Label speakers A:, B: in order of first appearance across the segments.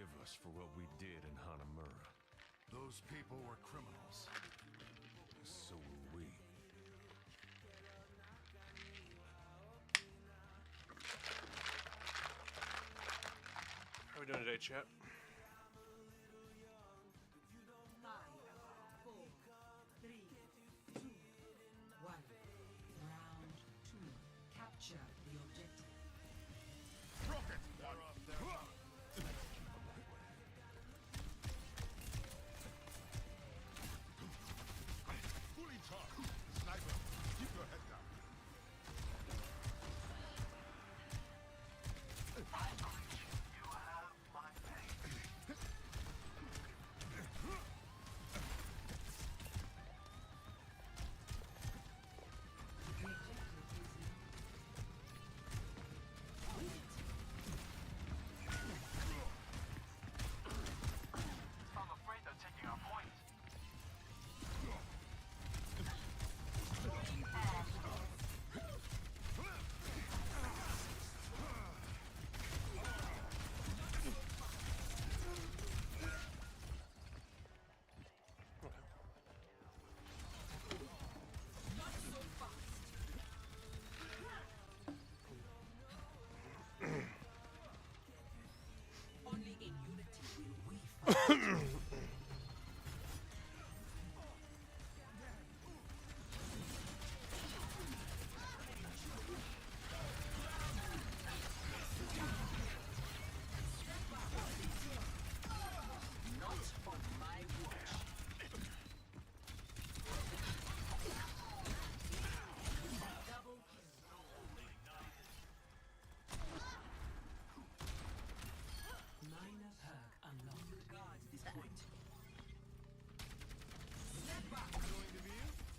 A: forgive us for what we did in Hanamura.
B: Those people were criminals.
A: So were we.
C: How are we doing today, chat?
D: 5, 4, 3, 2, 1. Round 2. Capture the objective.
B: Rocket! They're off there. Fully charged. Sniper, keep your head down.
E: You have my faith.
D: The objective is
E: I'm afraid they're taking our point.
D: only in unity will we fight. Not on my watch. Double kill. Minor perk unlocked. Guard this point. Step back.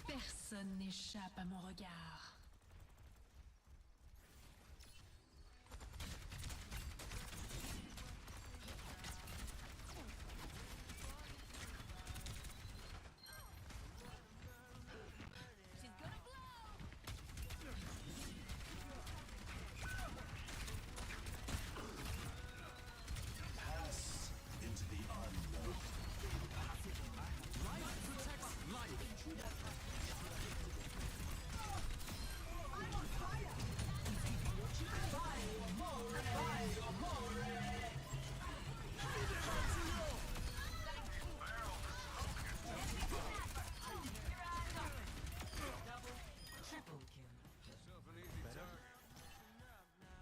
F: Personne n'échappe à mon regard.
E: Into the unknown.
D: Triple kill.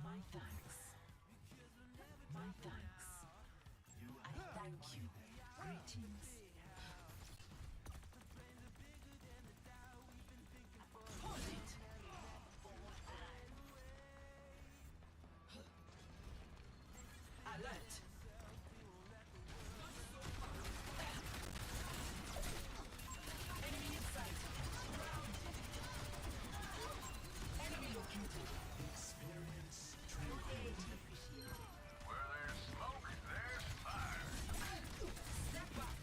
D: My thanks. My thanks. I thank you. Greetings. Hold it. Alert. Enemy in sight. Enemy located.
E: Experience
D: Your aid appreciated.
E: where there's smoke, there's fire.
D: Step back.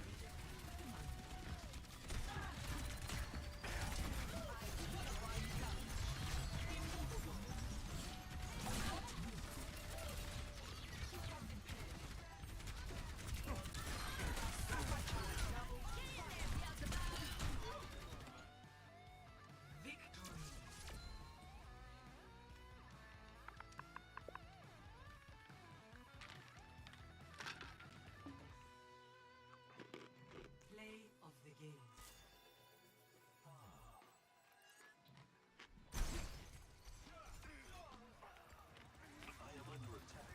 D: Victory. Play of the game.
E: I am under attack.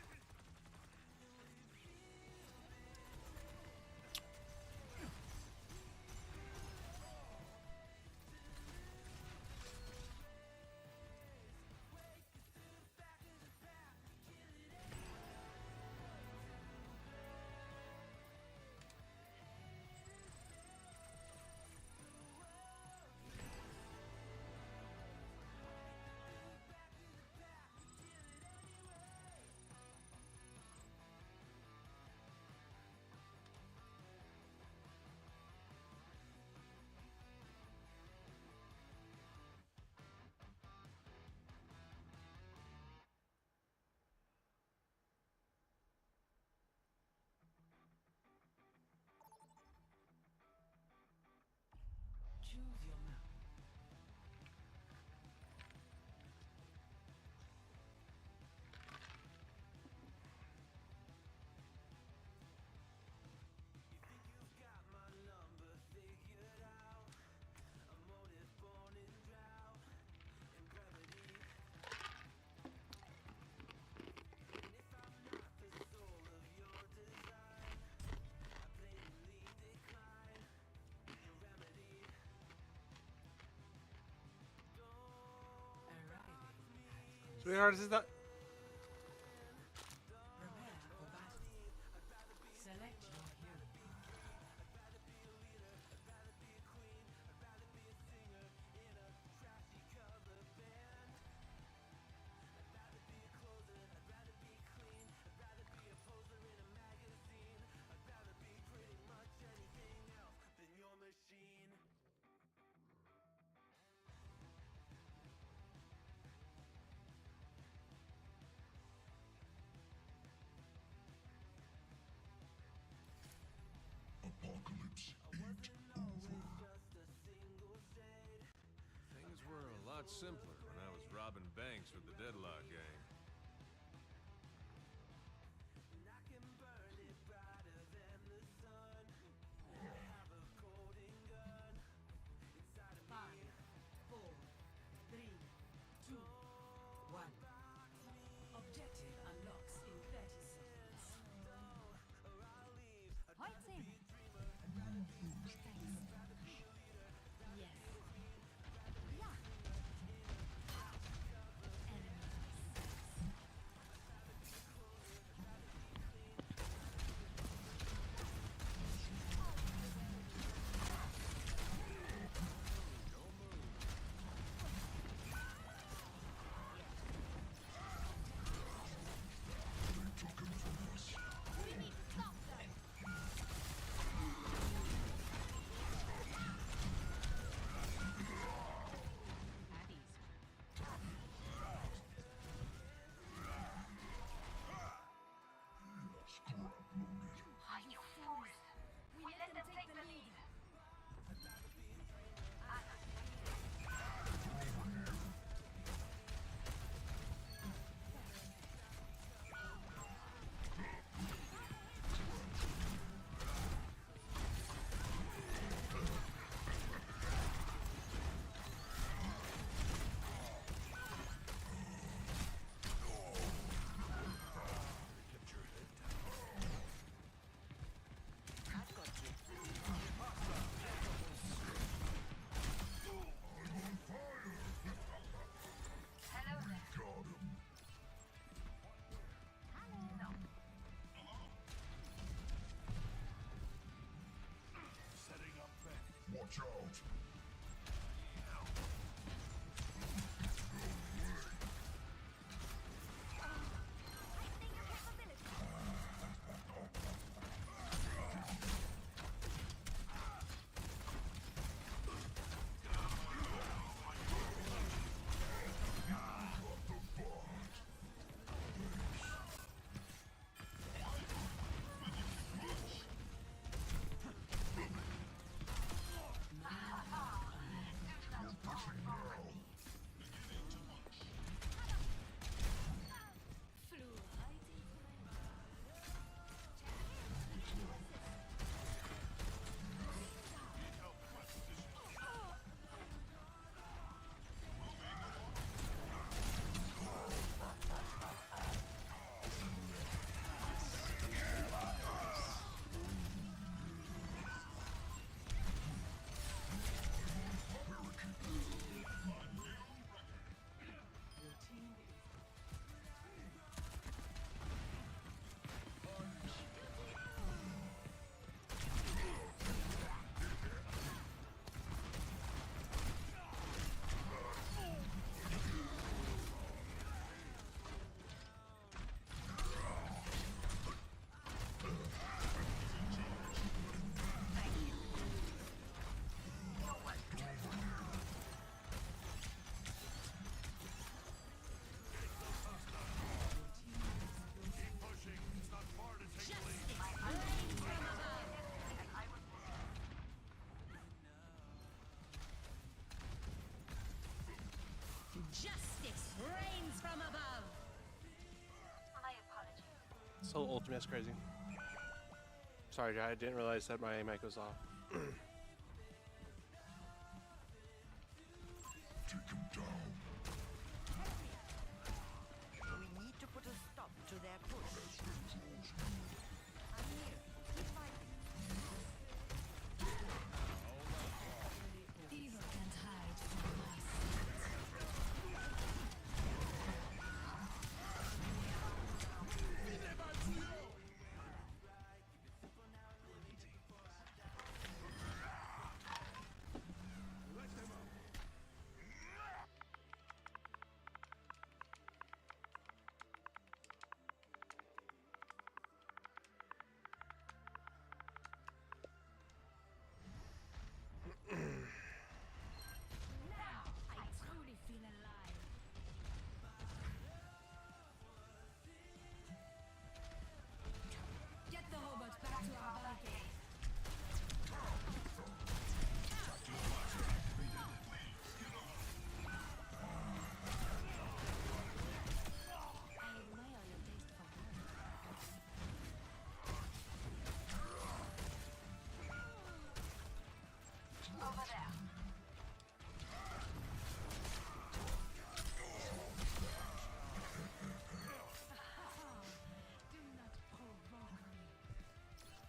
C: Sweetheart, is that?
D: Prepare for battle. Select your hero.
B: Apocalypse ain't over.
A: Things were a lot simpler when I was robbing banks with the Deadlock gang.
D: Five, four, three, two, one. Objective unlocks in 30 seconds.
F: Points in. Yes. Yeah.
B: They took him from us.
F: We need to stop them. At ease.
B: Scrap loaded.
E: You fools! We let them take the lead. Hello there.
B: Got him.
A: Setting up back.
B: Watch out.
F: Justice reigns from above.
E: My apologies.
C: So ultimate's crazy. Sorry, guy. I didn't realize that my mic was off.
B: Take him down.
G: We need to put a stop to their push. I'm here. Keep fighting.
F: Evil can't hide from my sight.
E: there.
F: Do not provoke me.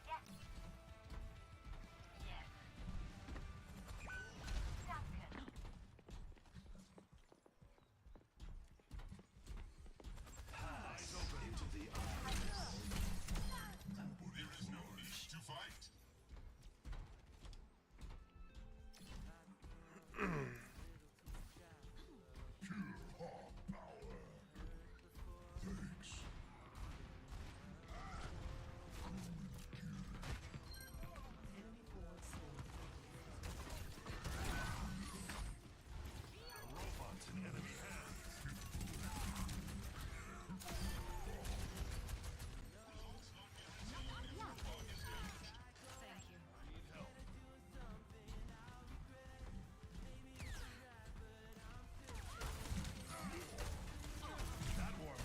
E: Yes. Yes. Duncan.
B: There is no need to fight. Pure hawk power. Thanks.
D: Enemy forward sword.
B: Robot's in enemy hands.
F: Thank you.
B: That one.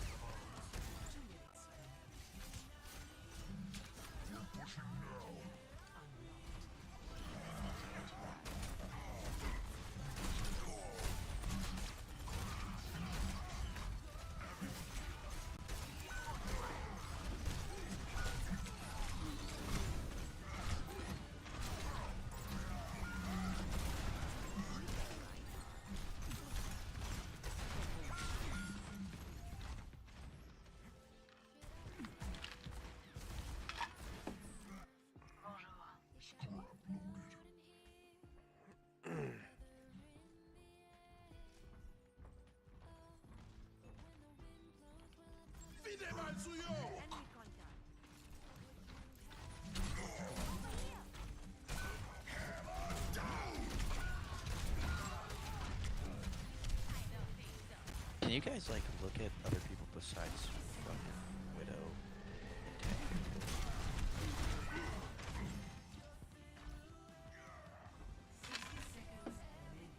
B: We're pushing now. Fide mal suyo!
G: Enemy contact.
H: Can you guys like look at other people besides fucking Widow and Tank?
D: 60 seconds remaining.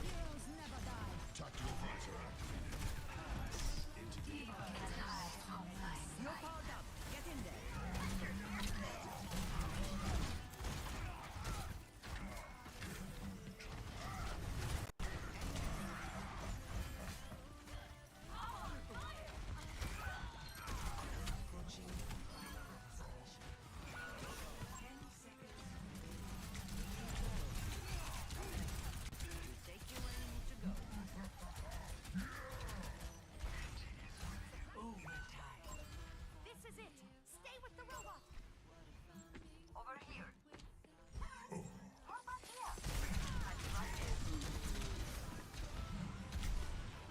F: Heroes never die.
B: Tactical visor activated.
G: You're powered up. Get in there.
D: Approaching destination. 10 seconds
G: You take you where you need to go.
D: overtime.
F: This is it. Stay with the robot.
E: Over here. What about here? I'll be right there.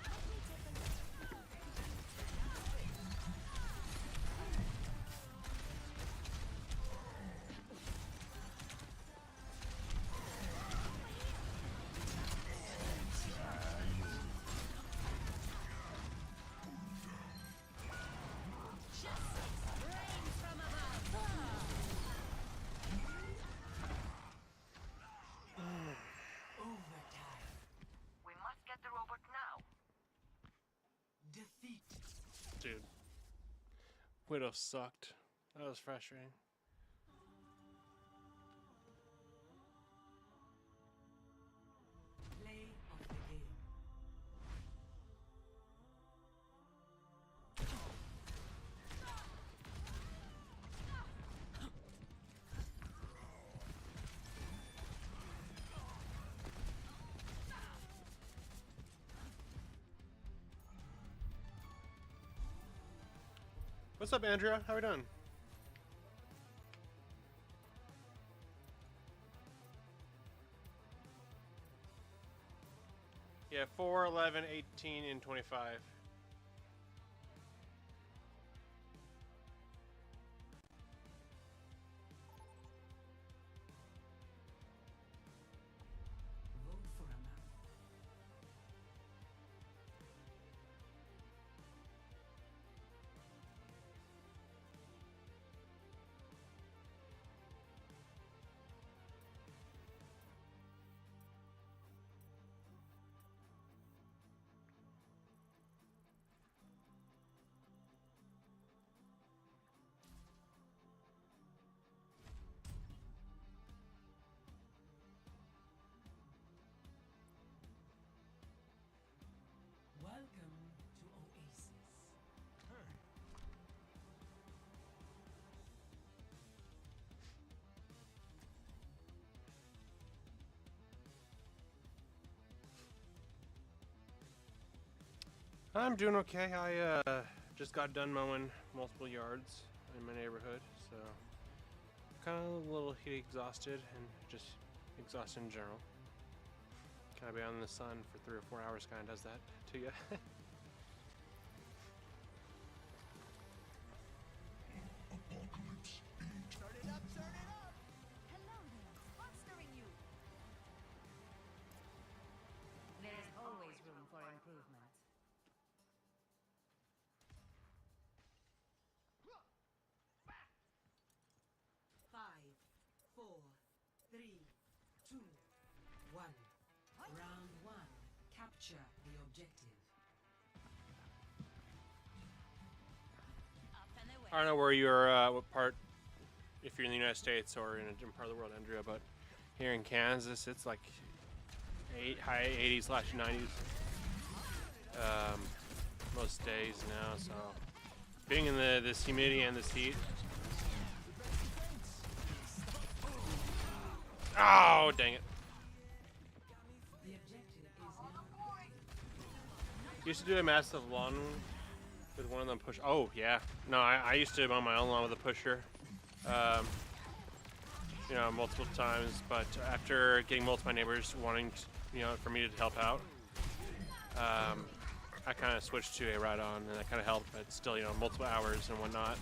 F: Let me take a look. Justice reigns from above.
D: Overtime.
E: We must get the robot now.
D: Defeat.
C: Dude. Widow sucked. That was frustrating.
D: Play of the game.
C: What's up, Andrea? How we doing? Yeah, 4, 11, 18, and 25.
D: Vote for a map.
C: I'm doing okay. I just got done mowing multiple yards in my neighborhood, so kind of a little heat exhausted and just exhausted in general. Kind of be out in the sun for 3 or 4 hours kind of does that to you.
F: Hello there. Sponsoring you.
I: There's always room for improvement.
D: Five, four, three, two, one. Round one. Capture the objective.
F: Up and away.
C: I don't know where you're, what part, if you're in the United States or in a different part of the world, Andrea, but here in Kansas, it's like high 80s/90s most days now. So being in this humidity and this heat. Oh, dang it.
D: The objective is now.
C: Used to do a massive lawn with one of them push. Oh, yeah. No, I used to mow my own lawn with a pusher. You know, multiple times, but after getting multiple neighbors wanting, for me to help out, I kind of switched to a ride-on, and that kind of helped, but still, multiple hours and whatnot.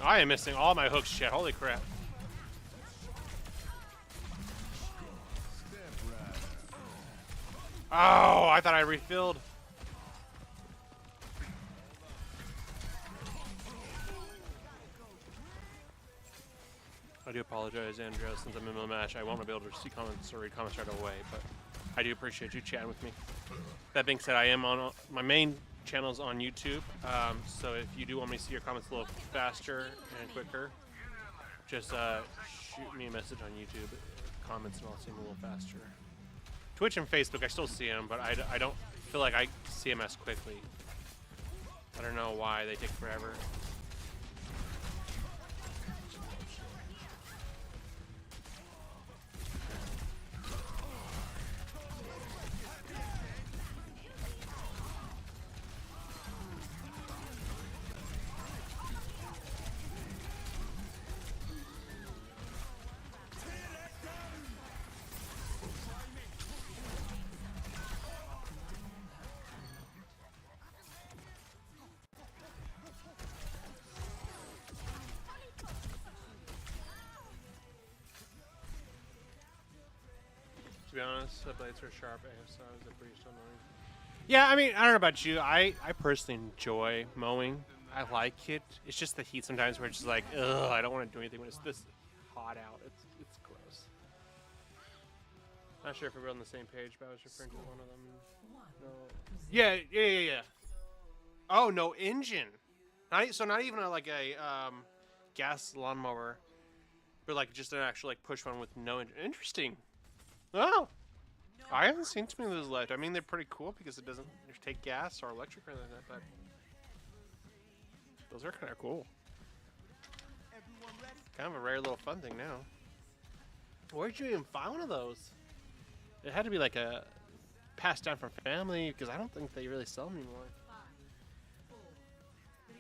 C: I am missing all my hooks, shit. Holy crap. Oh, I thought I refilled. I do apologize, Andrea, since I'm in the match. I won't be able to see comments or read comments right away, but I do appreciate you chatting with me. That being said, I am on my main channels on YouTube, so if you do want me to see your comments a little faster and quicker, just shoot me a message on YouTube, comments, and I'll see them a little faster. Twitch and Facebook, I still see them, but I don't feel like I see them as quickly. I don't know why they take forever. To be honest, the blades are sharp, so I was a pretty still annoying. Yeah, I mean, I don't know about you. I personally enjoy mowing. I like it. It's just the heat sometimes where it's just like, ugh, I don't want to do anything when it's this hot out. It's gross. Not sure if we're on the same page, but I was referring to one of them. No. Yeah. Oh, no engine. Not even like a gas lawnmower, but like just an actual like push one with no engine. Interesting. Oh, I haven't seen too many of those left. I mean, they're pretty cool because it doesn't take gas or electric or anything like that, but those are kind of cool. Kind of a rare little fun thing now. Where'd you even find one of those? It had to be like a passed down from family because I don't think they really sell them anymore.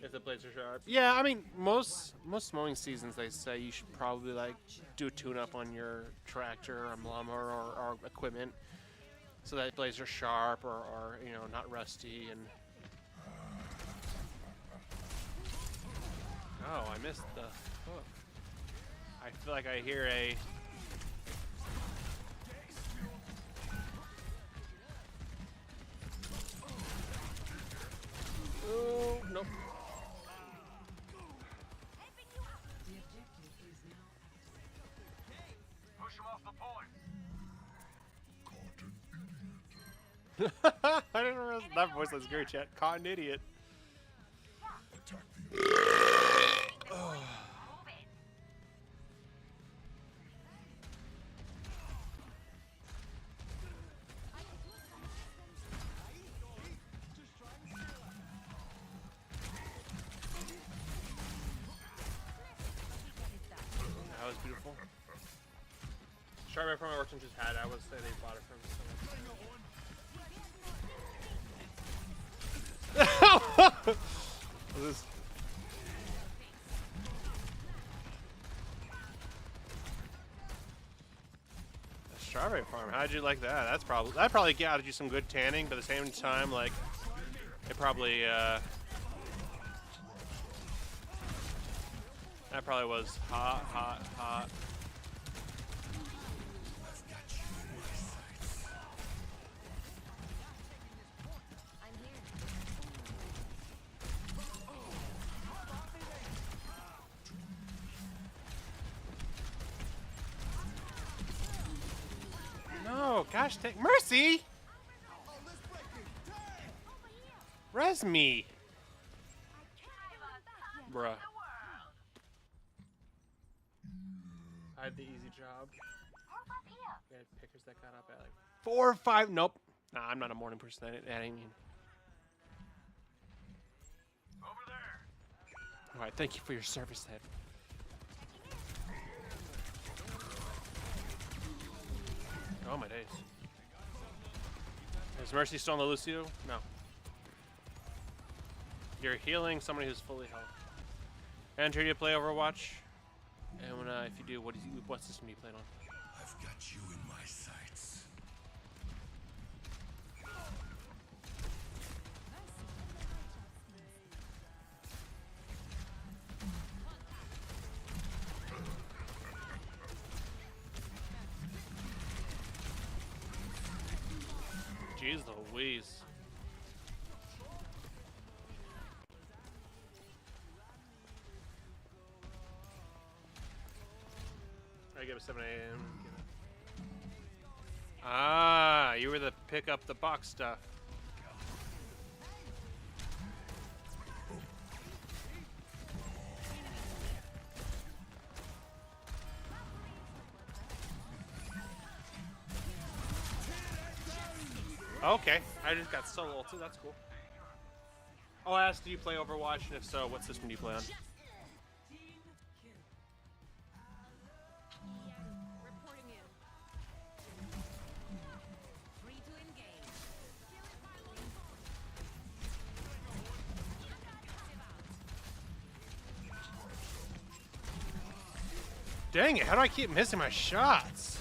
C: If the blades are sharp. Yeah, I mean, most mowing seasons they say you should probably like do a tune-up on your tractor or lawnmower or equipment so that blades are sharp or not rusty. And oh, I missed the hook. I feel like I hear a oh, nope.
E: Push him off the point.
C: I didn't realize that voice was scary, chat. Caught an idiot. That was beautiful. Strawberry from my merchant just had. I would say they bought it from someone. This a strawberry farm. How'd you like that? That probably got you some good tanning, but at the same time, like it probably that probably was hot, hot, hot. No, gosh, take mercy. Res me, bruh. I had the easy job. We had pickers that got up at like 4 or 5. Nope. Nah, I'm not a morning person. That ain't mean.
E: Over there.
C: All right, thank you for your service, Ed. Oh my days. Is Mercy still on the Lucio? No. You're healing somebody who's fully healed. Andrew, do you play Overwatch? And when, if you do, what system do you play on?
B: I've got you in my sights.
C: Jeez Louise. I give it 7 a.m. Ah, you were the pick up the box stuff. Okay, I just got solo ulted. That's cool. Oh, I asked, do you play Overwatch? And if so, what system do you play on? Dang it, how do I keep missing my shots?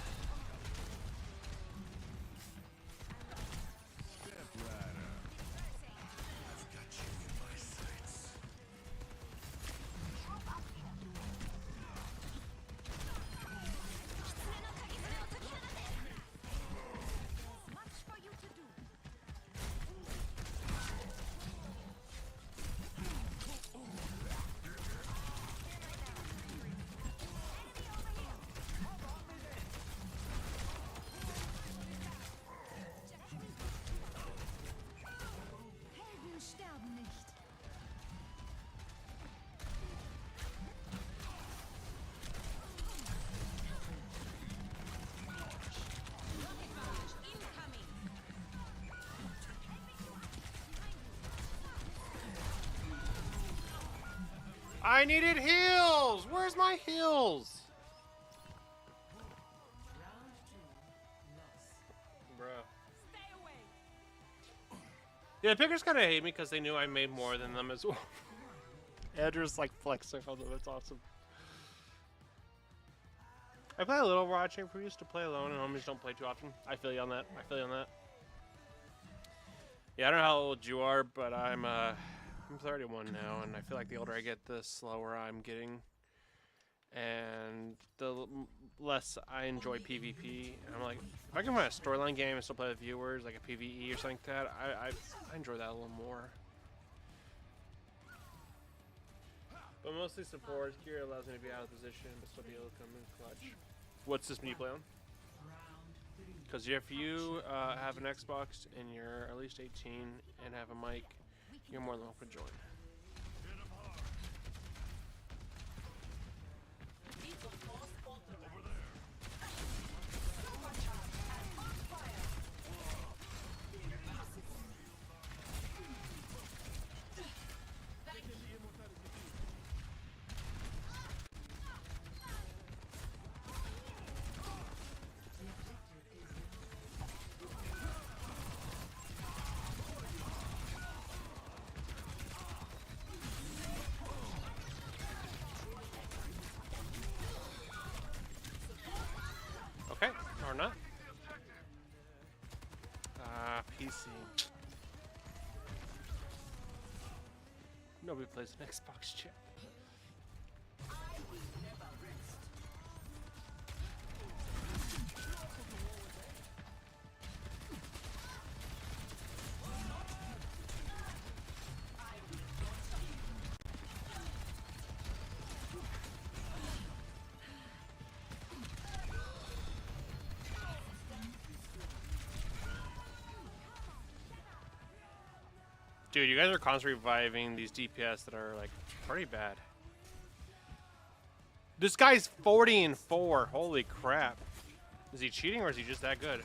C: I needed heals! Where's my heals? Bruh. Yeah, the pickers kind of hate me because they knew I made more than them as well. Andrew's like flexing on them. It's awesome. I play a little Overwatch. I used to play alone, and homies don't play too often. I feel you on that. I feel you on that. Yeah, I don't know how old you are, but I'm 31 now, and I feel like the older I get, the slower I'm getting, and the less I enjoy PvP. And I'm like, if I can find a storyline game and still play with viewers, like a PvE or something like that, I enjoy that a little more. But mostly support. Gear allows me to be out of position, but still be able to come in clutch. What system do you play on?
D: Round 3.
C: Because if you have an Xbox and you're at least 18 and have a mic, you're more than welcome to join. Okay, or not. PC. Nobody plays an Xbox chip. Dude, you guys are constantly reviving these DPS that are like pretty bad. This guy's 40-4. Holy crap. Is he cheating or is he just that good?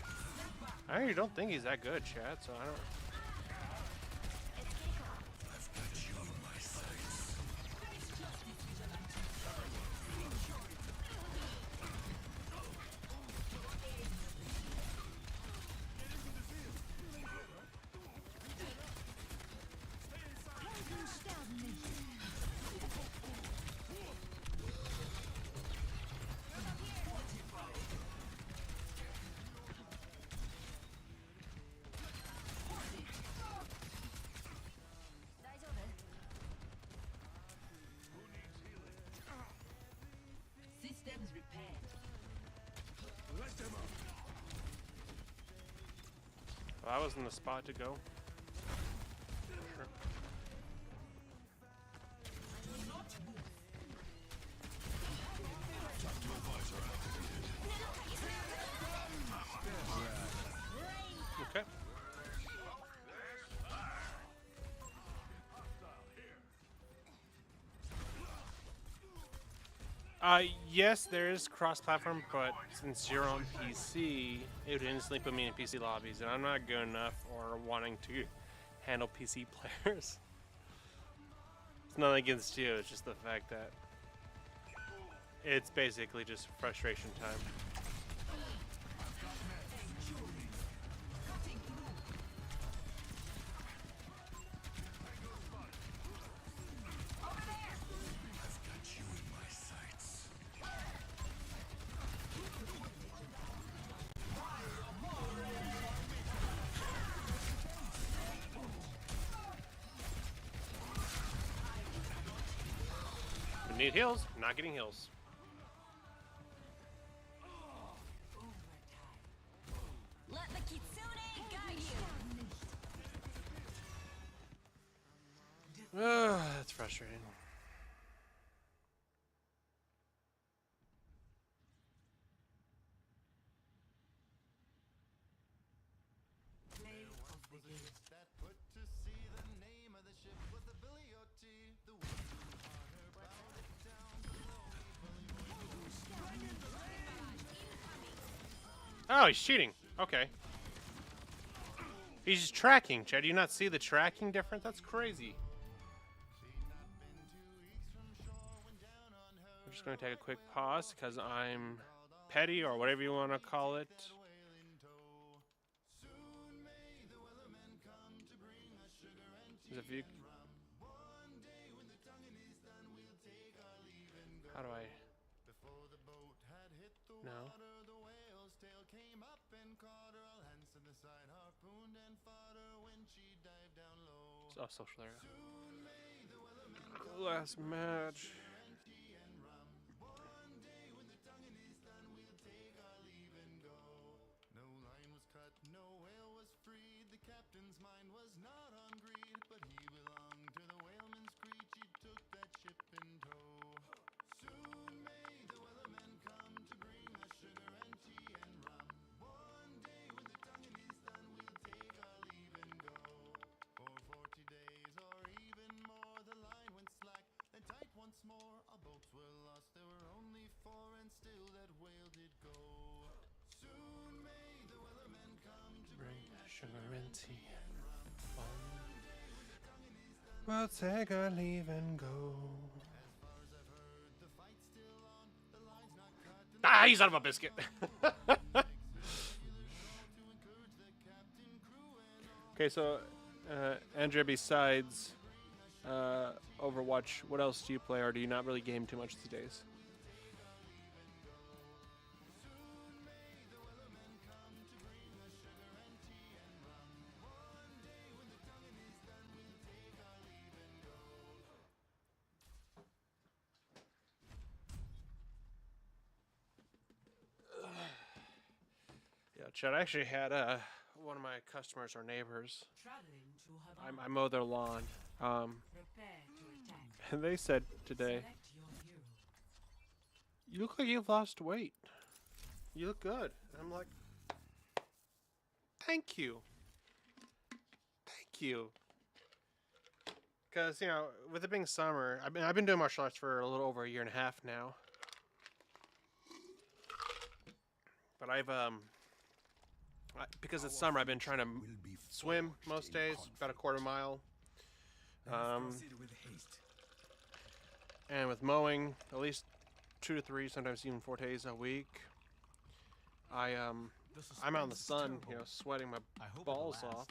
C: I really don't think he's that good, chat, so I don't...
D: Systems repaired.
C: Well, that wasn't the spot to go. Sure. Okay. Yes, there is cross-platform, but since you're on PC, it would instantly put me in PC lobbies, and I'm not good enough or wanting to handle PC players. It's nothing against you, it's just the fact that it's basically just frustration time. Need heals, not getting heals.
F: Let the Kitsune guide you.
C: That's frustrating.
D: Play of the game.
B: That put to sea the name of the ship was the Billy O.T. The
C: Oh, he's cheating. Okay. He's just tracking, Chad. Do you not see the tracking difference? That's crazy. I'm just going to take a quick pause because I'm petty or whatever you want to call it. There's a few... How do I... No. Oh, social there. Last match.
B: no line was cut, no whale was freed. The captain's mind was not on greed, but he belonged to the whaleman's creed. She took that ship in tow. Soon may the wellermen come to bring us sugar and tea and rum. One day
C: plenty fun. We'll take a leave and go. Ah, you son of a biscuit! Okay, so Andrea, besides Overwatch, what else do you play, or do you not really game too much these days? Yeah, Chad, I actually had one of my customers or neighbors.
D: Traveling to Havana.
C: I mow their lawn.
D: Prepare to attack.
C: And they said today,
D: Select your hero.
C: "You look like you've lost weight. You look good." And I'm like, "Thank you. Thank you." Because, you know, with it being summer, I've been doing martial arts for a little over a year and a half now. But because it's summer, I've been trying to swim most days, about a quarter mile. And with mowing, at least 2 to 3, sometimes even 4 days a week, I'm out in the sun, you know, sweating my balls off,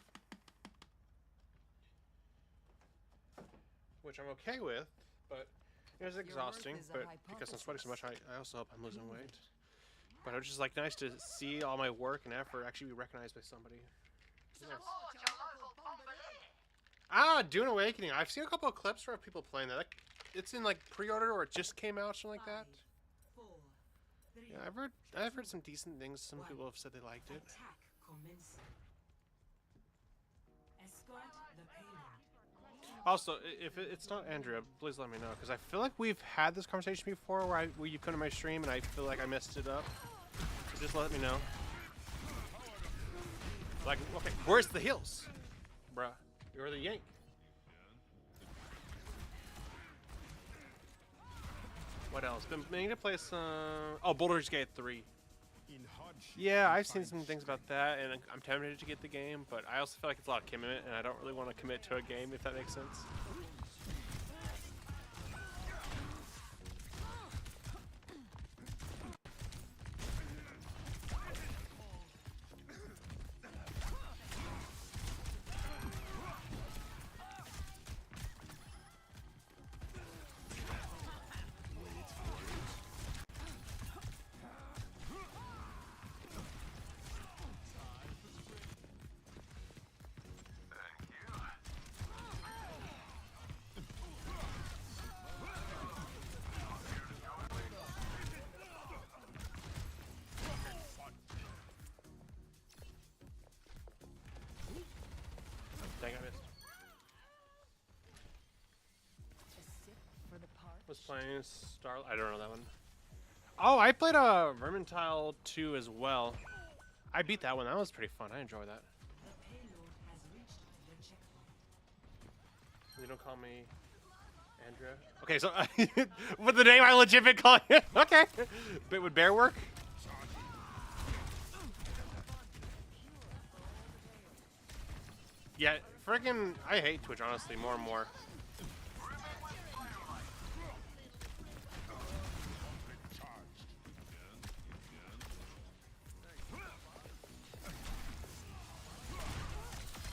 C: which I'm okay with, but it was exhausting. But because I'm sweating so much, I also hope I'm losing weight. But it was just like nice to see all my work and effort actually be recognized by somebody. Nice. Ah, Dune Awakening. I've seen a couple of clips of people playing that. It's in like pre-order or it just came out, something like that.
D: 4, 3,
C: Yeah, I've heard some decent things. Some people have said they liked it.
D: attack commencing. Escort the payload.
C: Also, if it's not Andrea, please let me know, because I feel like we've had this conversation before where you come to my stream and I feel like I messed it up. So just let me know. Like, okay, where's the heals? Bruh, you're the yank. What else? Been meaning to play some... Oh, Baldur's Gate 3. Yeah, I've seen some things about that, and I'm tempted to get the game, but I also feel like it's a lot of commitment, and I don't really want to commit to a game, if that makes sense. Dang, I missed. Was playing Star... I don't know that one. Oh, I played Vermintide 2 as well. I beat that one. That was pretty fun. I enjoy that.
D: The payload has reached the checkpoint.
C: You don't call me Andrea? Okay, so with the name I legit call you. Okay. But would bear work? Yeah, friggin' I hate Twitch, honestly, more and more.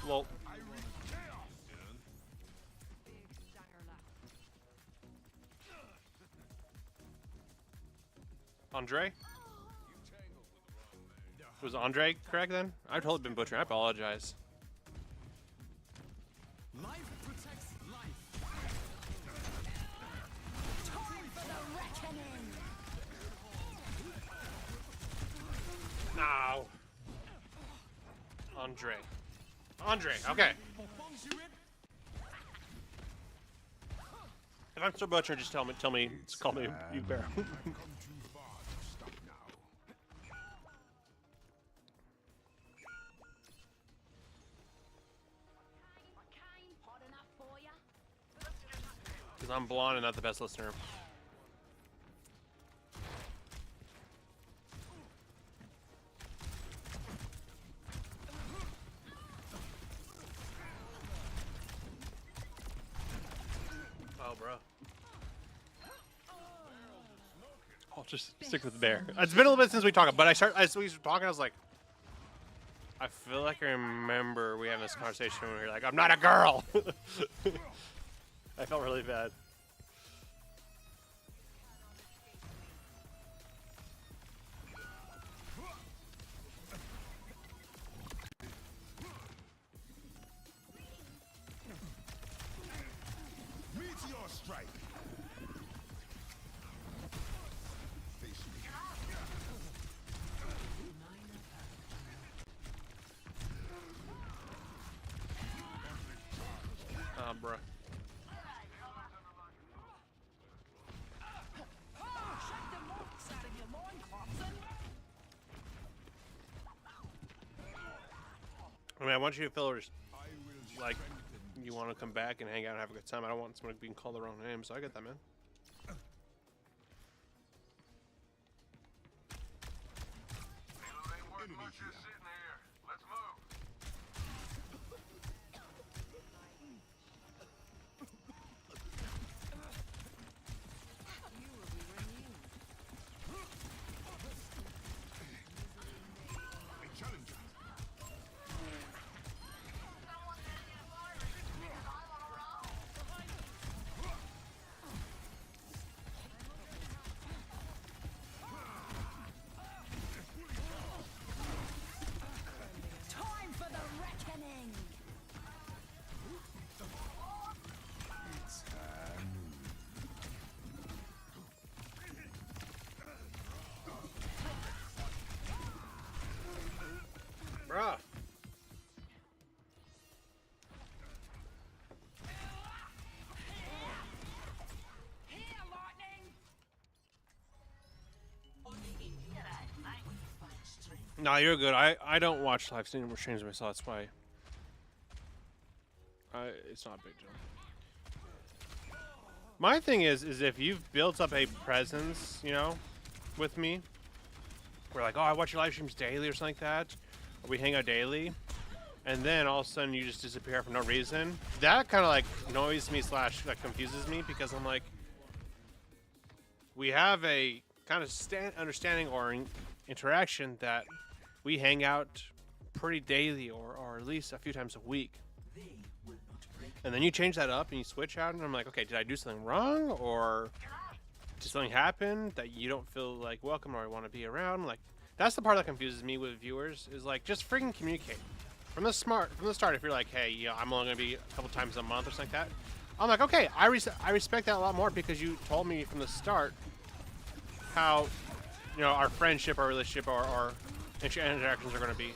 C: Well, Andre? Was Andre correct then? I've totally been butchering. I apologize.
B: Life protects life.
F: Time for the reckoning!
C: No. Andre. Andre, okay. If I'm so butchering, just tell me, just call me you bear. Because I'm blonde and not the best listener. Oh, bro. I'll just stick with the bear. It's been a little bit since we talked, but as we were talking, I was like, I feel like I remember we having this conversation when we were like, I'm not a girl. I felt really bad.
B: Meteor strike.
C: Bruh. I mean, I want you to feel like you want to come back and hang out and have a good time. I don't want someone being called the wrong name, so I get that, man.
F: Time for the reckoning.
C: Bruh. No, you're good. I don't watch live streams myself. That's why. It's not a big deal. My thing is if you've built up a presence, you know, with me, we're like, oh, I watch your live streams daily or something like that, or we hang out daily, and then all of a sudden you just disappear for no reason. That kind of like annoys me / like confuses me, because I'm like, we have a kind of understanding or interaction that we hang out pretty daily or at least a few times a week. And then you change that up and you switch out, and I'm like, okay, did I do something wrong, or did something happen that you don't feel like welcome or want to be around? Like, that's the part that confuses me with viewers, is like, just freaking communicate from the start. If you're like, hey, you know, I'm only gonna be a couple times a month or something like that, I'm like, okay, I respect that a lot more, because you told me from the start how, you know, our friendship, our relationship, our interactions are gonna be.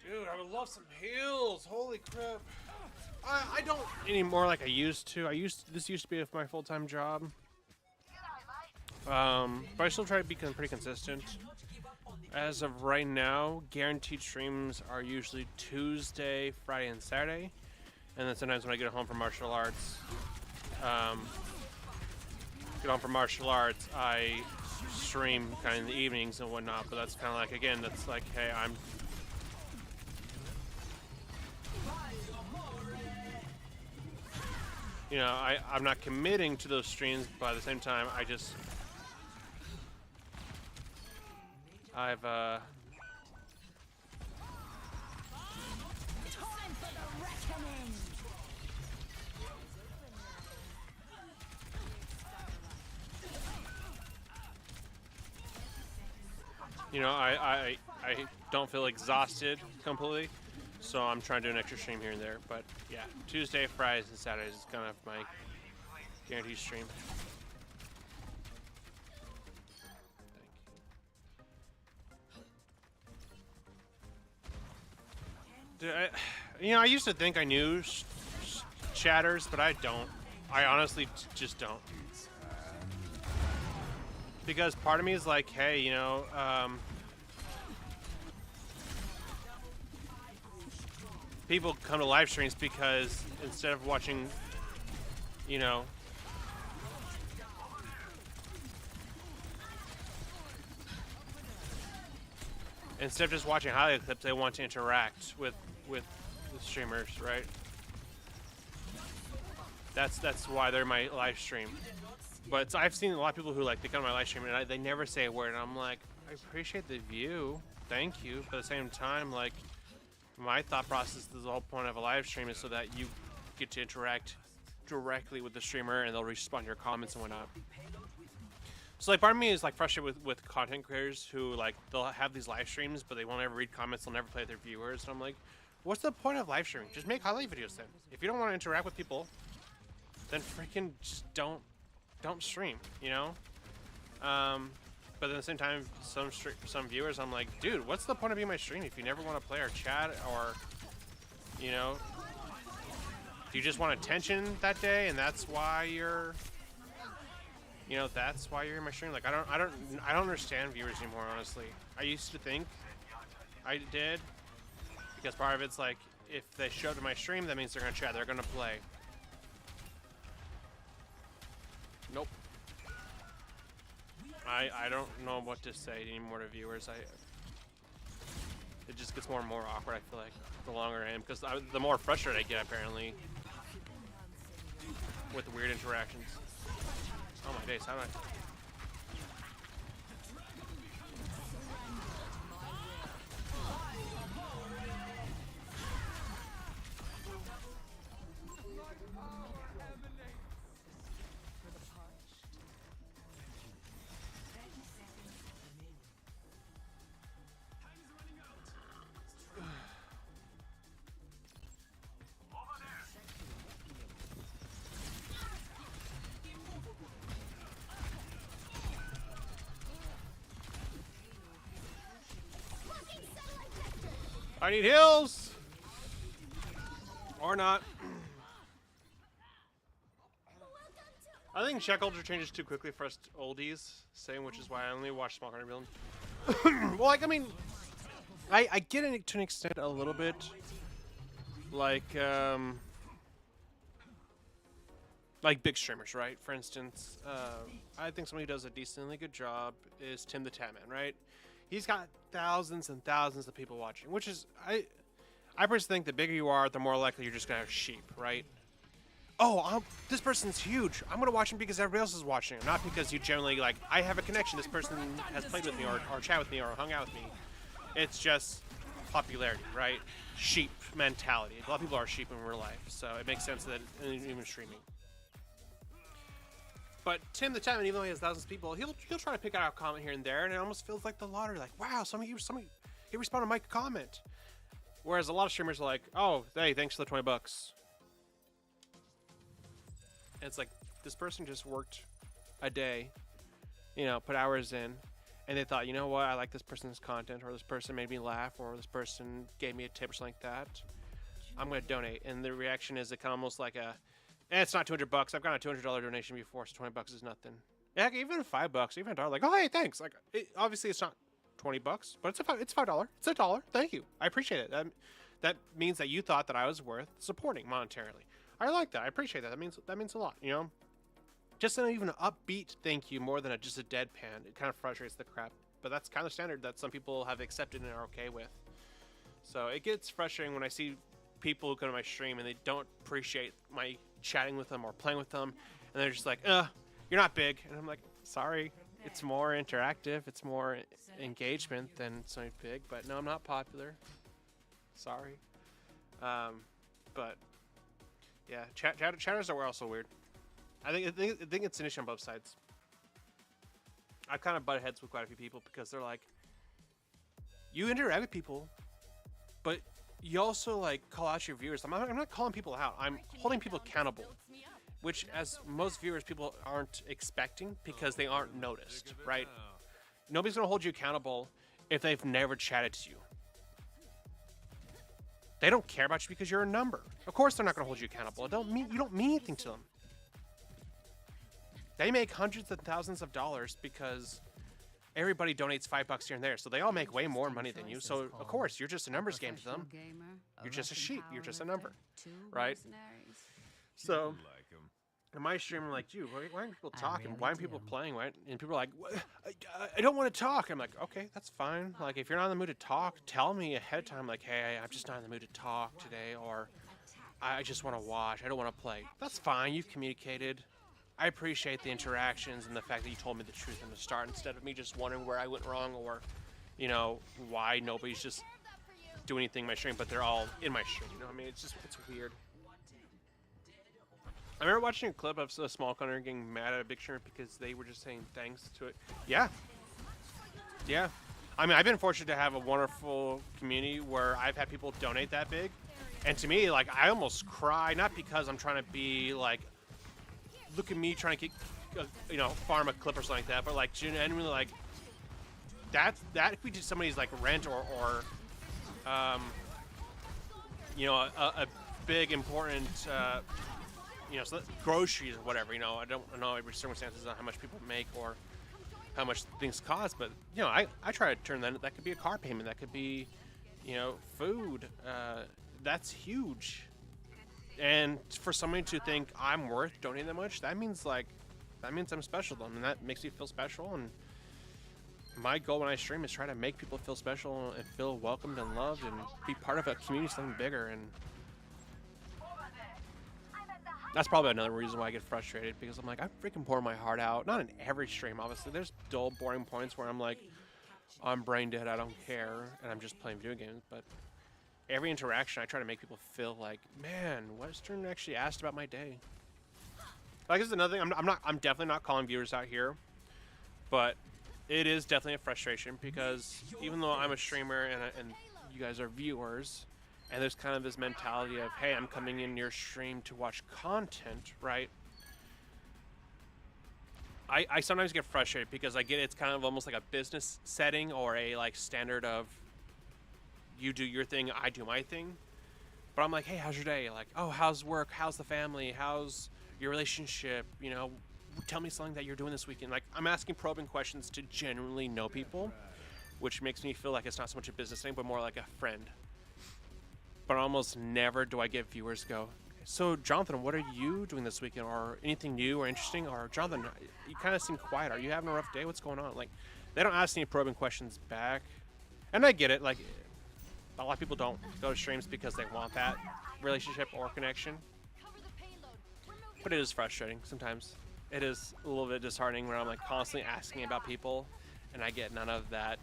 C: Dude, I would love some heals. Holy crap. I don't anymore like I used to. This used to be my full-time job. But I still try to be pretty consistent. As of right now, guaranteed streams are usually Tuesday, Friday, and Saturday. And then sometimes when I get home from martial arts, I stream kind of in the evenings and whatnot. But that's kind of like, again, that's like, hey, you know, I'm not committing to those streams, but at the same time, I've
F: Time for the reckoning.
C: you know, I don't feel exhausted completely, so I'm trying to do an extra stream here and there. But yeah, Tuesday, Fridays, and Saturdays is kind of my guaranteed stream. Dude, I used to think I knew chatters, but I don't. I honestly just don't. Because part of me is like, hey, you know, people come to live streams because instead of watching, you know, instead of just watching highlight clips, they want to interact with streamers, right? That's why they're my live stream. But I've seen a lot of people who like they come to my live stream and they never say a word, and I'm like, I appreciate the view, thank you. But at the same time, like, my thought process is the whole point of a live stream is so that you get to interact directly with the streamer and they'll respond to your comments and whatnot. So like part of me is like frustrated with content creators who like they'll have these live streams but they won't ever read comments, they'll never play with their viewers, and I'm like, what's the point of live streaming? Just make highlight videos then. If you don't want to interact with people, then freaking just don't stream, you know? But at the same time, some viewers, I'm like, dude, what's the point of being my stream if you never want to play or chat, or, you know, do you just want attention that day and that's why you're, you know, that's why you're in my stream? Like, I don't understand viewers anymore, honestly. I used to think I did, because part of it's like, if they show up to my stream, that means they're gonna chat, they're gonna play. Nope. I don't know what to say anymore to viewers. It just gets more and more awkward, I feel like, the longer I am, because the more frustrated I get, apparently, with the weird interactions. Oh my days, how do I... I need heals! Or not. I think check culture changes too quickly for us oldies, saying, which is why I only watch small country build. Well, like, I mean, I get it to an extent a little bit. Like big streamers, right? For instance, I think somebody who does a decently good job is Tim the Tatman, right? He's got thousands and thousands of people watching, which is, I personally think the bigger you are, the more likely you're just gonna have sheep, right? Oh, this person's huge. I'm gonna watch him because everybody else is watching him, not because you generally, like, I have a connection. This person has played with me or chat with me or hung out with me. It's just popularity, right? Sheep mentality. A lot of people are sheep in real life, so it makes sense that even streaming. But Tim the Tatman, even though he has thousands of people, he'll try to pick out a comment here and there, and it almost feels like the lottery. Like, wow, somebody he responded to my comment. Whereas a lot of streamers are like, oh, hey, thanks for the $20. And it's like, this person just worked a day, you know, put hours in, and they thought, you know what, I like this person's content, or this person made me laugh, or this person gave me a tip or something like that. I'm going to donate. And the reaction is kind of almost like a, it's not $200. I've got a $200 donation before, so $20 is nothing. Yeah, even $5, even $1, like, oh, hey, thanks. Like, obviously it's not $20, but it's $5. It's $1. Thank you. I appreciate it. That means that you thought that I was worth supporting monetarily. I like that. I appreciate that. That means a lot. You know, just even an upbeat thank you more than just a deadpan. It kind of frustrates the crap. But that's kind of standard that some people have accepted and are okay with. So it gets frustrating when I see people who come to my stream and they don't appreciate my chatting with them or playing with them, and they're just like, you're not big. And I'm like, sorry, it's more interactive, it's more engagement than something big, but no, I'm not popular. Sorry. But yeah, chatters are also weird. I think it's an issue on both sides. I've kind of butted heads with quite a few people because they're like, you interact with people, but you also like call out your viewers. I'm not calling people out. I'm holding people accountable, which as most viewers, people aren't expecting because they aren't noticed, right? Nobody's gonna hold you accountable if they've never chatted to you. They don't care about you because you're a number. Of course they're not gonna hold you accountable. You don't mean anything to them. They make hundreds of thousands of dollars because everybody donates $5 here and there, so they all make way more money than you. So of course, you're just a numbers game to them. You're just a sheep. You're just a number, right? So
A: Like him.
C: in my stream, I'm like, dude, why aren't people talking? Why aren't people playing? Why? And people are like, I don't want to talk. I'm like, okay, that's fine. Like, if you're not in the mood to talk, tell me ahead of time. Like, hey, I'm just not in the mood to talk today, or I just want to watch. I don't want to play. That's fine. You've communicated. I appreciate the interactions and the fact that you told me the truth from the start instead of me just wondering where I went wrong or, you know, why nobody's just doing anything in my stream, but they're all in my stream. You know what I mean? It's weird. I remember watching a clip of a small country getting mad at a big streamer because they were just saying thanks to it. Yeah. Yeah. I mean, I've been fortunate to have a wonderful community where I've had people donate that big. And to me, like, I almost cry, not because I'm trying to be like, look at me trying to get, you know, farm a clip or something like that, but like genuinely, like that if we did somebody's like rent or you know, a big important you know, so groceries or whatever, you know, I don't know every circumstances on how much people make or how much things cost, but you know, I try to turn that could be a car payment, that could be, you know, food, that's huge. And for somebody to think I'm worth donating that much, that means I'm special to them, and that makes me feel special. And my goal when I stream is try to make people feel special and feel welcomed and loved and be part of a community, something bigger. And that's probably another reason why I get frustrated, because I'm like, I freaking pour my heart out. Not in every stream, obviously. There's dull, boring points where I'm like, I'm brain dead, I don't care, and I'm just playing video games. But every interaction, I try to make people feel like, man, Western actually asked about my day. Like, this is another thing. I'm definitely not calling viewers out here, but it is definitely a frustration because even though I'm a streamer and you guys are viewers, and there's kind of this mentality of, hey, I'm coming in your stream to watch content, right? I sometimes get frustrated because I get it's kind of almost like a business setting or a like standard of you do your thing, I do my thing. But I'm like, hey, how's your day? Like, oh, how's work? How's the family? How's your relationship? You know, tell me something that you're doing this weekend. Like, I'm asking probing questions to genuinely know people, which makes me feel like it's not so much a business thing, but more like a friend. But almost never do I get viewers go, so Jonathan, what are you doing this weekend? Or anything new or interesting? Or Jonathan, you kind of seem quiet. Are you having a rough day? What's going on? Like, they don't ask any probing questions back. And I get it. Like, a lot of people don't go to streams because they want that relationship or connection. But it is frustrating sometimes. It is a little bit disheartening when I'm like constantly asking about people and I get none of that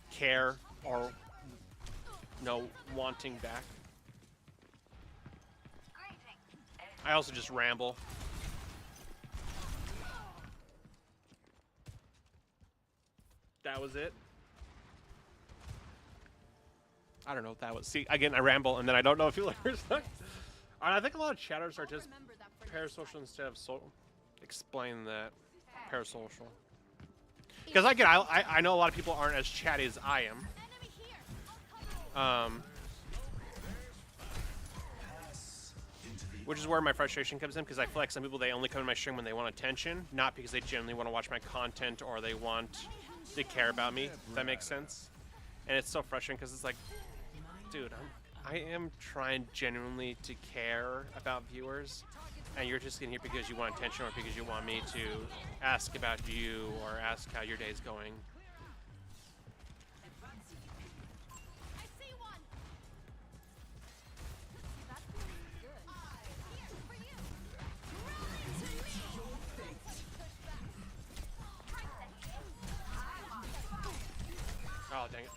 C: care or no wanting back. I also just ramble. That was it. I don't know what that was. See, again, I ramble and then I don't know if you hear something. I think a lot of chatters are just parasocial instead of social. Explain that. Parasocial. Because I know a lot of people aren't as chatty as I am. Which is where my frustration comes in, because I feel like some people, they only come to my stream when they want attention, not because they genuinely want to watch my content or they care about me, if that makes sense. And it's so frustrating because it's like, dude, I am trying genuinely to care about viewers, and you're just in here because you want attention or because you want me to ask about you or ask how your day's going. Oh, dang it.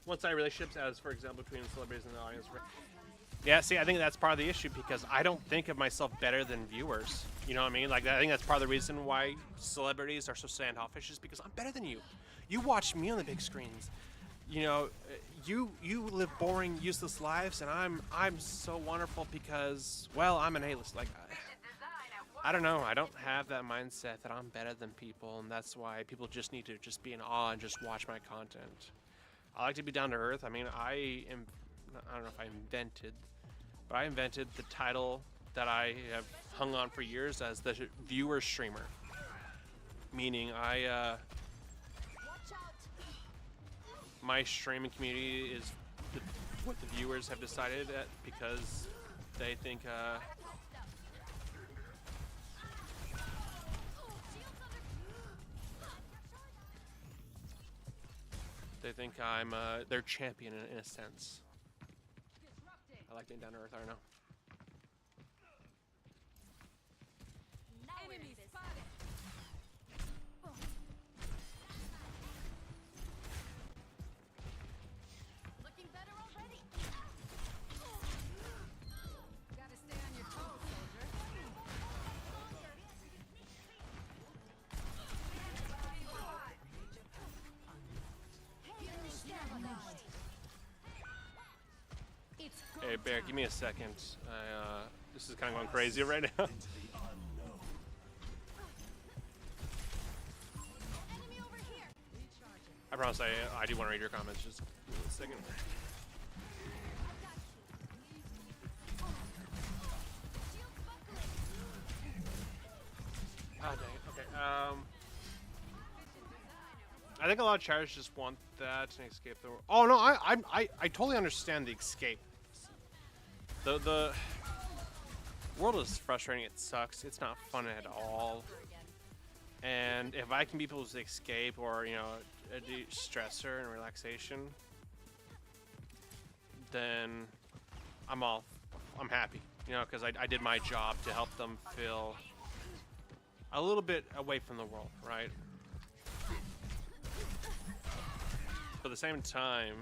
C: One-sided relationships, as for example, between celebrities and the audience. Yeah, see, I think that's part of the issue because I don't think of myself better than viewers. You know what I mean? Like, I think that's part of the reason why celebrities are so standoffish is because I'm better than you. You watch me on the big screens. You know, you live boring, useless lives, and I'm so wonderful because, well, I'm an A-list. Like, I don't know. I don't have that mindset that I'm better than people, and that's why people just need to just be in awe and just watch my content. I like to be down to earth. I mean, I don't know if I invented, but I invented the title that I have hung on for years as the viewer streamer. Meaning, my streaming community is what the viewers have decided at because they think, I'm their champion in a sense. I like being down to earth, I don't know.
F: Enemy spotted. Looking better already. Gotta stay on your toes, soldier.
C: Hey Bear, give me a second. This is kind of going crazy right now. I promise I do want to read your comments. Just give me a second. Oh dang it. Okay. I think a lot of chatters just want that to escape the world. Oh no, I totally understand the escape. The world is frustrating. It sucks. It's not fun at all. And if I can be people's escape or, you know, a stressor and relaxation, then I'm happy, you know, because I did my job to help them feel a little bit away from the world, right? But at the same time,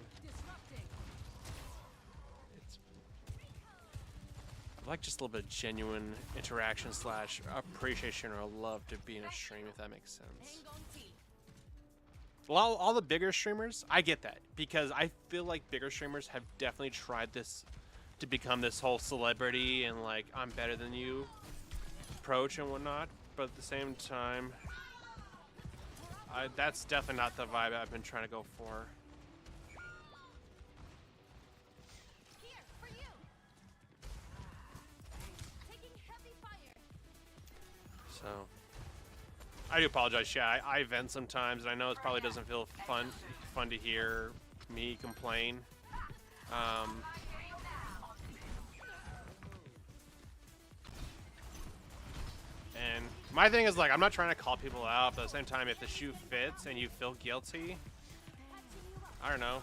C: I like just a little bit of genuine interaction / appreciation or love to be in a stream, if that makes sense. Well, all the bigger streamers, I get that, because I feel like bigger streamers have definitely tried this to become this whole celebrity and like I'm better than you approach and whatnot. But at the same time, that's definitely not the vibe I've been trying to go for. So, I do apologize, chat. I vent sometimes, and I know it probably doesn't feel fun to hear me complain. And my thing is, like, I'm not trying to call people out, but at the same time, if the shoe fits and you feel guilty, I don't know,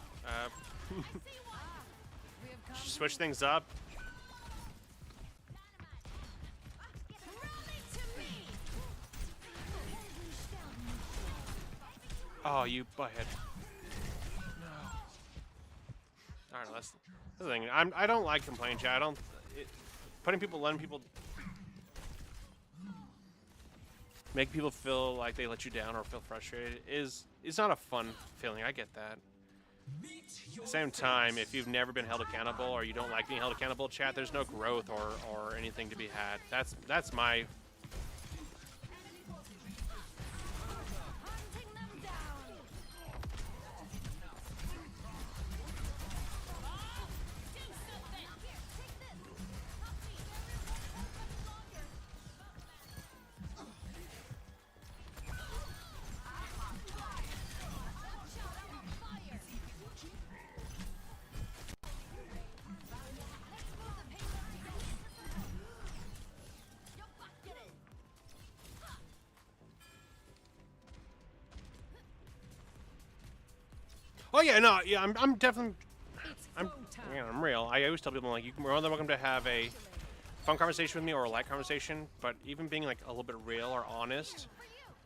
C: switch things up. Oh, you butthead. No. I don't know, that's the thing. I don't like complaining, chat. Letting people make people feel like they let you down or feel frustrated is not a fun feeling. I get that. At the same time, if you've never been held accountable or you don't like being held accountable, chat, there's no growth or anything to be had. That's my... Oh yeah, no, yeah, I'm definitely, I'm real. I always tell people, like, you're more than welcome to have a fun conversation with me or a light conversation, but even being like a little bit real or honest,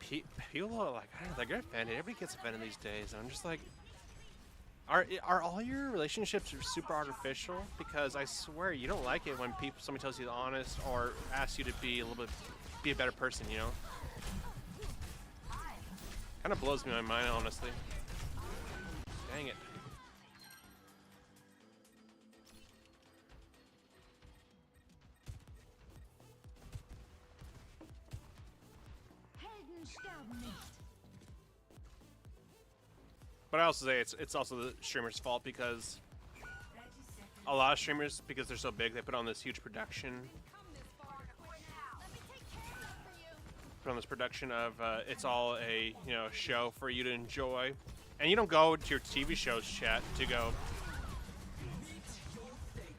C: people are like, I don't know, they get offended. Everybody gets offended these days, and I'm just like, are all your relationships super artificial? Because I swear you don't like it when somebody tells you the honest or asks you to be a little bit, be a better person, you know? Kind of blows me my mind, honestly. Dang it. But I also say it's also the streamer's fault, because a lot of streamers, because they're so big, they put on this huge production. put on this production of it's all a show for you to enjoy, and you don't go to your TV shows chat to go.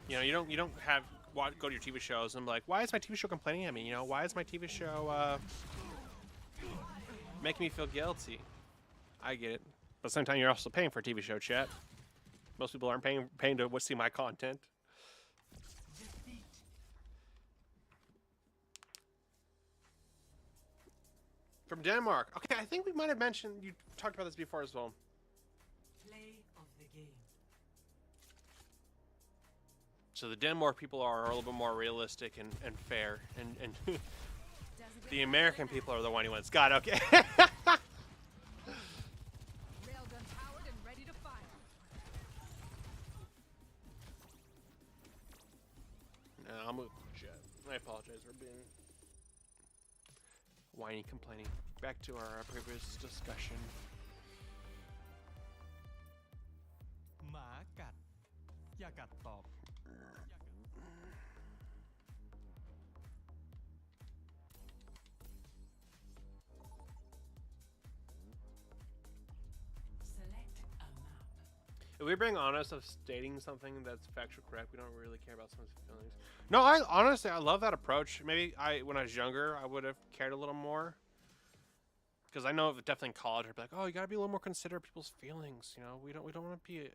C: You don't have go to your TV shows and be like, why is my TV show complaining at me? Why is my TV show making me feel guilty? I get it, but sometimes you're also paying for a TV show chat. Most people aren't paying to see my content. From Denmark. Okay, I think we might have mentioned, you talked about this before as well.
D: Play of the game.
C: So the Denmark people are a little bit more realistic and fair, and the American people are the one who went, Scott, okay.
F: Railgun powered and ready to fire.
C: No, I'll move the jet. I apologize for being whiny, complaining. Back to our previous discussion.
J: หมากัดอย่ากัดตอบ
D: Select a map.
C: If we're being honest of stating something that's factual correct, we don't really care about someone's feelings. No, I honestly, I love that approach. Maybe when I was younger, I would have cared a little more. Because I know if definitely in college, I'd be like, oh, you gotta be a little more considerate of people's feelings. We don't want to be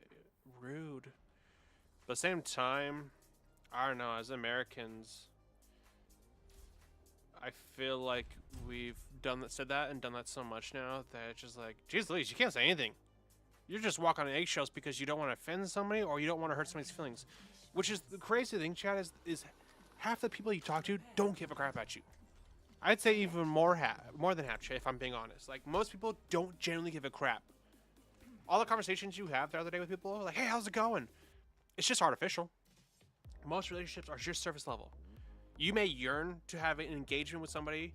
C: rude. But at the same time, I don't know. As Americans, I feel like we've said that so much now that it's just like, geez, Louise, you can't say anything. You're just walking on eggshells because you don't want to offend somebody or you don't want to hurt somebody's feelings. Which is the crazy thing, Chad, is half the people you talk to don't give a crap about you. I'd say even more than half, Chad, if I'm being honest. Like, most people don't genuinely give a crap. All the conversations you have the other day with people, like, hey, how's it going? It's just artificial. Most relationships are just surface level. You may yearn to have an engagement with somebody,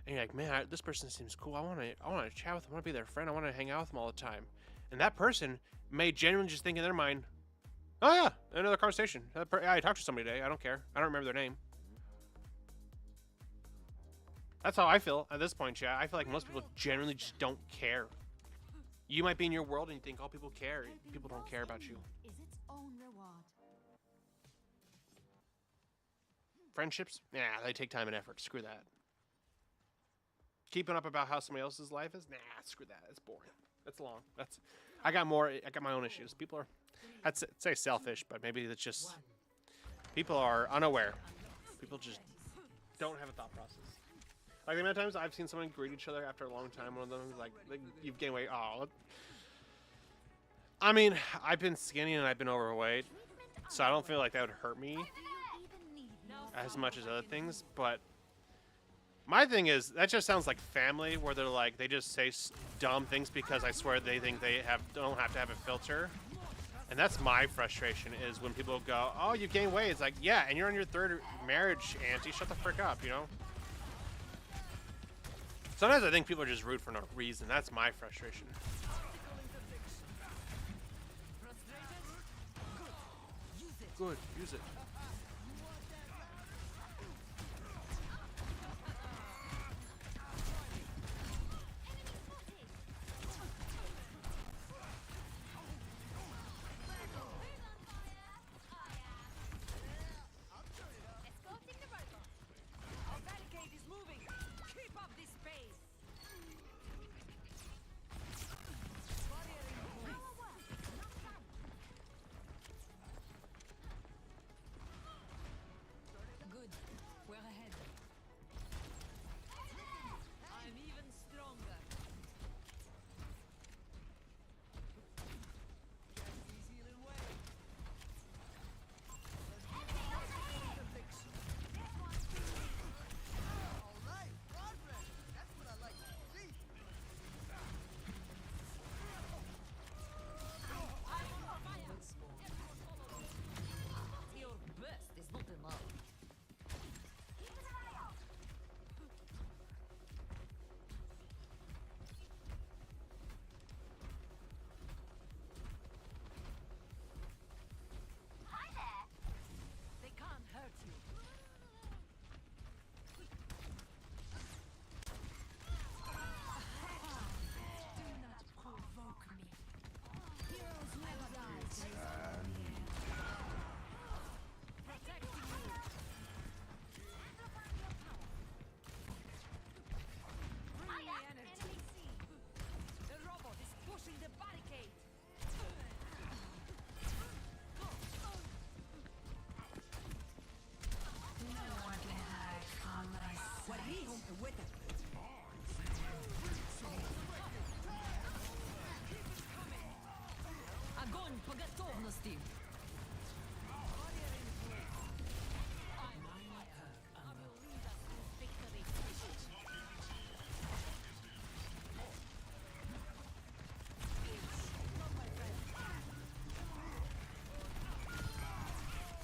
C: and you're like, man, this person seems cool. I want to chat with them. I want to be their friend. I want to hang out with them all the time. And that person may genuinely just think in their mind, oh yeah, another conversation. I talked to somebody today. I don't care. I don't remember their name. That's how I feel at this point, chat. I feel like most people generally just don't care. You might be in your world and you think all people care. People don't care about you.
F: Is its own reward.
C: Friendships? Nah, they take time and effort. Screw that. Keeping up about how somebody else's life is? Nah, screw that. It's boring. That's long. I got my own issues. People are, I'd say selfish, but maybe it's just people are unaware. People just don't have a thought process. Like the amount of times I've seen someone greet each other after a long time, one of them is like you've gained weight. Oh, I mean, I've been skinny and I've been overweight, so I don't feel like that would hurt me as much as other things. But my thing is that just sounds like family, where they're like they just say dumb things because I swear they think they don't have to have a filter. And that's my frustration, is when people go, oh, you gained weight. It's like, yeah, and you're on your third marriage, auntie. Shut the frick up, Sometimes I think people are just rude for no reason. That's my frustration. Good, use it.
D: steam.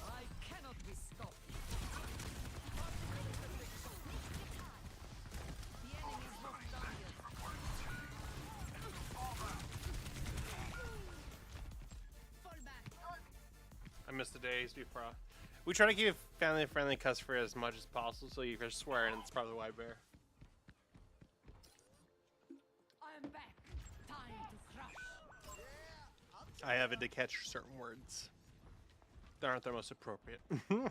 D: I cannot be stopped. The enemy's lost target. Fall back.
C: I missed the days before. We try to keep it family-friendly cuss for as much as possible, so you can swear, and it's probably why bear.
D: I am back. Time to crush.
C: I have it to catch certain words that aren't the most appropriate.
G: The enemy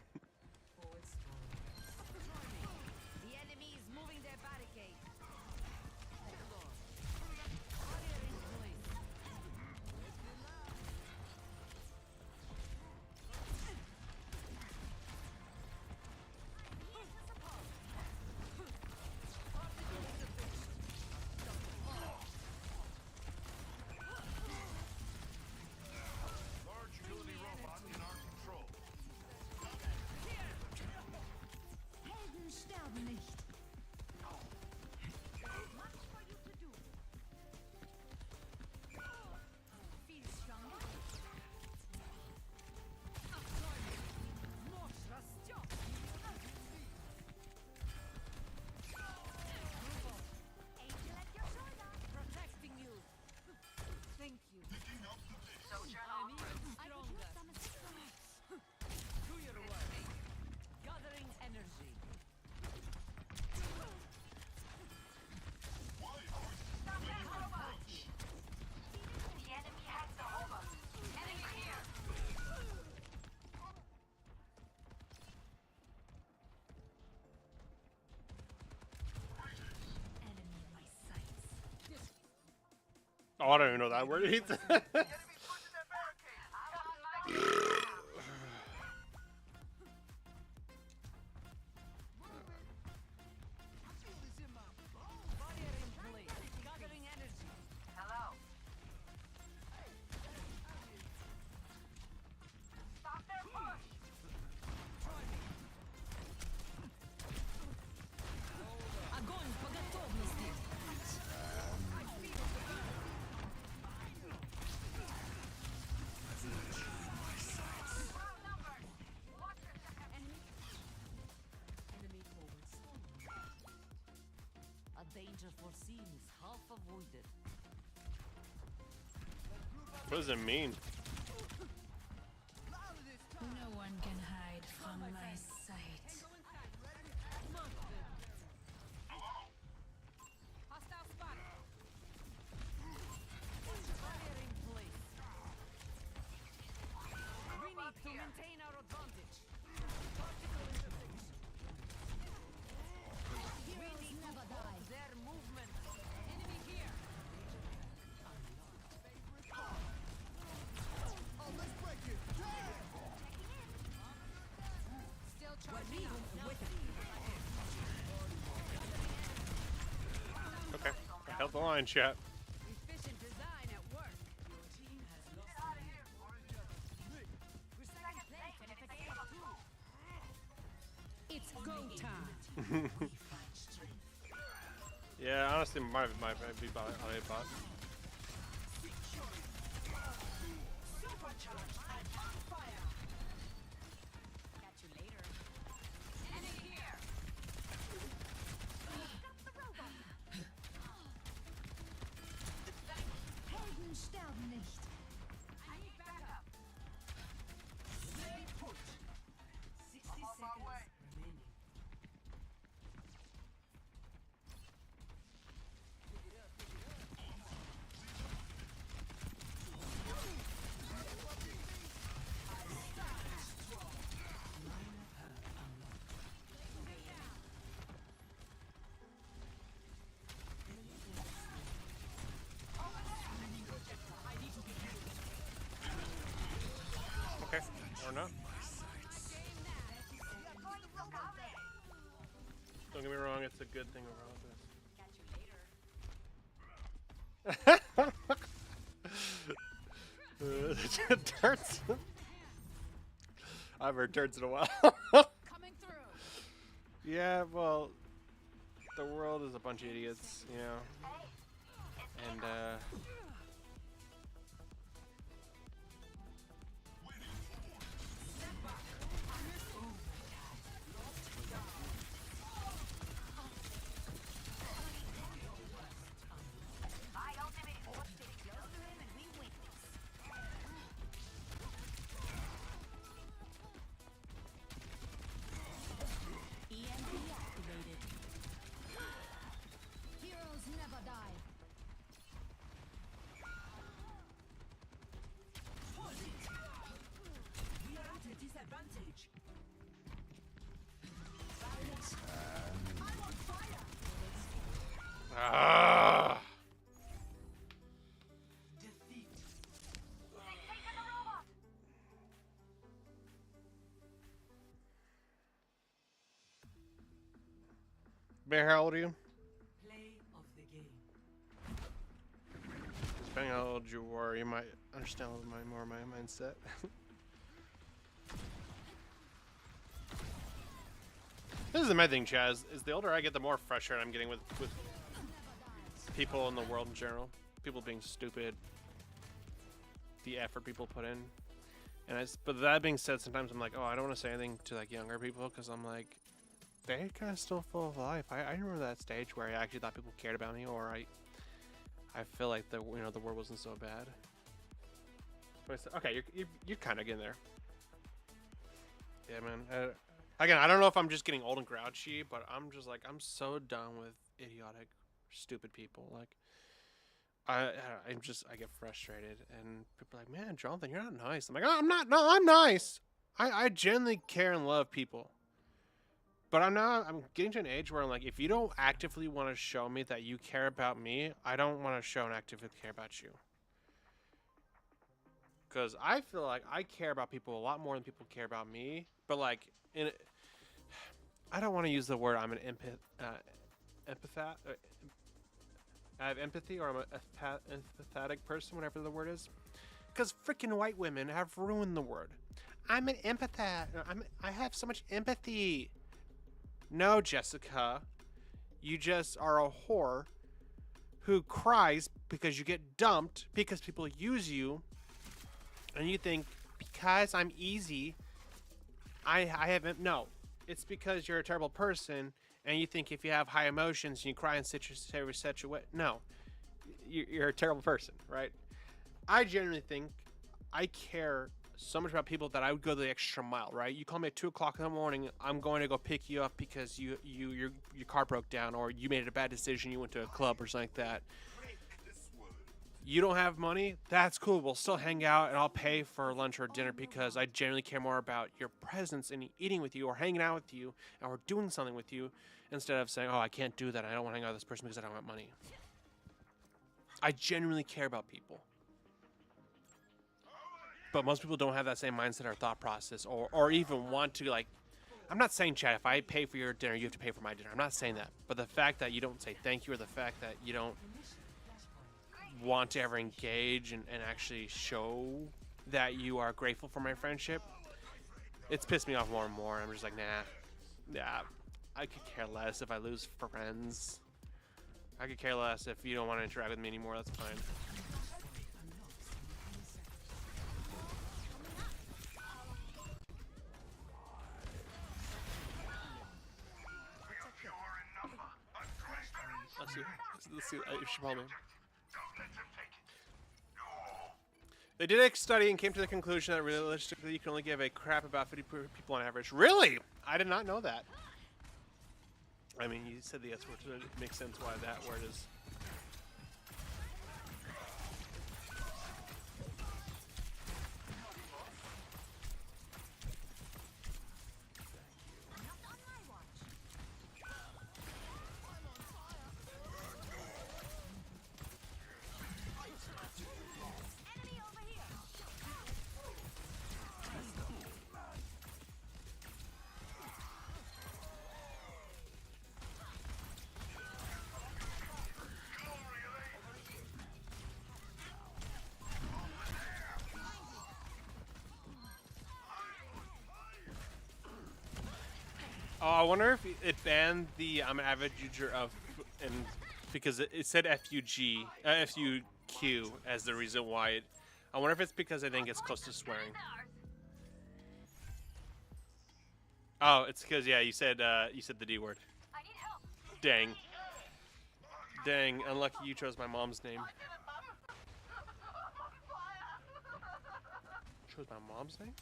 G: is moving their barricade.
D: Barrier in place.
B: Large utility robot in our control.
F: Helden sterben nicht.
G: Much for you to do.
D: Feel stronger. More trust you.
G: Angel at your shoulder.
D: Protecting you. Thank you. I'm even stronger. Do your work. Gathering energy.
E: The enemy has the Hova. Enemy here.
D: Enemy in my sights.
C: Oh, I don't even know that word.
E: Enemy pushing their barricade. I'm on my
D: Barrier in place. Gathering energy.
E: Hello. Stop their push.
D: Огонь по готовности. Enemy forward swarm. A danger foreseen is half avoided.
C: What does it mean?
F: No one can hide from my sight.
D: Hostile spotted. Barrier in place. We need to maintain our advantage. Particle intersection. We need to halt their movement. Enemy here.
F: Still charging up.
C: Okay, I held the line, chat.
D: Efficient design at work. We're second place and it's a game of two.
F: It's go time.
C: Yeah, honestly, might be bot.
D: Catch you later. Enemy here.
F: Helden sterben nicht.
D: I need backup. 60
E: I'm on my
D: seconds
E: way.
D: remaining.
C: Okay, or not. Don't get me wrong, it's a good thing around this. Turds. I haven't heard turds in a while.
F: Coming through.
C: Yeah, well, the world is a bunch of idiots, you know. And
D: My ultimate is close to him and we win this.
F: EMP activated. Heroes never die.
C: ah. Bear, how old are you? Depending on how old you are, you might understand a little more of my mindset. This is the main thing, Chaz, is the older I get, the more frustrated I'm getting with people in the world in general. People being stupid. The effort people put in. And but that being said, sometimes I'm like, oh, I don't want to say anything to like younger people, because I'm like, they're kind of still full of life. I remember that stage where I actually thought people cared about me, or I feel like the world wasn't so bad. Okay, you're kind of getting there. Yeah, man. Again, I don't know if I'm just getting old and grouchy, but I'm just like, I'm so done with idiotic, stupid people. Like, I get frustrated, and people are like, man, Jonathan, you're not nice. I'm like, oh, I'm not. No, I'm nice. I genuinely care and love people. But I'm getting to an age where I'm like, if you don't actively want to show me that you care about me, I don't want to show and actively care about you. Because I feel like I care about people a lot more than people care about me. But like, I don't want to use the word I'm an empath. I have empathy, or I'm an empathetic person, whatever the word is. Because freaking white women have ruined the word. I'm an empath. I have so much empathy. No, Jessica. You just are a whore who cries because you get dumped because people use you. And you think, because I'm easy, I haven't. No. It's because you're a terrible person, and you think if you have high emotions and you cry in such a way. No. You're a terrible person, right? I genuinely think I care so much about people that I would go the extra mile, right? You call me at 2 o'clock in the morning, I'm going to go pick you up because your car broke down, or you made a bad decision, you went to a club or something like that. You don't have money? That's cool. We'll still hang out, and I'll pay for lunch or dinner because I genuinely care more about your presence and eating with you or hanging out with you or doing something with you, instead of saying, oh, I can't do that. I don't want to hang out with this person because I don't have money. I genuinely care about people. But most people don't have that same mindset or thought process, or even want to, like, I'm not saying, Chad, if I pay for your dinner, you have to pay for my dinner. I'm not saying that. But the fact that you don't say thank you, or the fact that you don't want to ever engage and actually show that you are grateful for my friendship, it's pissed me off more and more. I'm just like, nah, I could care less if I lose friends. I could care less if you don't want to interact with me anymore. That's fine. Let's see. I should probably. They did a study and came to the conclusion that realistically you can only give a crap about 50 people on average. Really? I did not know that. I mean, you said the S word, so it makes sense why that word is. Oh, I wonder if it banned the I'm an avid user of, and because it said FUQ as the reason why it. I wonder if it's because I think it's close to swearing. Oh, it's because yeah, you said the D word. Dang. Dang, unlucky you chose my mom's name. Chose my mom's name?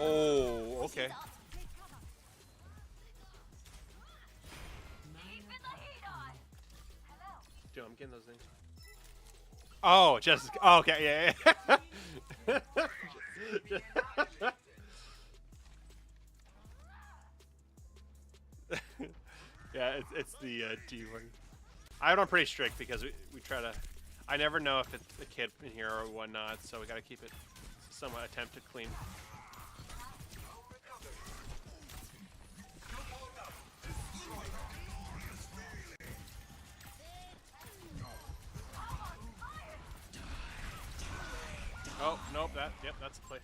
C: Oh, okay. Dude, I'm getting those things. Oh, just oh, okay, yeah. Yeah, it's the D word. I'm pretty strict because we try to. I never know if it's a kid in here or whatnot, so we gotta keep it somewhat attempted clean. Oh nope, that's a play.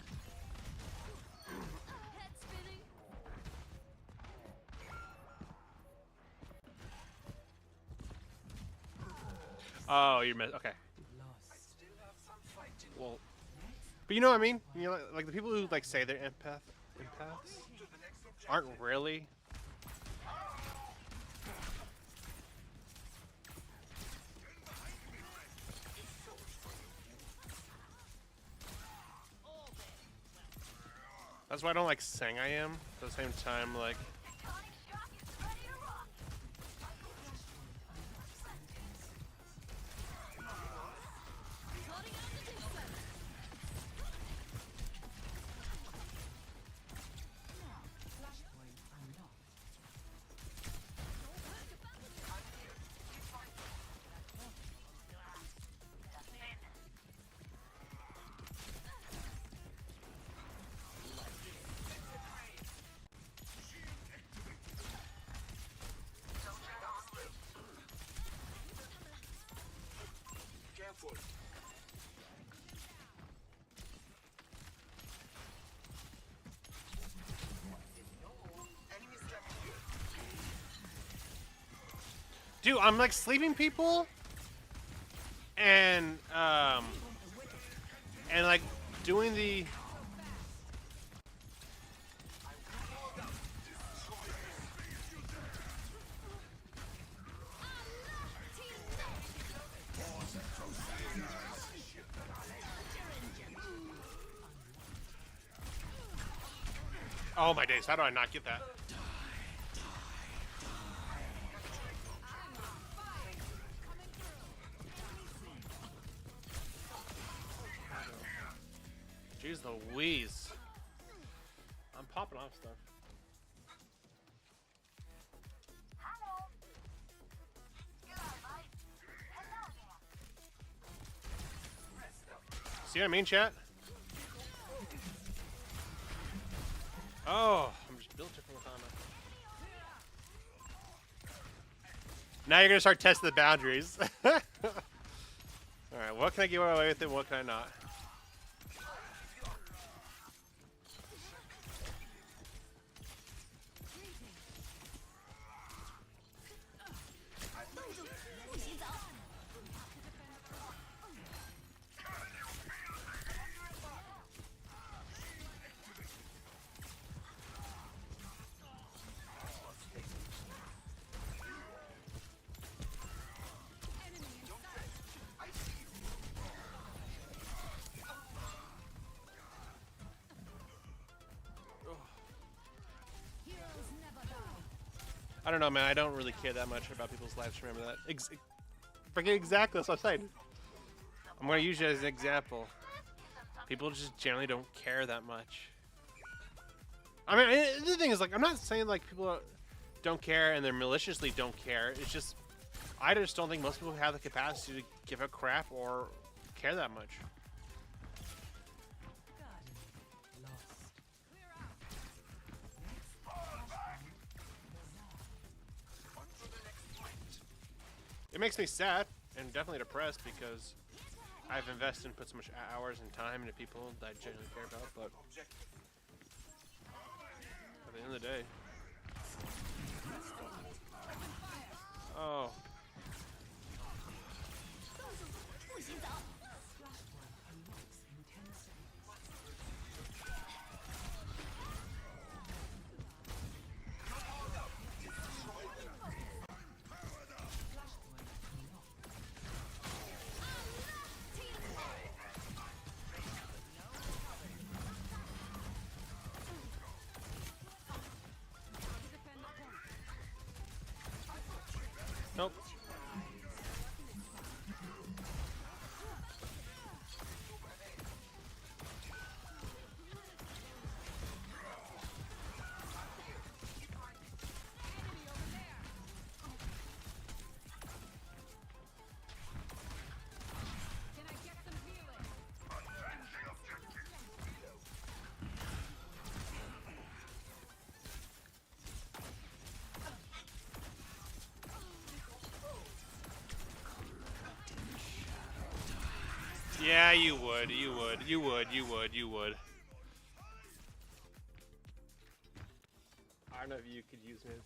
C: Oh, you're okay. Well, but you know what I mean? You know, like the people who like say they're empaths aren't really. That's why I don't like saying I am. At the same time, like. Dude, I'm like sleeping people and like doing the oh my days, how do I not get that? Jeez Louise. I'm popping off stuff. See what I mean, chat? Oh, I'm just built different with Ana. Now you're gonna start testing the boundaries. Alright, what can I get away with and what can I not? I don't know, man. I don't really care that much about people's lives. Remember that. Forget exactly. That's what I'm saying. I'm gonna use it as an example. People just generally don't care that much. I mean, the thing is, like, I'm not saying like people don't care and they're maliciously don't care. It's just, I just don't think most people have the capacity to give a crap or care that much. It makes me sad and definitely depressed because I've invested and put so much hours and time into people that I genuinely care about, but at the end of the day. Oh. Nope. Yeah, you would. I don't know if you could use it.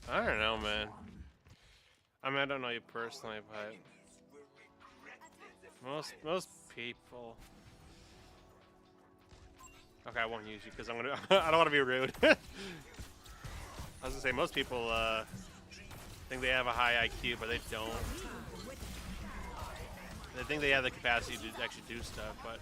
C: I don't know, man. I mean, I don't know you personally, but most people. Okay, I won't use you because I'm gonna. I don't want to be rude. I was gonna say most people think they have a high IQ, but they don't. They think they have the capacity to actually do stuff, but.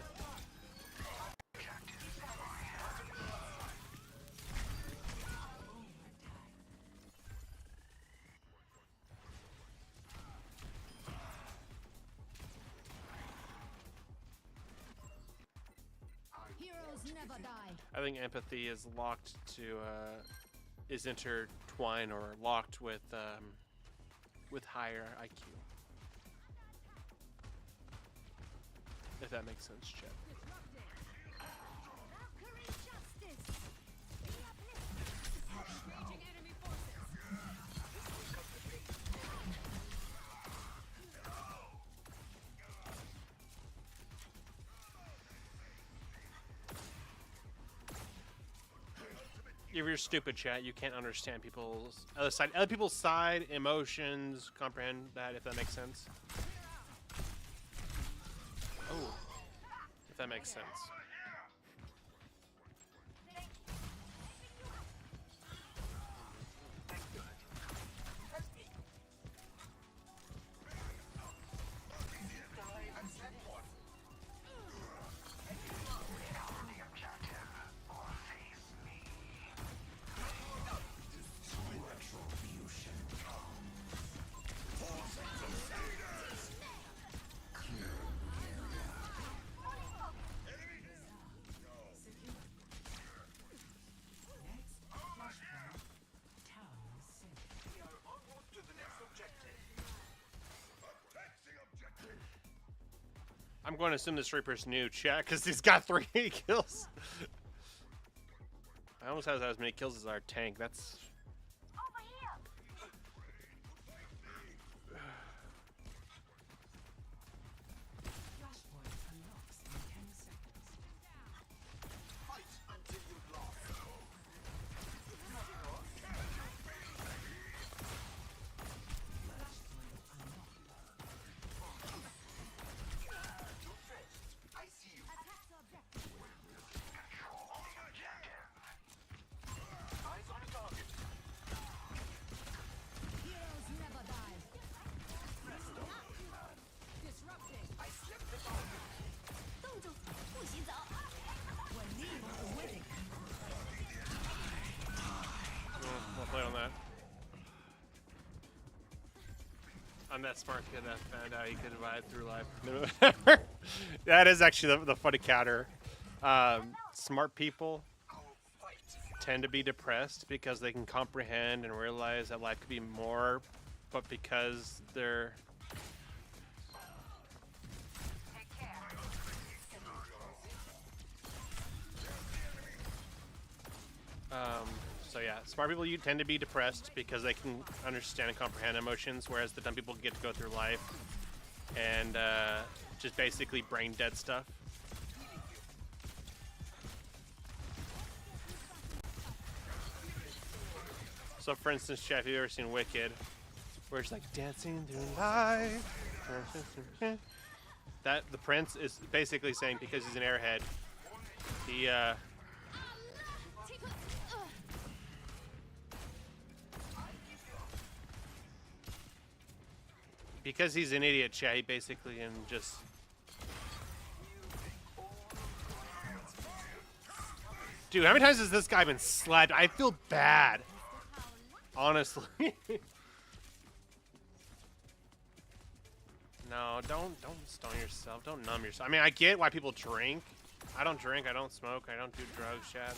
C: I think empathy is locked to, is intertwined or locked with higher IQ. If that makes sense, Chet. If you're stupid, chat, you can't understand people's other people's side, emotions, comprehend that, if that makes sense. Oh, if that makes sense. I'm going to assume this Reaper's new, chat, because he's got 3 kills. I almost has as many kills as our tank. That's... on that. I'm that smart kid that found out he could divide through life. That is actually the funny counter. Smart people tend to be depressed because they can comprehend and realize that life could be more, but because they're So yeah, smart people you tend to be depressed because they can understand and comprehend emotions, whereas the dumb people get to go through life and just basically brain dead stuff. So for instance, Chef, have you ever seen Wicked? Where it's like dancing through life. That the prince is basically saying because he's an airhead, he because he's an idiot, chat, he basically and just dude, how many times has this guy been slapped? I feel bad. Honestly. No, don't stone yourself. Don't numb yourself. I mean, I get why people drink. I don't drink. I don't smoke. I don't do drugs, Chad.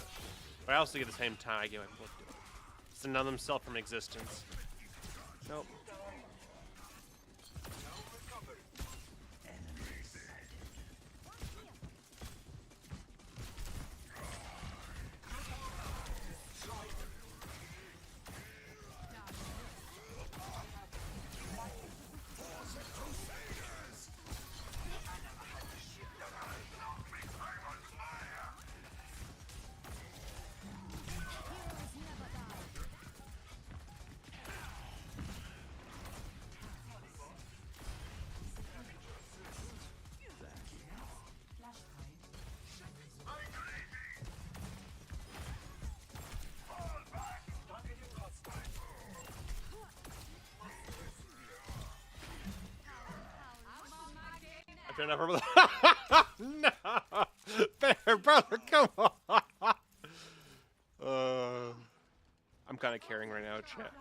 C: But I also get the same time. I get why people do it. It's to numb themselves from existence. Nope. No, fair, brother, come on. I'm kind of caring right now, chat.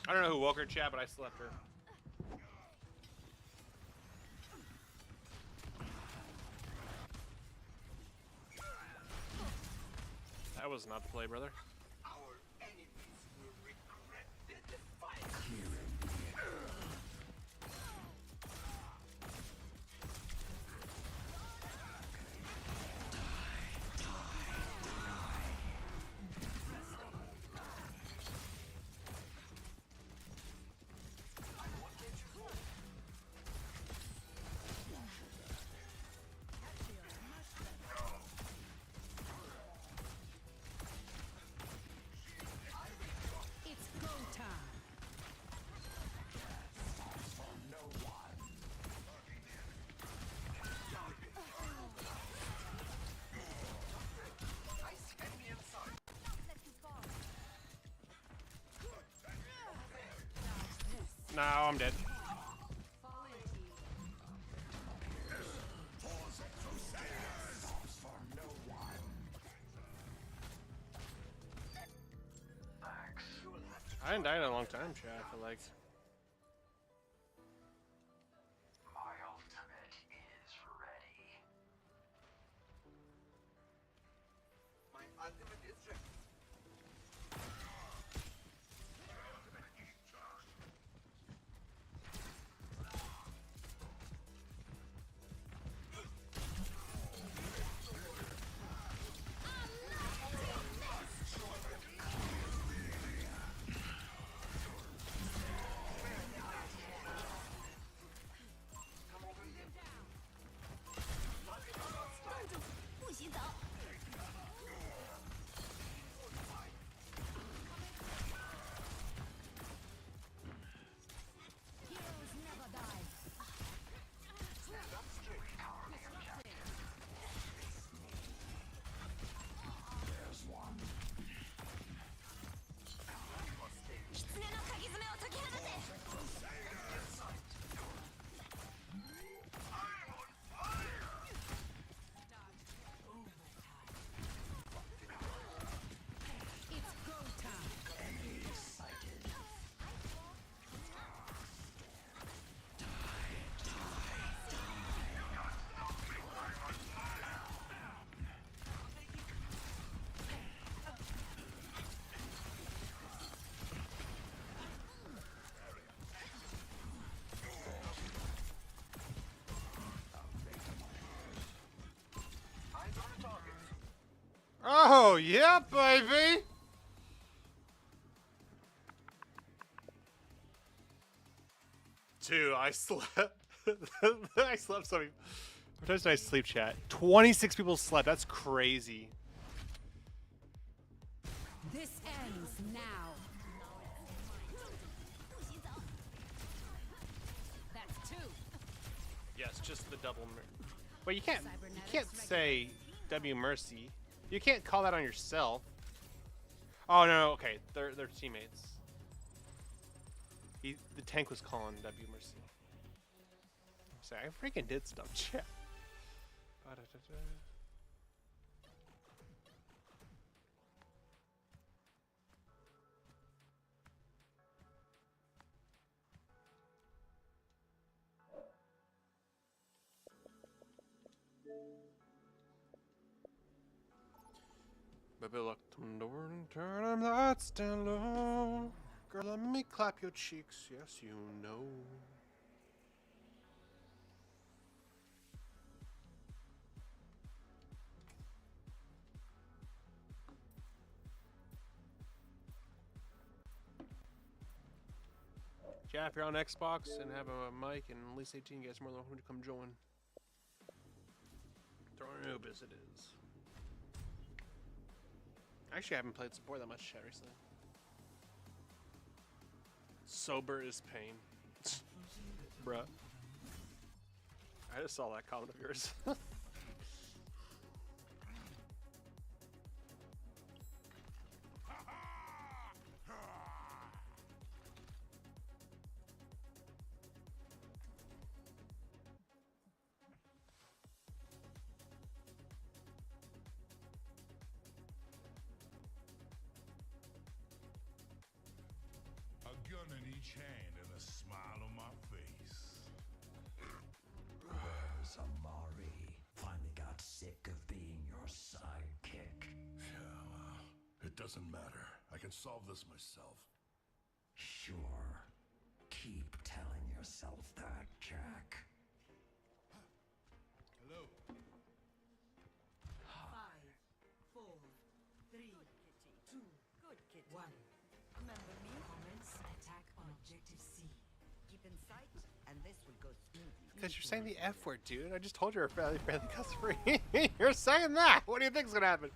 C: I don't know who woke her, chat, but I slept her. That was not the play, brother. No, I'm dead. I haven't died in a long time, chat, I feel like.
E: My ultimate is ready. My ultimate is ready.
C: up, baby? Dude, I slept. I slept so many. How much did I sleep, chat? 26 people slept. That's crazy.
D: This ends now. That's 2.
C: Yes, just the double. Well, you can't say W Mercy. You can't call that on yourself. Oh no, okay, they're teammates. The tank was calling W Mercy. Sorry, I freaking did stuff, chat. Baby, lock the door and turn them lights down low. Girl, let me clap your cheeks, yes you know. Yeah, if you're on Xbox and have a mic and at least 18, you guys are more than welcome to come join. Throw a noob as it is. Actually, I haven't played support that much chat recently. Sober is pain. Bruh. I just saw that comment of yours.
B: A gun in each hand and a smile on my face.
K: Where's Amari? Finally got sick of being your sidekick.
B: Yeah, well, it doesn't matter. I can solve this myself.
K: Sure. Keep telling yourself that, Jack.
B: Hello.
G: 5, 4, 3, 2, good kitty. 1. Remember me? Commence attack on objective C. Keep in sight, and this will go smoothly.
C: Because you're saying the F word, dude. I just told you you're fairly customer. You're saying that. What do you think's gonna happen?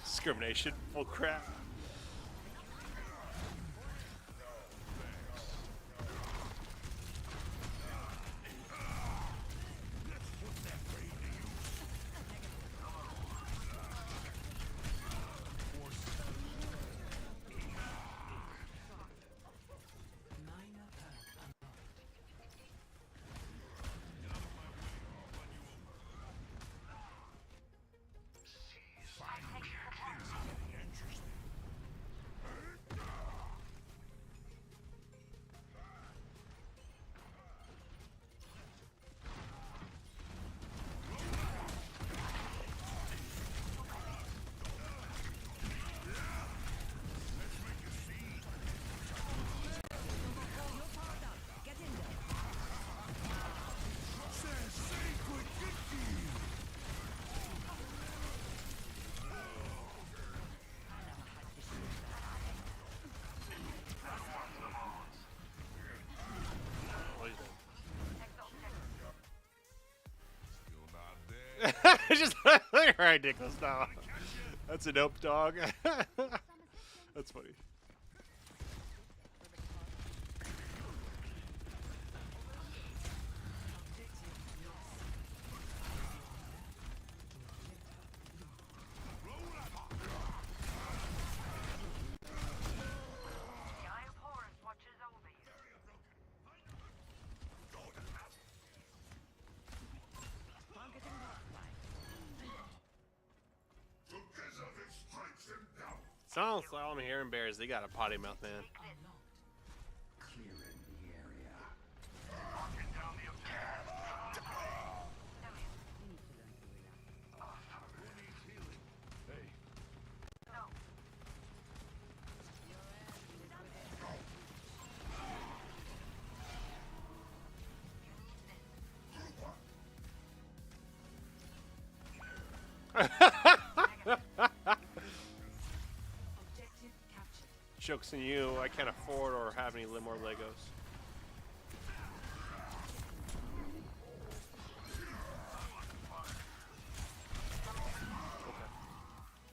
C: Discrimination. Full crap. Just ridiculous now. That's a dope dog. That's funny. Sounds like all I'm hearing, Bears, they got a potty mouth, man.
K: Clearing the area.
E: Locking down the objective.
G: Objective captured.
C: Joke's on you, I can't afford or have any more Legos.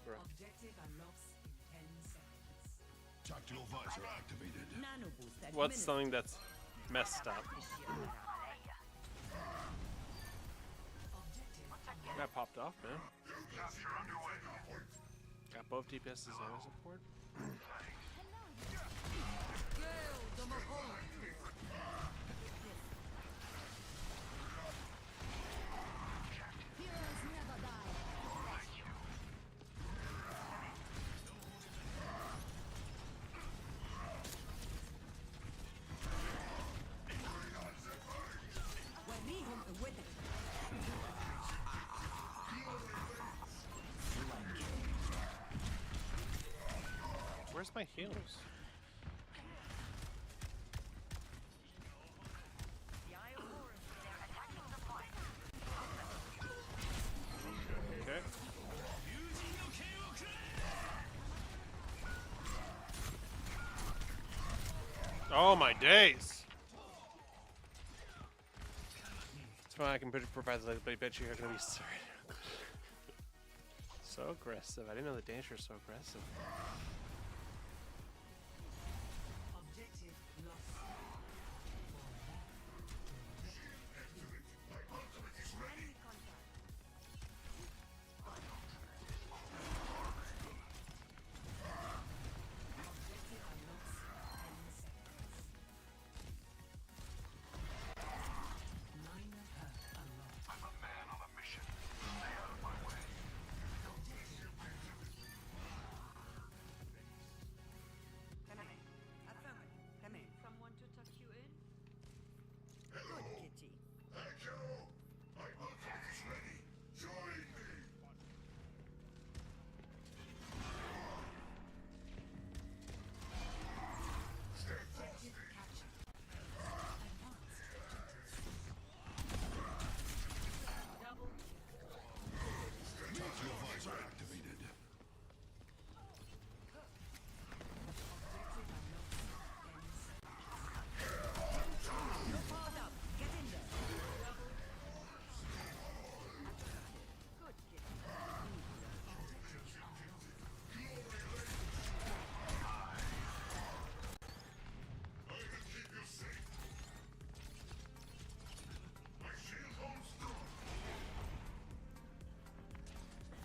G: Objective unlocks in 10 seconds.
B: Tactical visor activated.
G: Nano boost
C: What's something that's messed up? That popped off, man.
E: Capture underway.
C: Got both DPS's and support. Where's my heals? Okay. Oh my days! It's fine, I can provide the, but I bet you're gonna be sorry. So aggressive. I didn't know the danger was so aggressive.
G: Objective lost. Objective unlocks 10 seconds. Minor hurt unlocked.
E: I'm a man on a mission. Stay out of my way.
G: Affirmative. Come in.
D: Someone to tuck you in?
G: Good kitty.
B: Thank you. My ultimate is ready. Join me.
G: Objective captured. Advanced
D: Double
B: Tactical visor activated.
G: objective unlocks 10 seconds. No powered up. Get in there.
D: good kid.
B: I can keep you safe. My shield holds strong.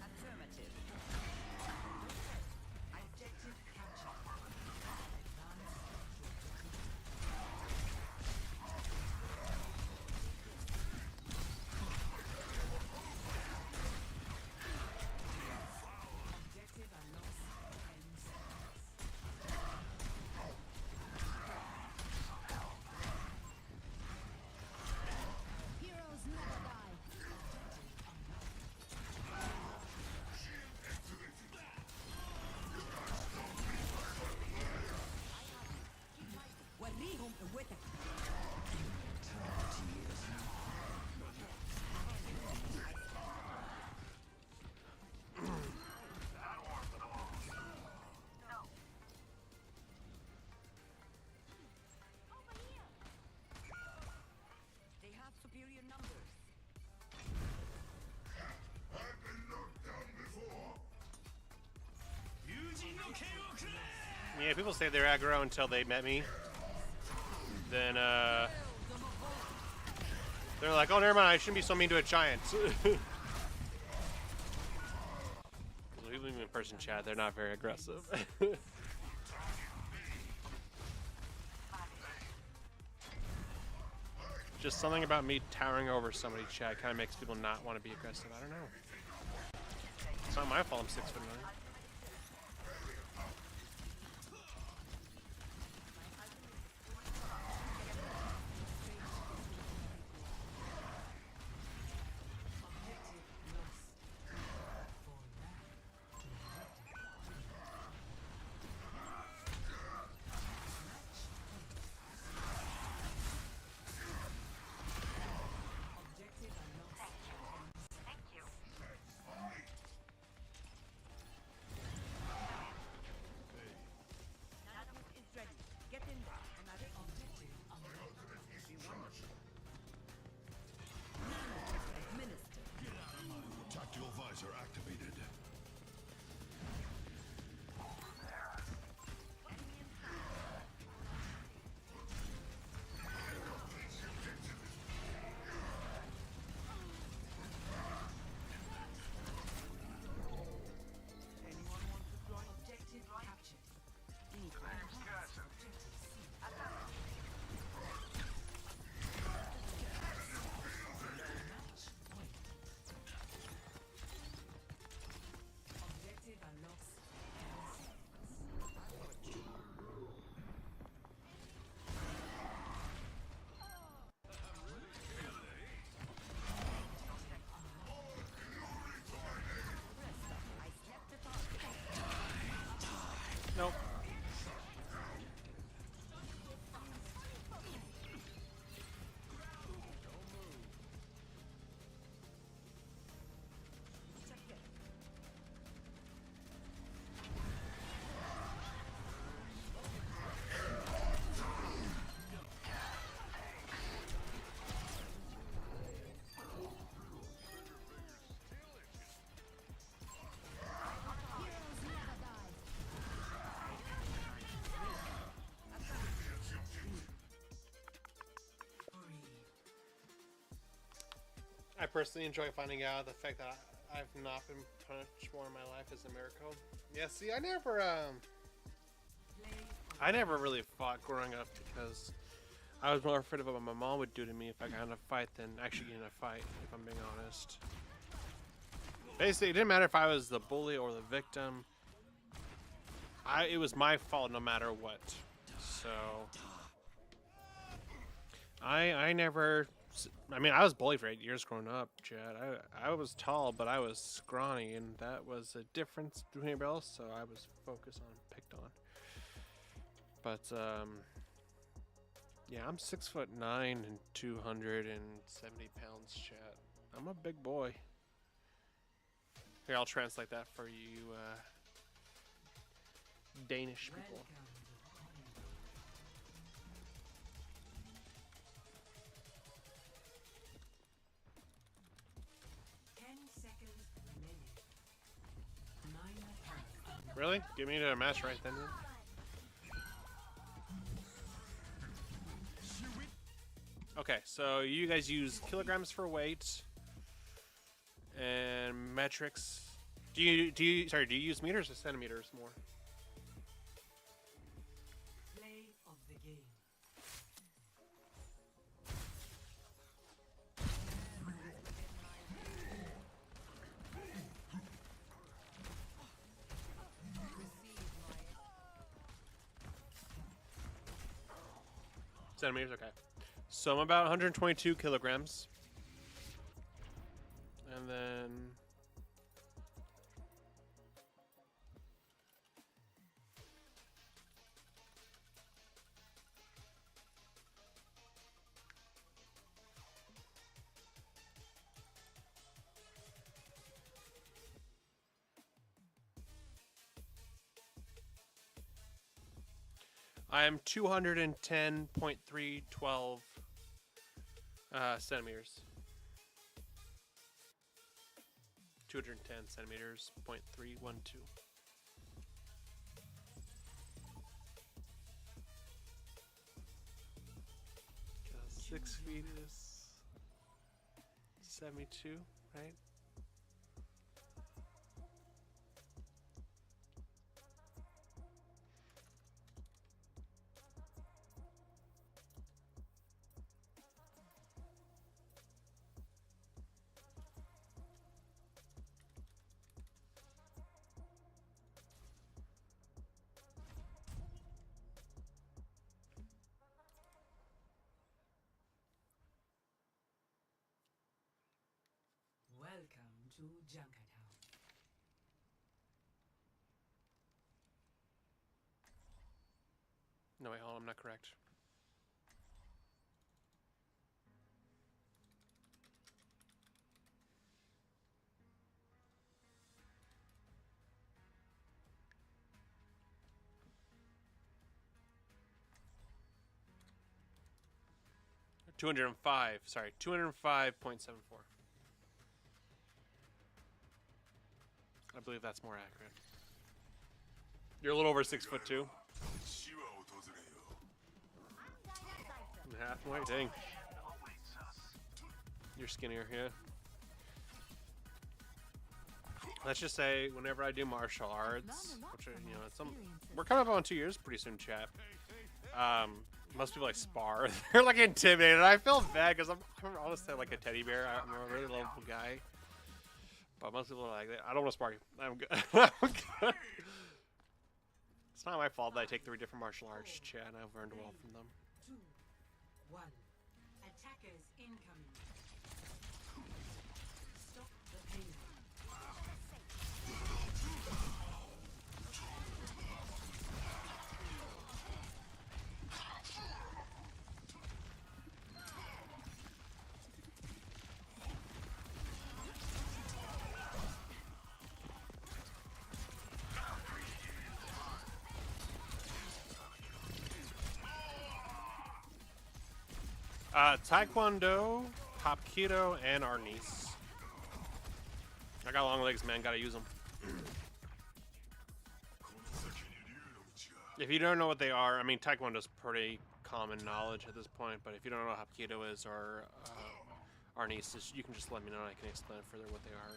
G: Affirmative. Objective captured. Objective unlocks 10 seconds.
F: Heroes never die.
G: وريهم قوتك. They have superior numbers.
B: I've been knocked down before.
C: Yeah, people say they're aggro until they met me. Then, they're like, oh, never mind, I shouldn't be so mean to a giant. People in person chat, they're not very aggressive. Just something about me towering over somebody, chat, kind of makes people not want to be aggressive. I don't know. It's not my fault I'm 6'9". I personally enjoy finding out the fact that I've not been punished more in my life is a miracle. Yeah, see, I never really fought growing up because I was more afraid of what my mom would do to me if I got in a fight than actually getting in a fight, if I'm being honest. Basically, it didn't matter if I was the bully or the victim. It was my fault no matter what. So I never. I mean, I was bullied for 8 years growing up, Chad. I was tall, but I was scrawny, and that was a difference between everybody else. So I was focused on, picked on. But yeah, I'm 6'9" and 270 pounds, Chad. I'm a big boy. Here, I'll translate that for you, Danish people. Really? Give me a match right then. Okay, so you guys use kilograms for weight and metrics. Do you use meters or centimeters more?
G: Play of the game.
C: Centimeters, okay. So I'm about 122 kilograms. And then I am 210.312 centimeters. 210 centimeters, 0.312. 6 feet is 72, right?
G: Welcome to Junkertown.
C: No, wait, hold on, I'm not correct. Sorry, 205.74. I believe that's more accurate. You're a little over 6'2". Halfway, dang. You're skinnier, yeah. Let's just say, whenever I do martial arts, which are, we're coming up on 2 years pretty soon, chat. Most people like spar. They're like intimidated. I feel bad because I'm honestly like a teddy bear. I'm a really lovable guy. But most people are like, I don't want to spar you. I'm good. I'm good. It's not my fault that I take 3 different martial arts, chat, and I've learned well from them.
G: 2, 1. Attackers incoming. Stop the pain.
C: Taekwondo, Hapkido, and Arnis. I got long legs, man. Gotta use them. If you don't know what they are, I mean, Taekwondo's pretty common knowledge at this point, but if you don't know what Hapkido is or our nieces, you can just let me know and I can explain further what they are.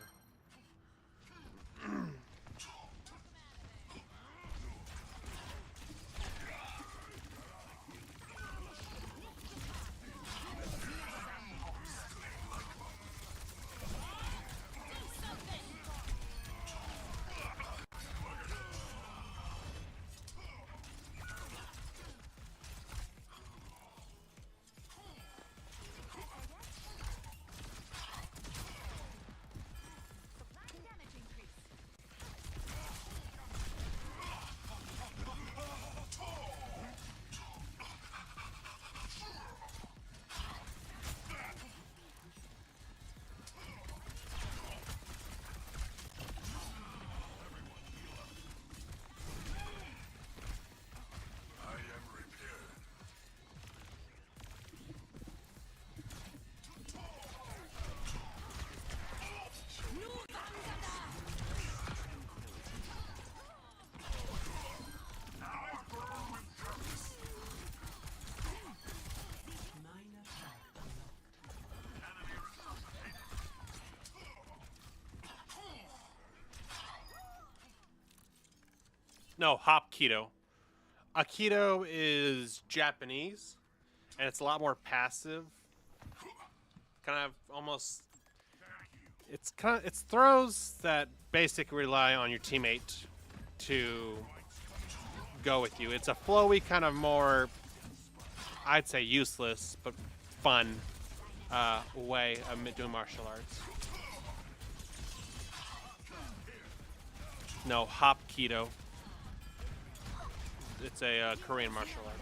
C: No, hop keto. Aikido is Japanese, and it's a lot more passive. Kind of almost. It's throws that basically rely on your teammate to go with you. It's a flowy kind of more, I'd say useless but fun way of doing martial arts. No, hop keto. It's a Korean martial arts.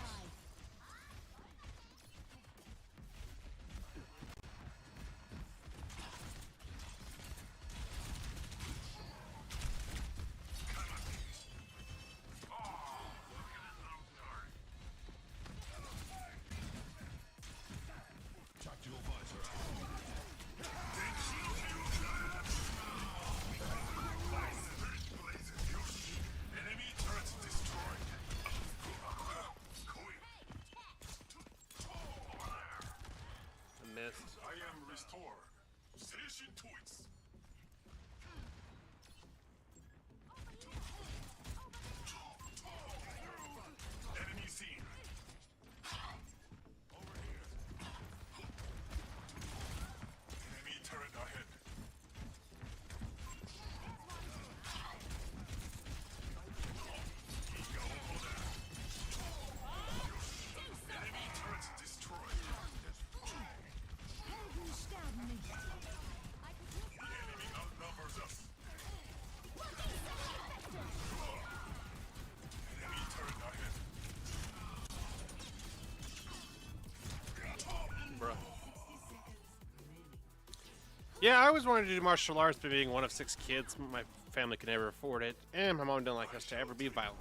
C: Yeah, I always wanted to do martial arts, but being one of 6 kids, my family could never afford it, and my mom didn't like us to ever be violent.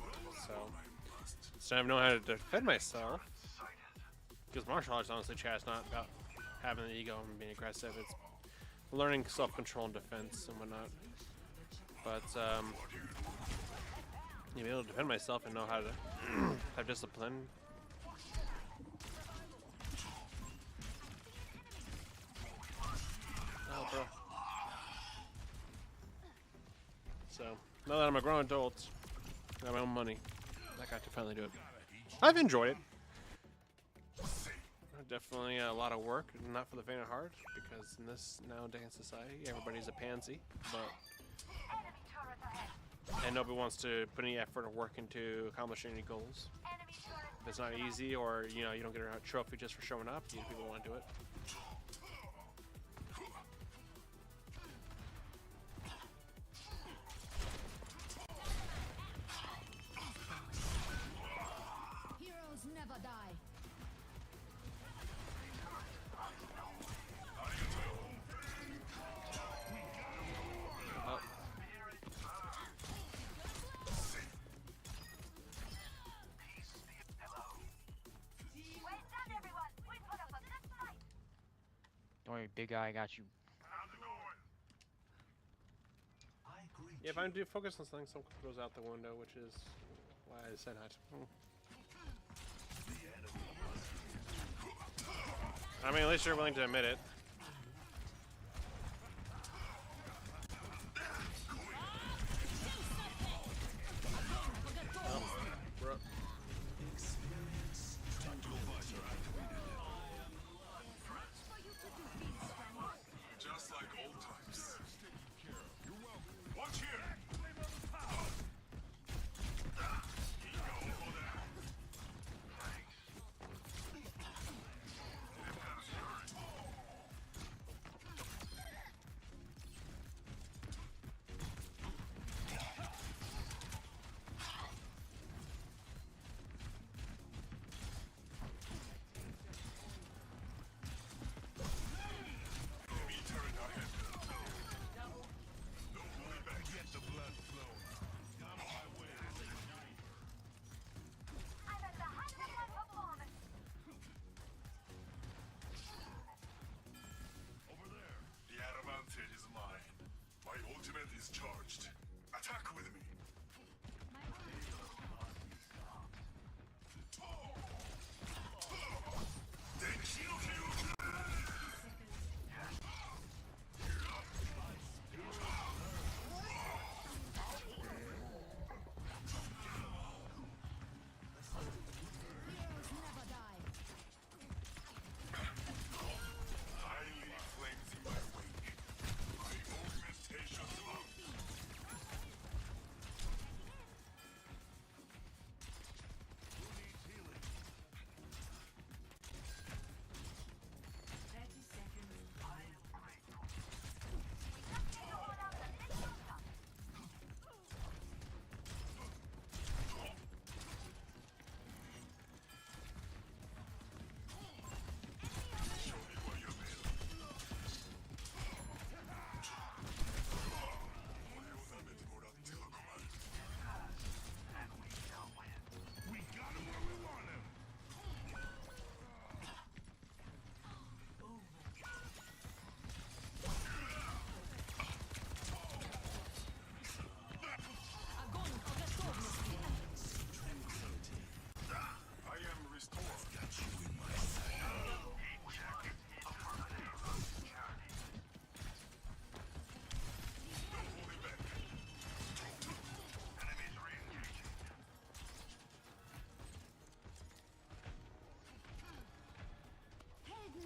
C: So I have no how to defend myself. Because martial arts, honestly, chat, is not about having an ego and being aggressive. It's learning self-control and defense and whatnot. But you be able to defend myself and know how to have discipline. Oh, bro. So, now that I'm a grown adult, I have my own money, I got to finally do it. I've enjoyed it. Definitely a lot of work, not for the faint of heart, because in this nowadays society, everybody's a pansy, and nobody wants to put any effort or work into accomplishing any goals. If it's not easy, or you don't get a trophy just for showing up, people want to do it.
D: Heroes never die.
L: Don't worry, big guy, I got you.
C: Yeah, if I do focus on something, something goes out the window, which is why I said not. I mean, at least you're willing to admit it.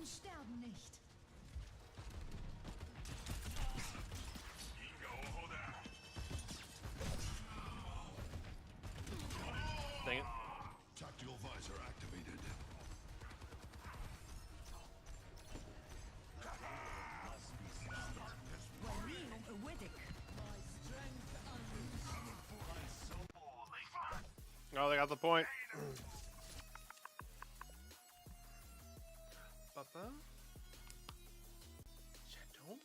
F: sterben nicht.
C: Dang it.
B: Tactical visor activated.
C: Oh, they got the point. Papa? Chateau?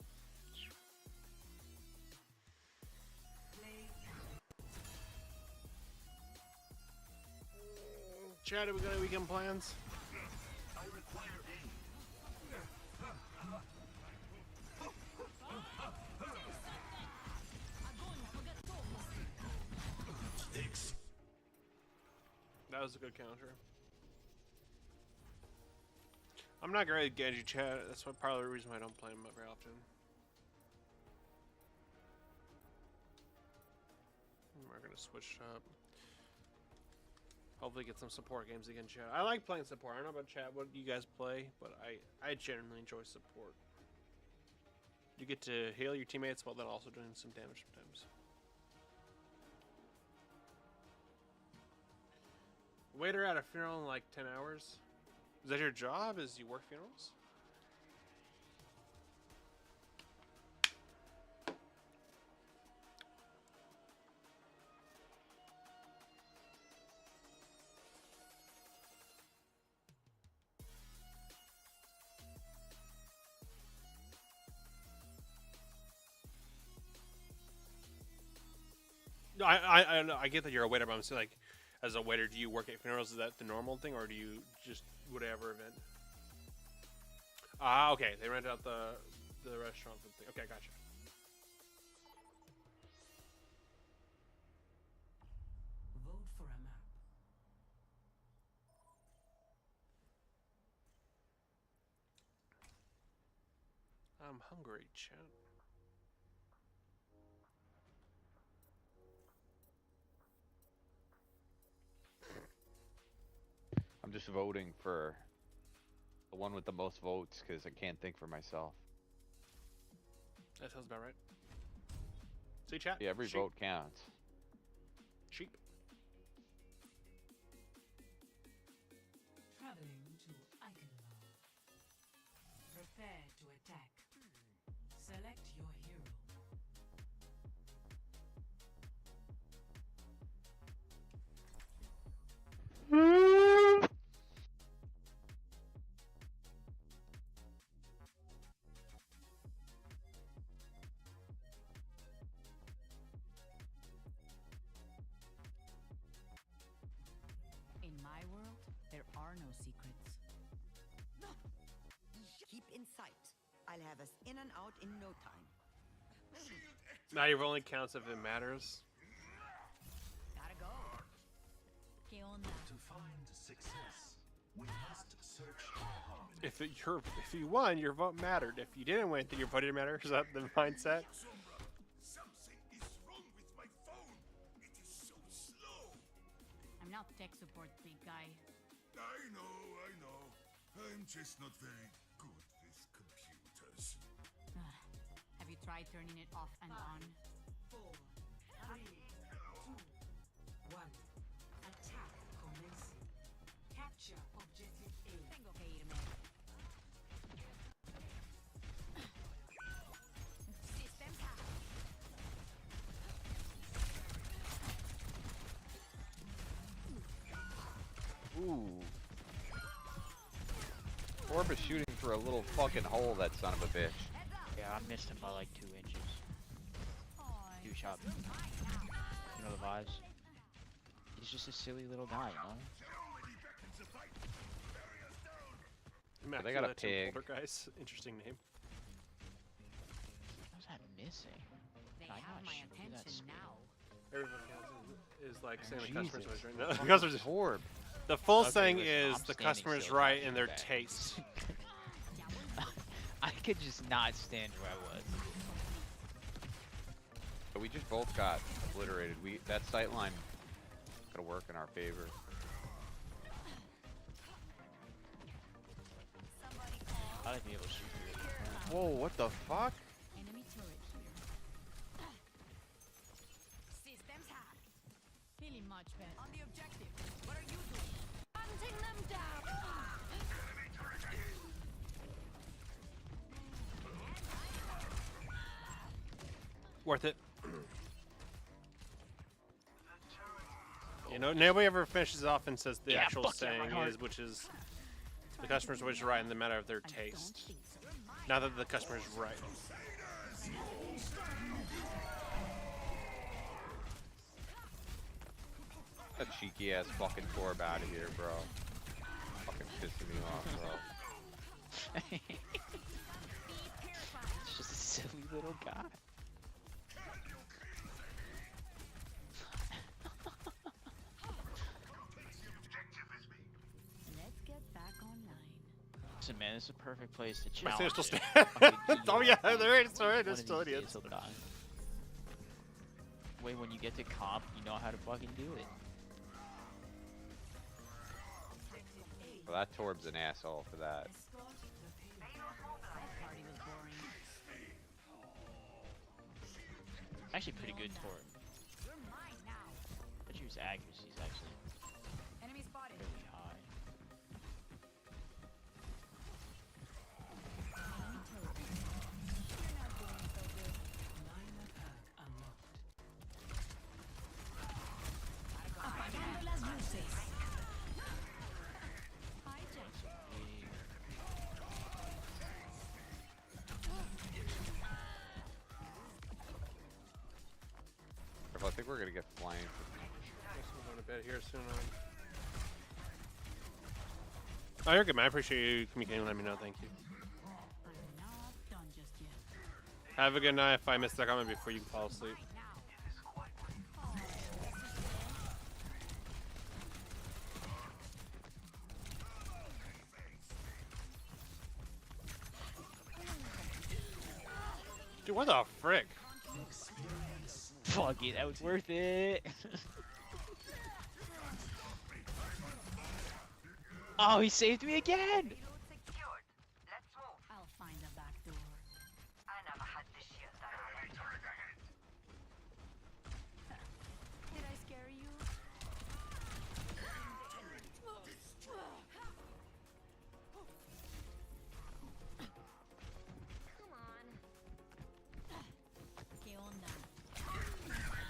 C: Chad, have we got any weekend plans? That was a good counter. I'm not great at Genji chat. That's part of the reason why I don't play him very often. We're gonna switch up. Hopefully get some support games again, chat. I like playing support. I don't know about chat what you guys play, but I genuinely enjoy support. You get to heal your teammates while then also doing some damage sometimes. Waiter at a funeral in like 10 hours? Is that your job? Is you work funerals? No, I get that you're a waiter, but I'm saying, like, as a waiter, do you work at funerals? Is that the normal thing, or do you just whatever event? Ah, okay. They rent out the restaurant for the thing. Okay, gotcha.
G: Vote for a map.
C: I'm hungry, chat.
M: I'm just voting for the one with the most votes because I can't think for myself.
C: That sounds about right. See, chat?
M: Yeah, every vote counts.
C: Cheap.
G: Traveling to Eichenlaw. Prepare to attack. Select your hero.
I: In my world, there are no secrets.
G: Keep in sight. I'll have us in and out in no time.
C: Now your only counts if it matters.
I: Gotta go. ¿Qué onda?
K: To find success, we must search harmony.
C: If you won, your vote mattered. If you didn't win, then your vote didn't matter. Is that the mindset?
B: Something is wrong with my phone. It is so slow.
I: I'm not tech support, big guy.
B: I know. I'm just not very good with computers.
I: Have you tried turning it off and on?
G: 4, 3, 2, 1. Attack commencing. Capture objective A.
I: Tengo que irme. System hack.
M: Ooh. Orb is shooting through a little fucking hole, that son of a bitch.
L: Yeah, I missed him by like 2 inches. 2 shot. You know the vibes? He's just a silly little guy, you know?
M: They got a
C: Immaculate
M: pig.
C: Poltergeist. Interesting name.
L: What's that missing?
I: They
L: I
I: have
L: know I
I: my
L: shouldn't do that
I: attention
L: stupid.
I: now.
C: Everybody else is like saying the
M: Jesus.
C: customer's voice right now.
M: What
C: The
M: the
C: customer's
M: fuck is Orb?
C: The full
L: Okay,
C: saying
L: listen,
C: is
L: I'm
C: the
L: standing
C: customer's
L: still,
C: right
L: not
C: in their
L: back.
C: taste.
L: I could just not stand where I was.
M: So we just both got obliterated. That sight line could work in our favor.
I: Somebody call.
L: I like being able to shoot through it.
M: Whoa, what the fuck?
I: Enemy turret here.
D: Systems hacked.
I: Feeling much better.
D: On the objective. What are you doing? Hunting them down.
C: Worth it. You know, nobody ever finishes off and says the actual saying is, which is, the customer's always right in the matter of their taste. Now that the customer's right.
M: That cheeky ass fucking Torb out of here, bro. Fucking pissing me off, bro.
L: It's just a silly little guy.
I: Let's get back online.
L: Listen, man, this is a perfect place to
C: My
L: challenge.
C: still
L: it.
C: stand.
L: Fucking
C: Oh
L: you
C: yeah,
L: up,
C: there is.
L: dude.
C: Sorry,
L: One
C: there's
L: of
C: still
L: these days
C: idiots.
L: he'll die. Wait, when you get to comp, you know how to fucking do it.
M: Well, that Torb's an asshole for that.
I: That party was boring.
L: Actually, pretty good Torb.
D: You're mine now.
L: But use accuracy is actually
D: Enemy spotted.
L: really high.
I: Enemy turret here.
D: You're not doing so good.
F: Apagando las luces.
I: Hijack.
M: I think we're gonna get flanked.
C: I'm going to bed here soon. Oh, you're good, man. I appreciate you communicating and letting me know. Thank you.
I: I'm not done just yet.
C: Have a good night. If I missed that comment before you can fall asleep. Dude, what the frick?
L: Fuck it, that was worth it. Oh, he saved me again.
G: Reload secured. Let's move.
I: I'll find a back door.
G: I never had this shield that I
I: Did I scare you?
D: Come on.
I: ¿Qué onda?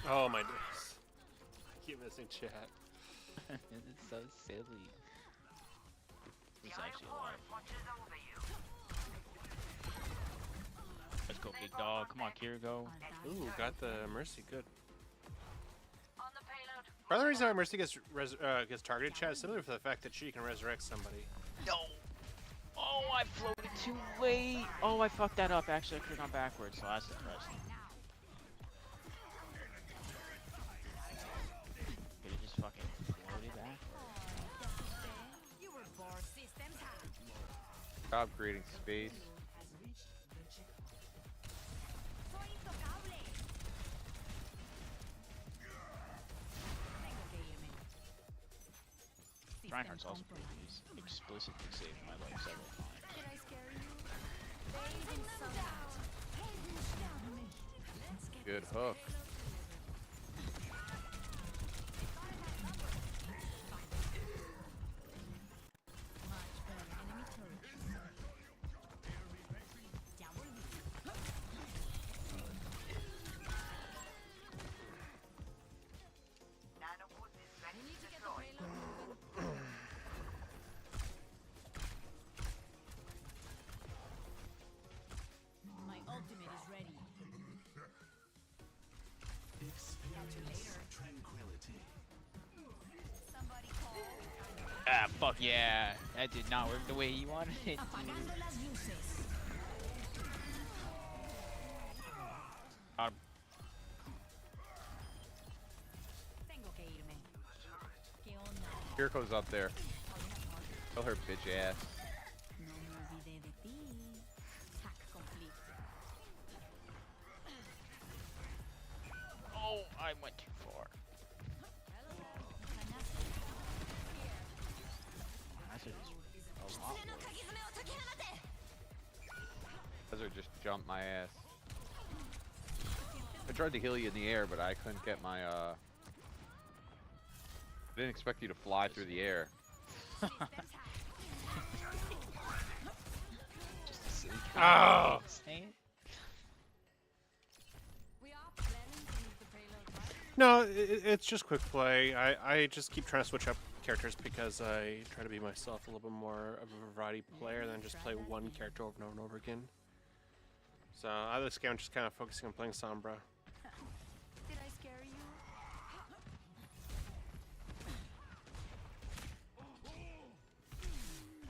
C: Oh my days. I keep missing chat.
L: It's so silly. It's actually alive.
G: watches over you.
L: Let's go, big dog. Come on, Kirgo.
C: Ooh, got the Mercy. Good.
G: On the payload.
C: Part of the reason why Mercy gets targeted, chat, is simply for the fact that she can resurrect somebody.
L: No. Oh, I floated too late. Oh, I fucked that up. Actually, I could have gone backwards, so that's interesting. Could have just fucking floated back.
D: You were bored. Systems hacked.
M: Stop creating space.
D: Soy intocable.
I: Tengo que irme.
L: Reinhardt's also
I: System
L: pretty good. He's explicitly saved my life several times.
I: Did I scare you?
D: Bathing sunlight.
M: Good hook.
I: Much better. Enemy turret.
D: Double lead.
G: Nano boost is ready
D: We need
G: to
D: to get the
G: deploy.
D: payload moving.
I: My ultimate is ready.
D: Somebody call.
L: Ah, fuck yeah. That did not work the way he wanted it to.
F: Apagando las luces.
I: Tengo que irme. ¿Qué onda?
M: Kiriko's up there. Tell her bitch ass.
I: No me olvidé de ti. Hack complete.
L: Oh, I went too far. That's just a lot worse.
M: just jumped my ass. I tried to heal you in the air, but I couldn't get my I didn't expect you to fly through the air.
C: Oh! No, it's just quick play. I just keep trying to switch up characters because I try to be myself a little bit more of a variety player than just play one character over and over and over again. So out of this game, I'm just kind of focusing on playing Sombra.
D: Did I scare you?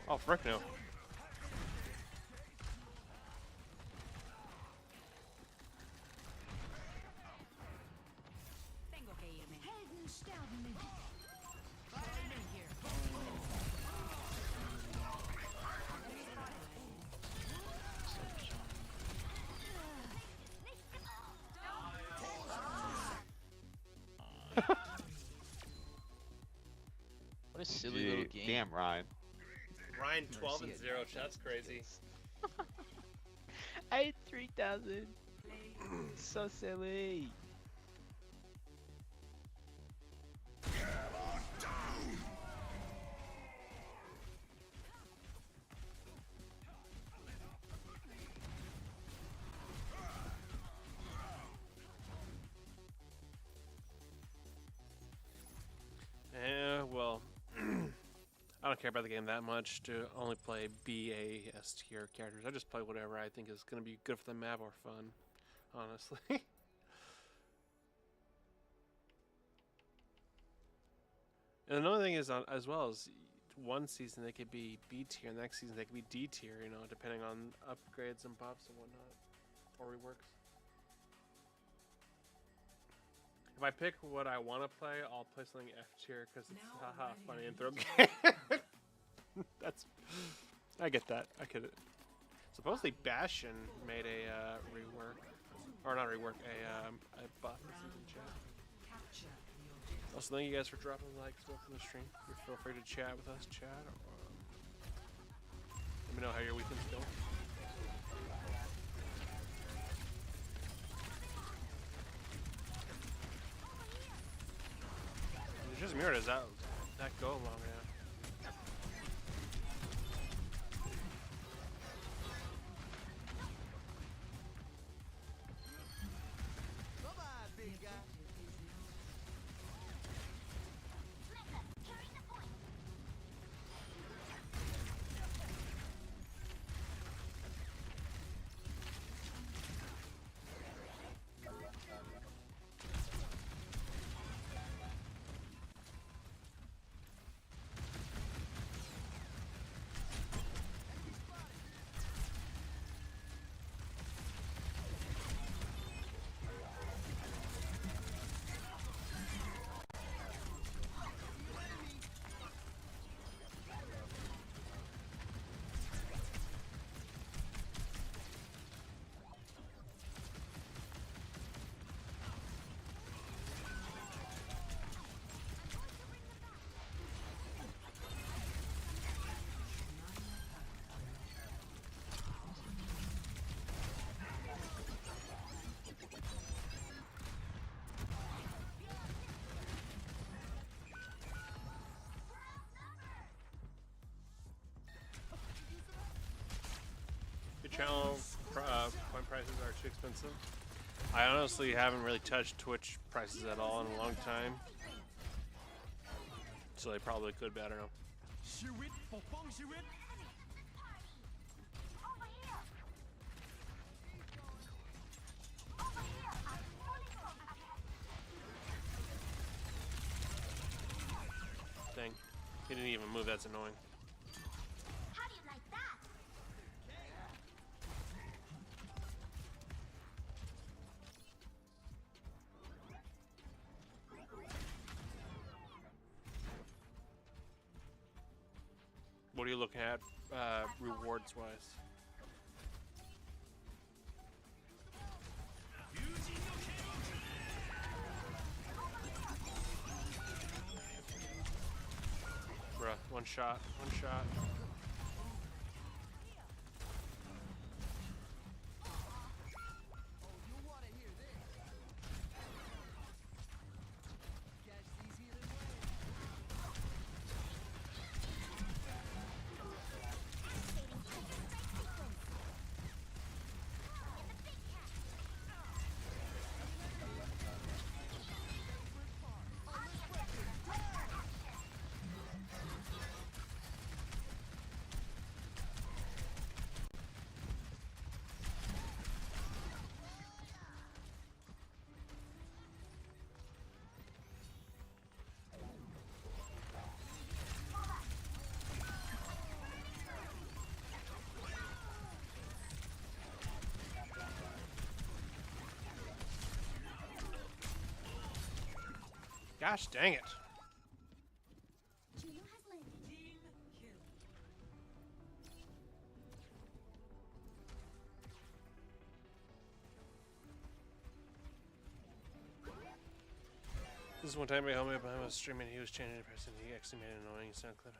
C: Oh, frick no.
D: Tengo que irme.
F: Helden sterben nicht.
L: What a silly little game.
M: Damn, Ryan.
C: Ryan 12 and 0, that's crazy.
L: I had 3,000. So silly.
C: Yeah, well, I don't care about the game that much to only play B, A, S tier characters. I just play whatever I think is going to be good for the map or fun, honestly. And another thing is, as well as one season they could be B tier, and the next season they could be D tier, you know, depending on upgrades and buffs and whatnot, or reworks. If I pick what I want to play, I'll play something F tier because it's haha funny and throw game. That's, I get that. I get it. Supposedly Bastion made a rework, or not rework, a buff in season chat. Also, thank you guys for dropping likes welcome to the stream. You feel free to chat with us, chat. Or, let me know how your weekend's going. It's just mirrored. Does that go long now? Channel point prices are too expensive. I honestly haven't really touched Twitch prices at all in a long time, so they probably could be. I don't know. Dang, he didn't even move. That's annoying. What are you looking at, rewards-wise? Bruh, one shot, one shot. Gosh dang it. This is one time my homie when I was streaming, he was changing the person, he actually made an annoying sound clip.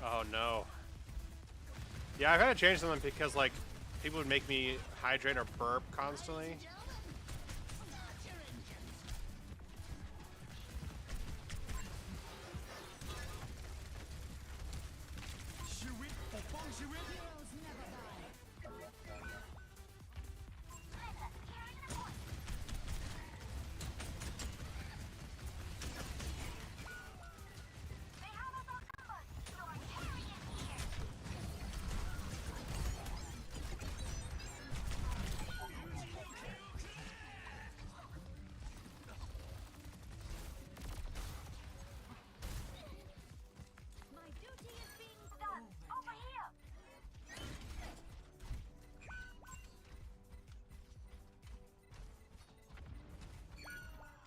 C: Oh no. Yeah, I've had to change something because like people would make me hydrate or burp constantly.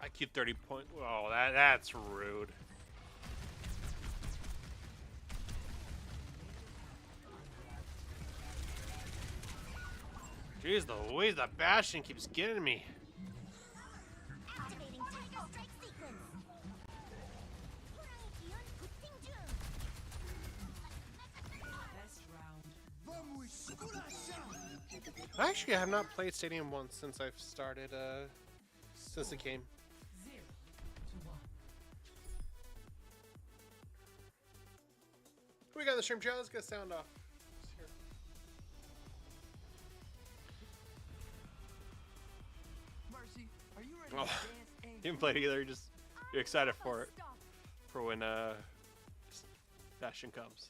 C: I keep 30 points. Oh, that's rude. Jeez, the way the Bastion keeps getting me. Actually, I have not played Stadium once since I've started, since it came. We got the stream chat. Let's get sound off.
J: Mercy, are you ready
C: Oh,
J: to dance?
C: you haven't played either. You're excited for it, for when Bastion comes.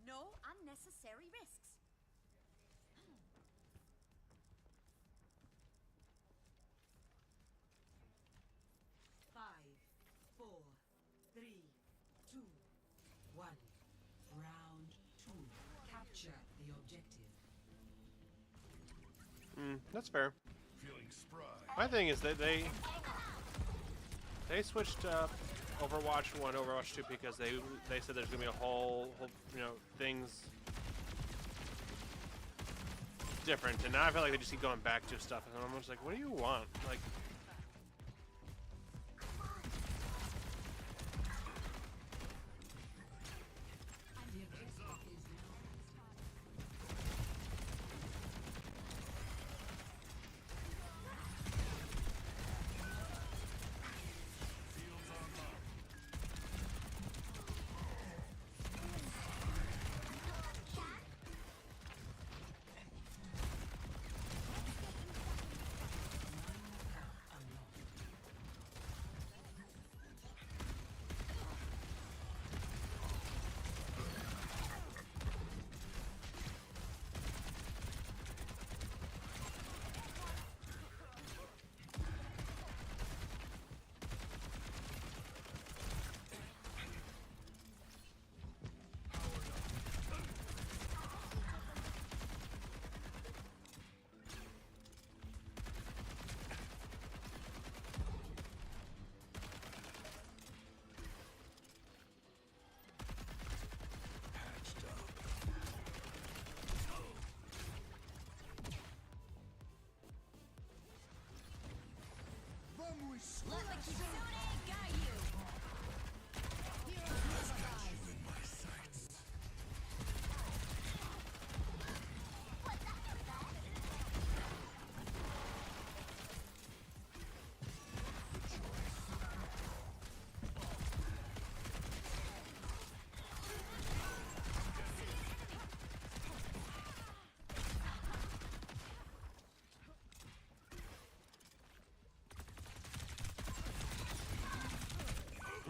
D: No unnecessary risks.
G: Five, 4, 3, 2, 1. Round 2. Capture the objective.
C: That's fair.
B: Feeling spry.
C: My thing is that they switched up Overwatch 1 to Overwatch 2 because they said there's gonna be a whole things different, and now I feel like they just keep going back to stuff, and I'm just like, what do you want? Like,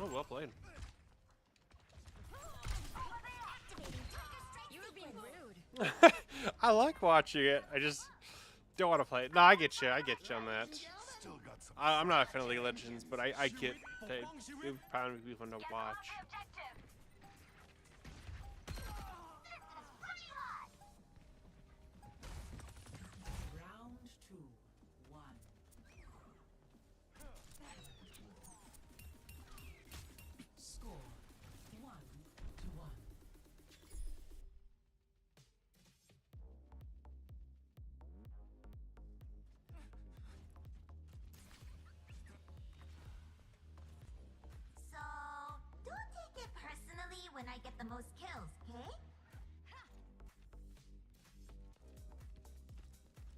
C: oh, well played.
D: You were being rude.
C: I like watching it. I just don't want to play it. No, I get you. I get you on that. I'm not a fan of League of Legends, but I get that it would probably be fun to watch.
G: Round 2. 1.
D: when I get the most kills, okay?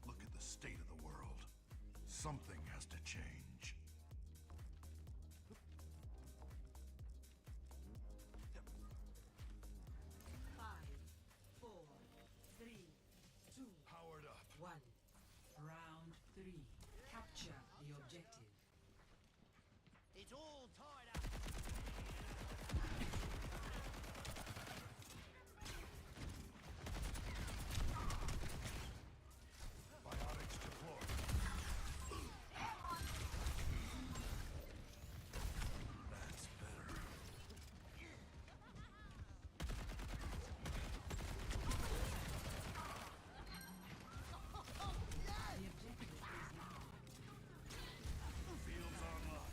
B: Look at the state of the world. Something has to change.
G: Five, four, three, two,
B: Powered up.
G: one. Round three. Capture the objective.
E: It's all tied up.
B: Biotics deployed. That's better. Fields online.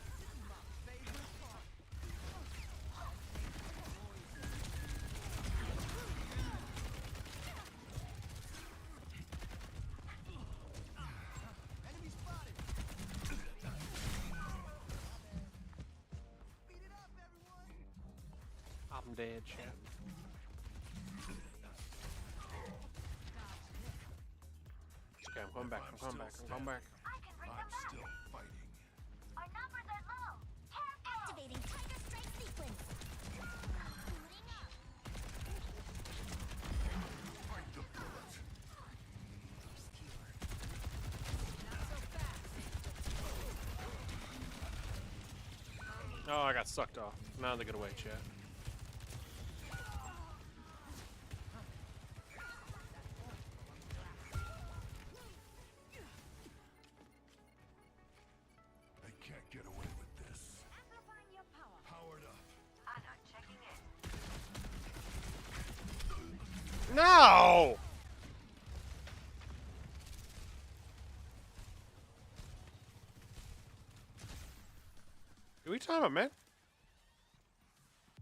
E: Enemy spotted. Speed it up, everyone.
C: I'm dead, chat. It's okay, I'm going back. I'm going back. I'm going back.
D: I can bring them
B: I'm
D: back.
B: still fighting.
D: Our numbers are low. Careful. Activating Tiger Strike sequence. Booting up.
B: Fight the bullet.
C: Oh, I got sucked off. Now they get away, chat.
B: They can't get away with this.
D: Amplifying your power.
B: Powered up.
D: I'm not checking in.
C: No! What are we talking about, man?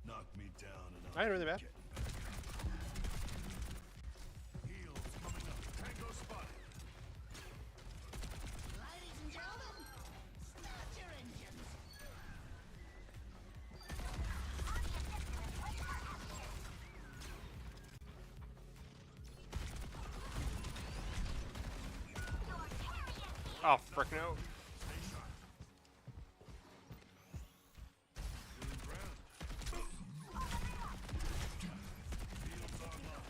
B: Knock me down and
C: I ain't really bad.
B: get back up. Heals coming up. Tango spotted.
D: Ladies and gentlemen, start your engines.
C: Oh, frick no.
B: Stay sharp. Doing ground. Fields online.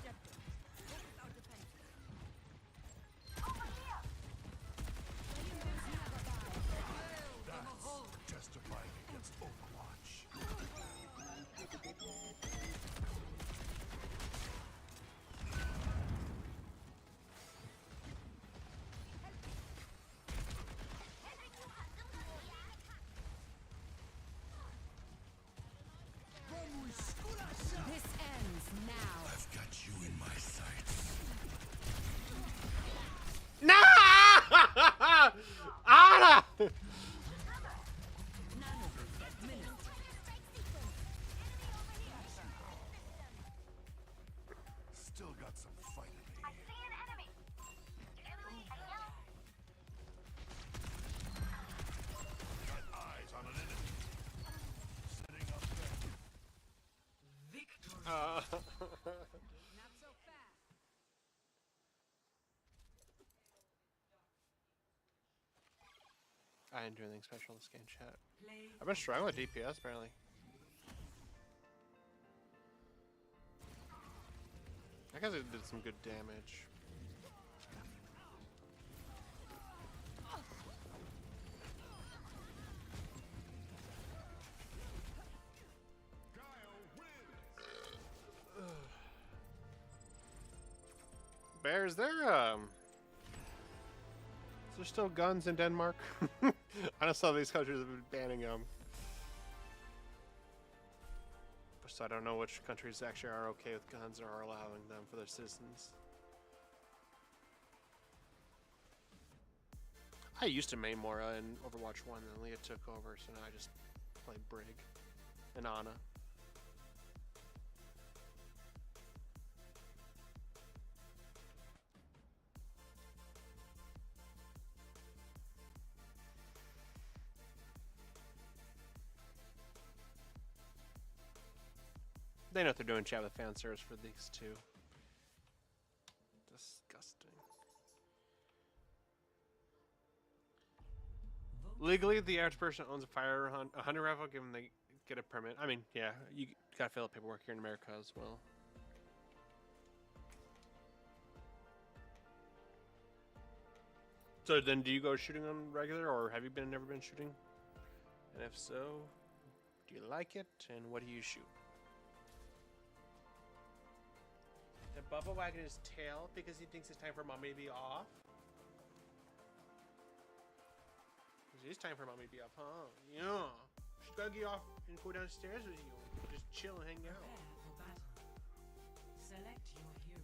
B: That's justifying against Overwatch.
I: This ends now.
B: I've got you in my sights.
C: No! Anna!
B: Still got some fight in me.
D: I see an enemy.
B: Got eyes on an enemy. Setting up there.
G: Victory.
C: Uh,
G: Not so fast.
C: I didn't do anything special this game, chat.
G: Play.
C: I've been struggling with DPS, apparently. I guess it did some good damage. Bear, is there still guns in Denmark? I know some of these countries have been banning them. So I don't know which countries actually are okay with guns or are allowing them for their citizens. I used to main Mora in Overwatch 1, then Leah took over, so now I just play Brig and Ana. They know what they're doing. Chat with fan service for these two. Disgusting. Legally, the average person owns a hunting rifle, given they get a permit. I mean, yeah, you gotta fill out paperwork here in America as well. So then, do you go shooting on regular, or have you never been shooting? And if so, do you like it, and what do you shoot? Did Bubba wagging his tail because he thinks it's time for mommy to be off? It's time for mommy to be off, huh? Yeah. She's gotta get off and go downstairs with you. Just chill and hang out.
G: Select your hero.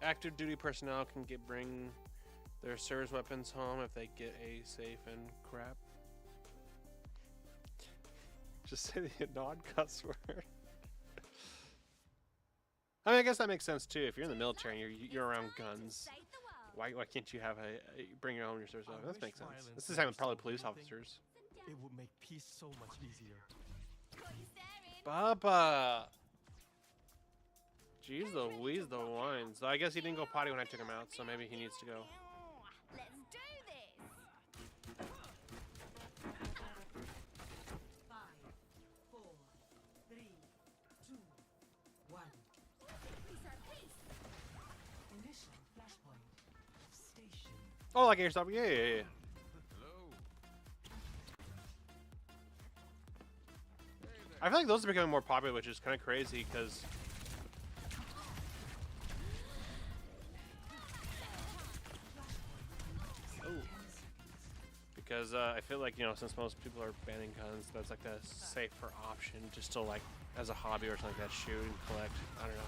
C: Active duty personnel can bring their service weapons home if they get a safe and crap. Just say the non-cuss word. I mean, I guess that makes sense too. If you're in the military and you're around guns, why can't you have bring your own your service weapon? That makes sense. This is the same with probably police officers.
J: It would make peace so much easier.
C: Bubba! Jeez Louise, the wines. Though I guess he didn't go potty when I took him out, so maybe he needs to go.
D: Let's do this.
G: 5, 4, 3, 2, 1. Initial flashpoint. Station.
C: Oh, like yourself? Yeah. I feel like those are becoming more popular, which is kind of crazy because I feel like, you know, since most people are banning guns, that's like a safer option to still, like, as a hobby or something like that, shoot and collect. I don't know.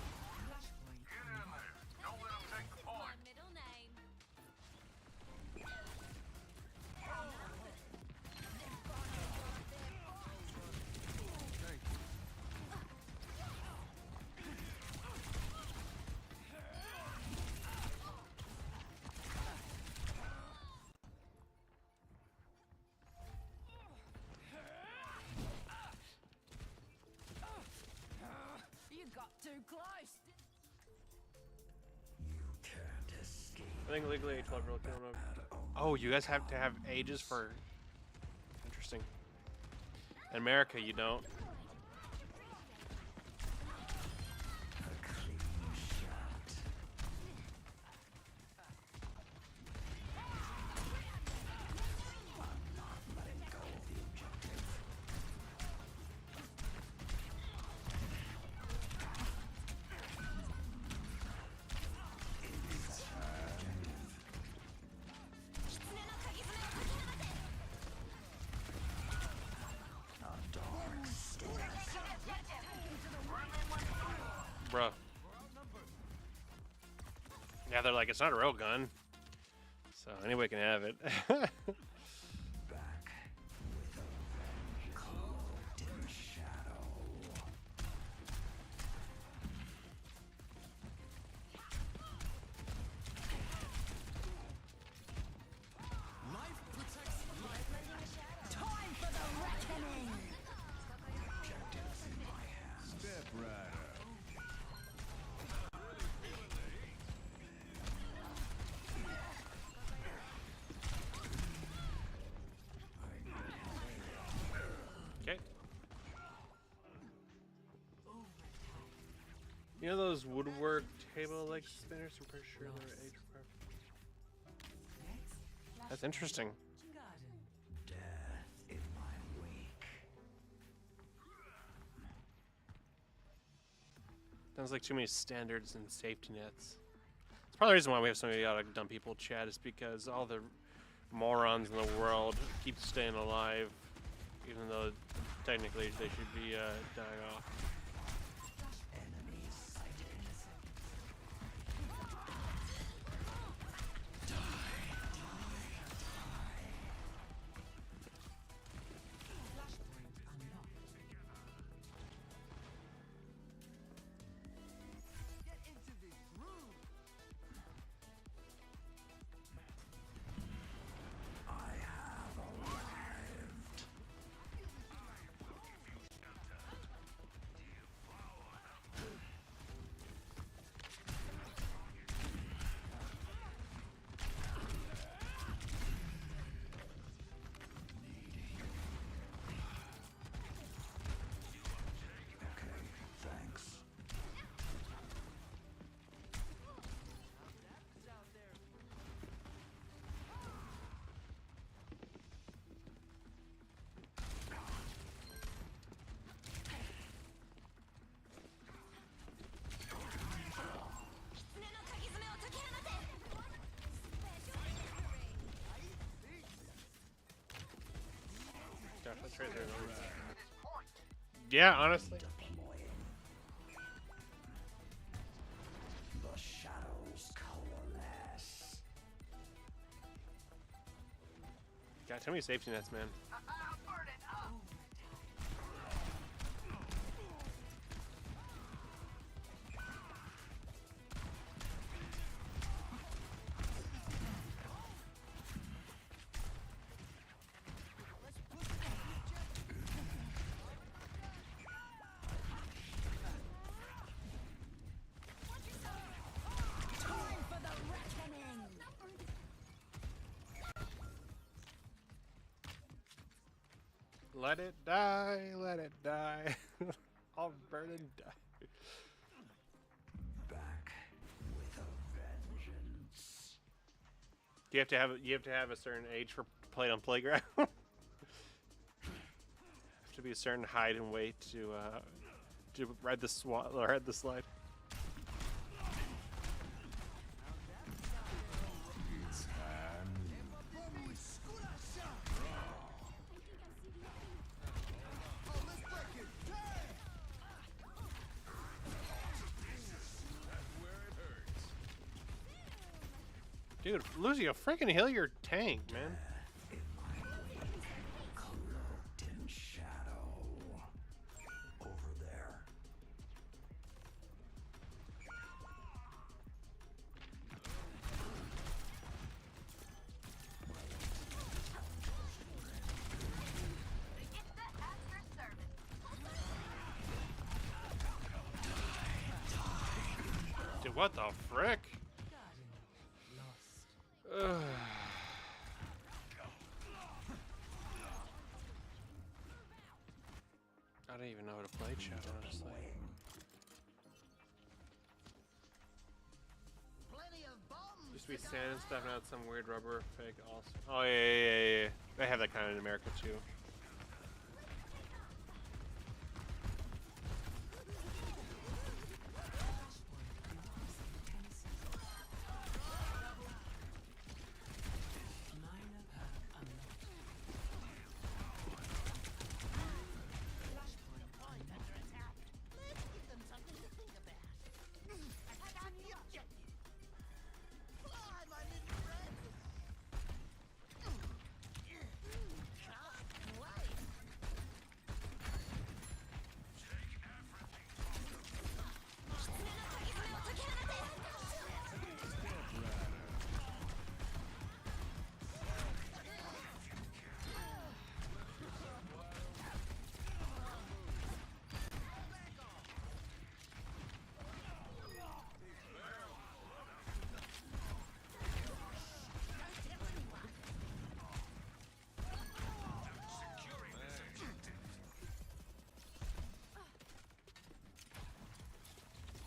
I: Too close.
K: You can't escape.
C: I think legally age 12 year old killing. Oh, you guys have to have ages for. Interesting. In America, you don't.
K: A clean shot. I'm not letting go of the objective.
C: Bruh. Yeah, they're like, it's not a real gun. So anybody can have it.
K: Back with a cloaked in shadow.
J: Life protects life.
D: Time for the reckoning.
K: Objectives in my hands.
B: Step right.
C: Okay. You know those woodwork table leg spinners? I'm pretty sure they're age appropriate. That's interesting.
K: Death in my wake.
C: Sounds like too many standards and safety nets. It's probably the reason why we have so many dumb people chat is because all the morons in the world keep staying alive, even though technically they should be dying off.
K: Enemies sighted.
J: Get into this room.
K: I have a
C: Tracer. Yeah, honestly.
K: The shadows coalesce.
C: Got too many safety nets, man. Let it die, let it die. I'll burn and die.
K: Back with a vengeance.
C: You have to have a certain age for playing on playground. Have to be a certain height and weight to ride the ride the slide. Dude, Lucio, freaking heal your tank, man.
K: Cloaked in shadow. Over there.
C: Dude, what the frick? I don't even know how to play chat, honestly. Used to be sand and stuff, now it's some weird rubber fake also. Oh yeah. They have that kind in America too.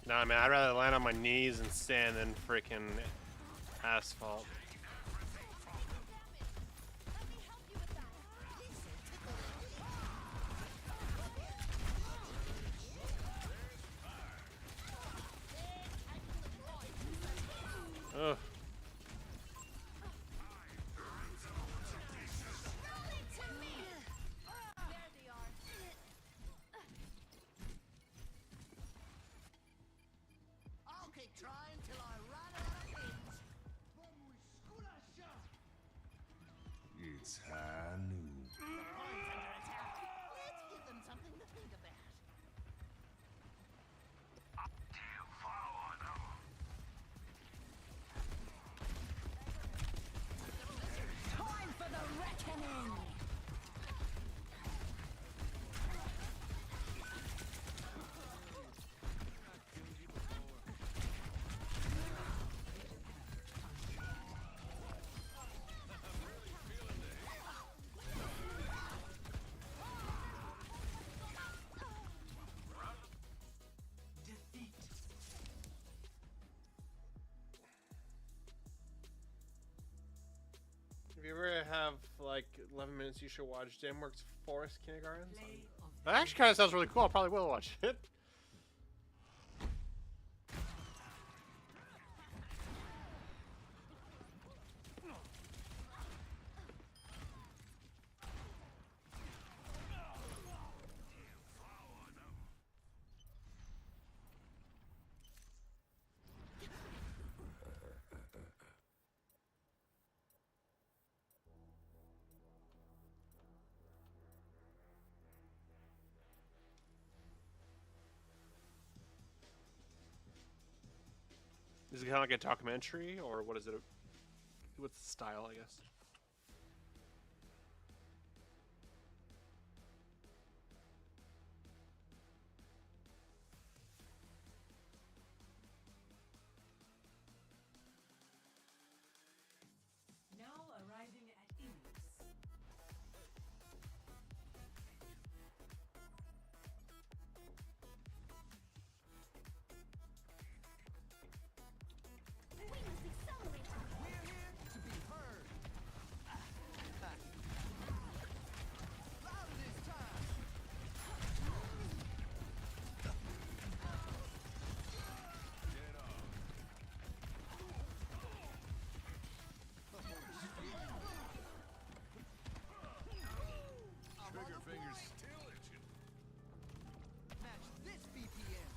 C: Nah, man, I'd rather land on my knees and sand than freaking asphalt. Ugh.
B: Trying till I run out of wings.
K: It's high noon.
B: The point's under attack. Let's give them something to think about.
D: Time for the reckoning.
C: If you ever have like 11 minutes, you should watch DreamWorks Forest Kindergartens. That actually kind of sounds really cool. I probably will watch it. Is it kind of like a documentary, or what is it? What's the style, I guess?
G: Now arriving at Innis.
D: We must accelerate.
J: We're here to be heard. Louder this time.
A: Get off. Trigger fingers still itching.
J: Match this BPM.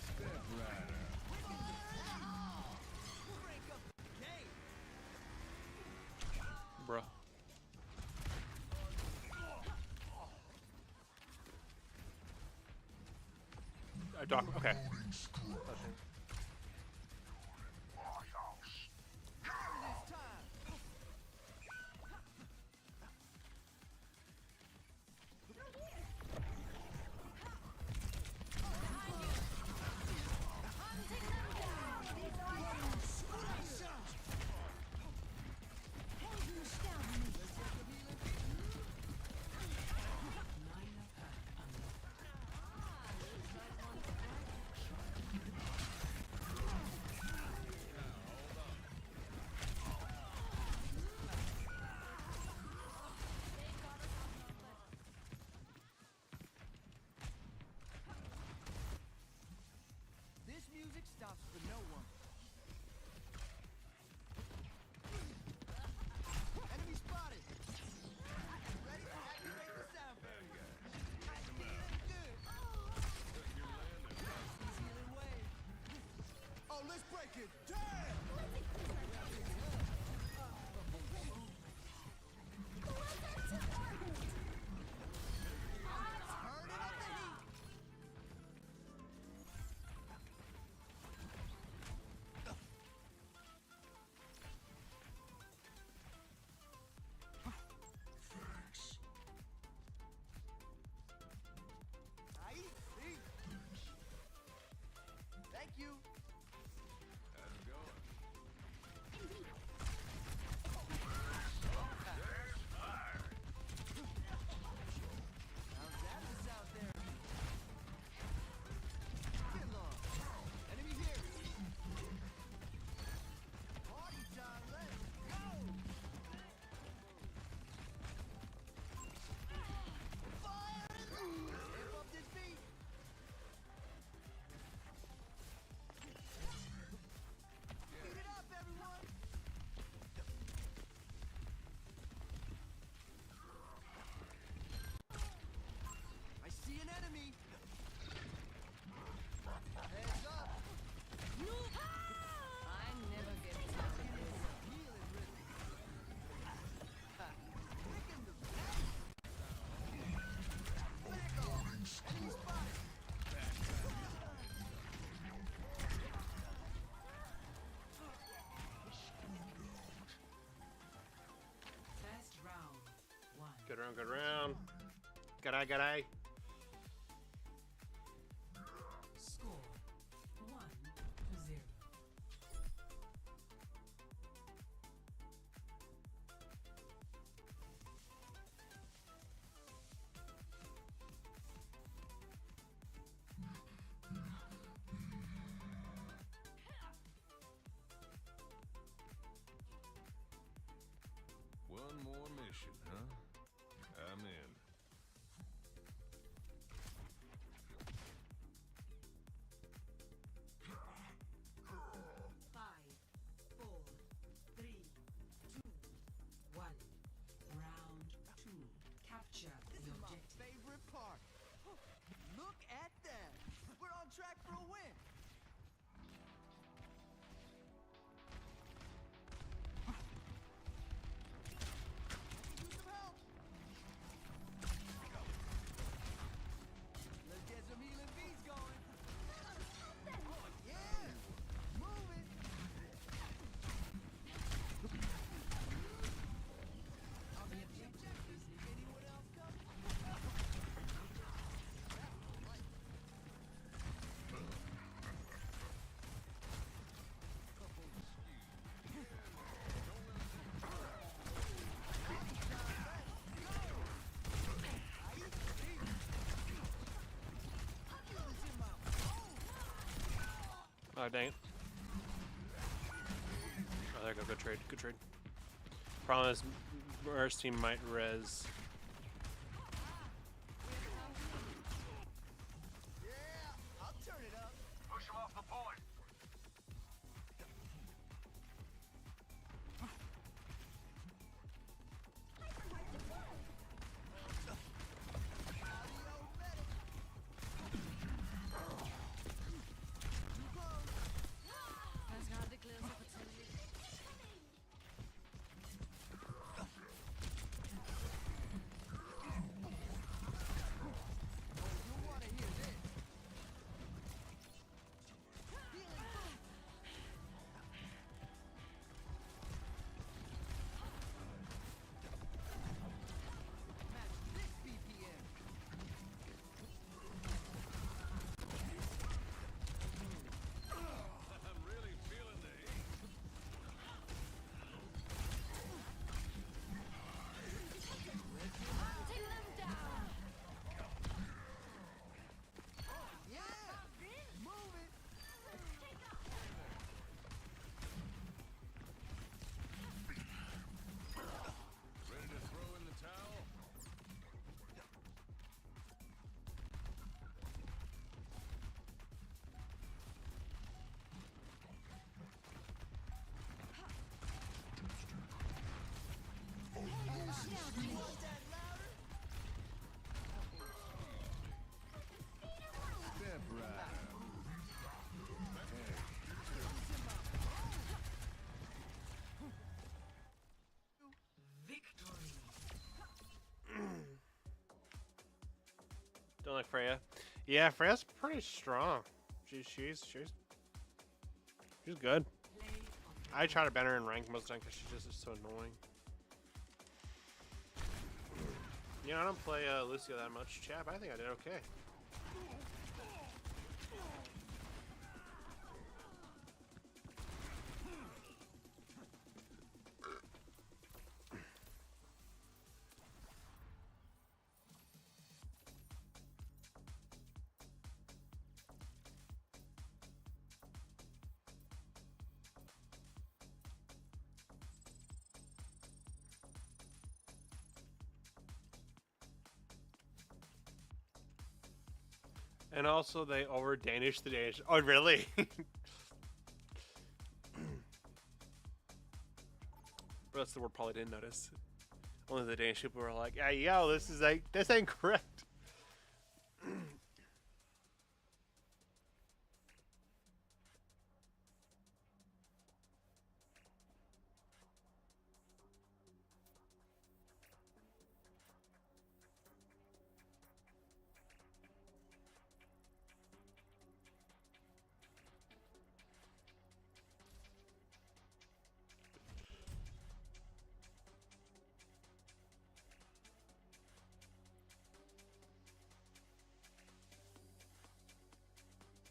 A: Step rider.
J: Break up the game.
C: Bruh. Okay.
J: Louder this time. This music stops for no one. Enemy spotted. Ready to activate the sound barrier. I feel good. He's healing wave. Oh, let's break it. Damn! Turning up the heat. I see. Thank you.
A: How's it going?
J: How's that out there? Get long. Enemy here. Party time, let's go. Fire! Amp up this beat. Beat it up, everyone. I see an enemy. Heads up.
I: I never get tired of this.
J: Healing rhythm. Ha. Kicking the back. Enemy spotted.
G: First round. One.
C: Good round, good round. G'day.
G: Score 1-0.
A: One more mission, huh? I'm in.
G: 5, 4, 3, 2, 1. Round 2. Capture
J: This
G: the
J: is my
G: objective.
J: favorite part. Look at that. We're on track for a win.
C: Oh, dang it. Oh, there you go. Good trade. Good trade. Problem is, Mer's team might res.
J: Yeah, I'll turn it up.
E: Push him off the point.
A: I'm really feeling the heat.
J: Yeah, move it.
A: Ready to throw in the towel?
B: Step right up.
C: Don't like Freya. Yeah, Freya's pretty strong. She's good. I try to ban her in rank most of the time because she's just so annoying. You know, I don't play Lucio that much, chap. I think I did okay. And also, they over Danish the Danish. Oh, really? But that's the word probably didn't notice. Only the Danish people were like, "Hey, yo, this ain't correct."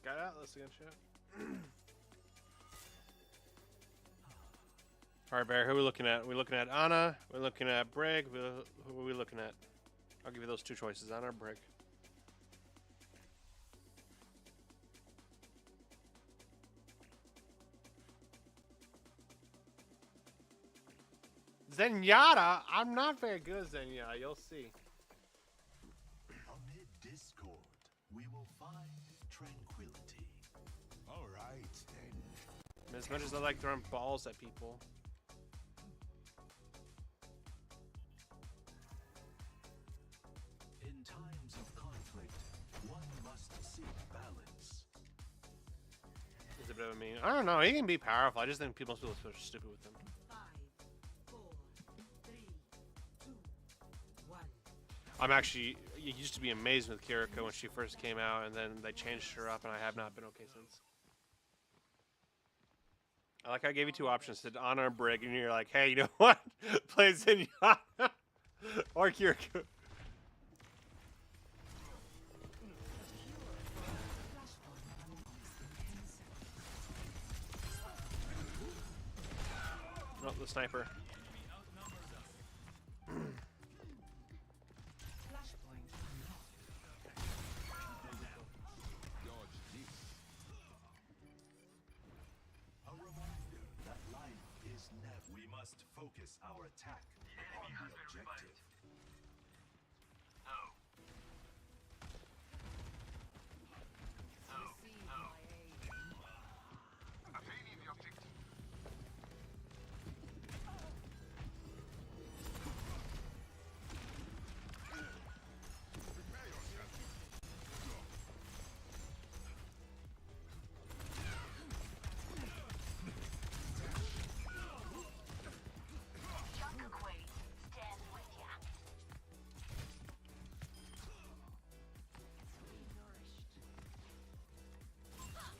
C: Got out. Let's again, shit. All right, Bear. Who are we looking at? We looking at Ana? We're looking at Brig. Who are we looking at? I'll give you those two choices: Ana or Brig. Zenyatta? I'm not very good at Zenyatta. You'll see.
K: Amid discord, we will find tranquility.
B: All right, then.
C: As much as I like throwing balls at people.
K: In times of conflict, one must seek balance.
C: He's a bit of a mean. I don't know. He can be powerful. I just think most people are stupid with him.
G: 5, 4, 3, 2, 1.
C: I'm actually. You used to be amazed with Kiriko when she first came out, and then they changed her up, and I have not been okay since. I like I gave you two options: to Ana or Brig, and you're like, "Hey, you know what? Play Zenyatta or Kiriko." Oh, the sniper.
K: must focus our attack on the objective.
E: No. Attaining the objective. Prepare yourself.
D: Jungle Queen, stand with ya.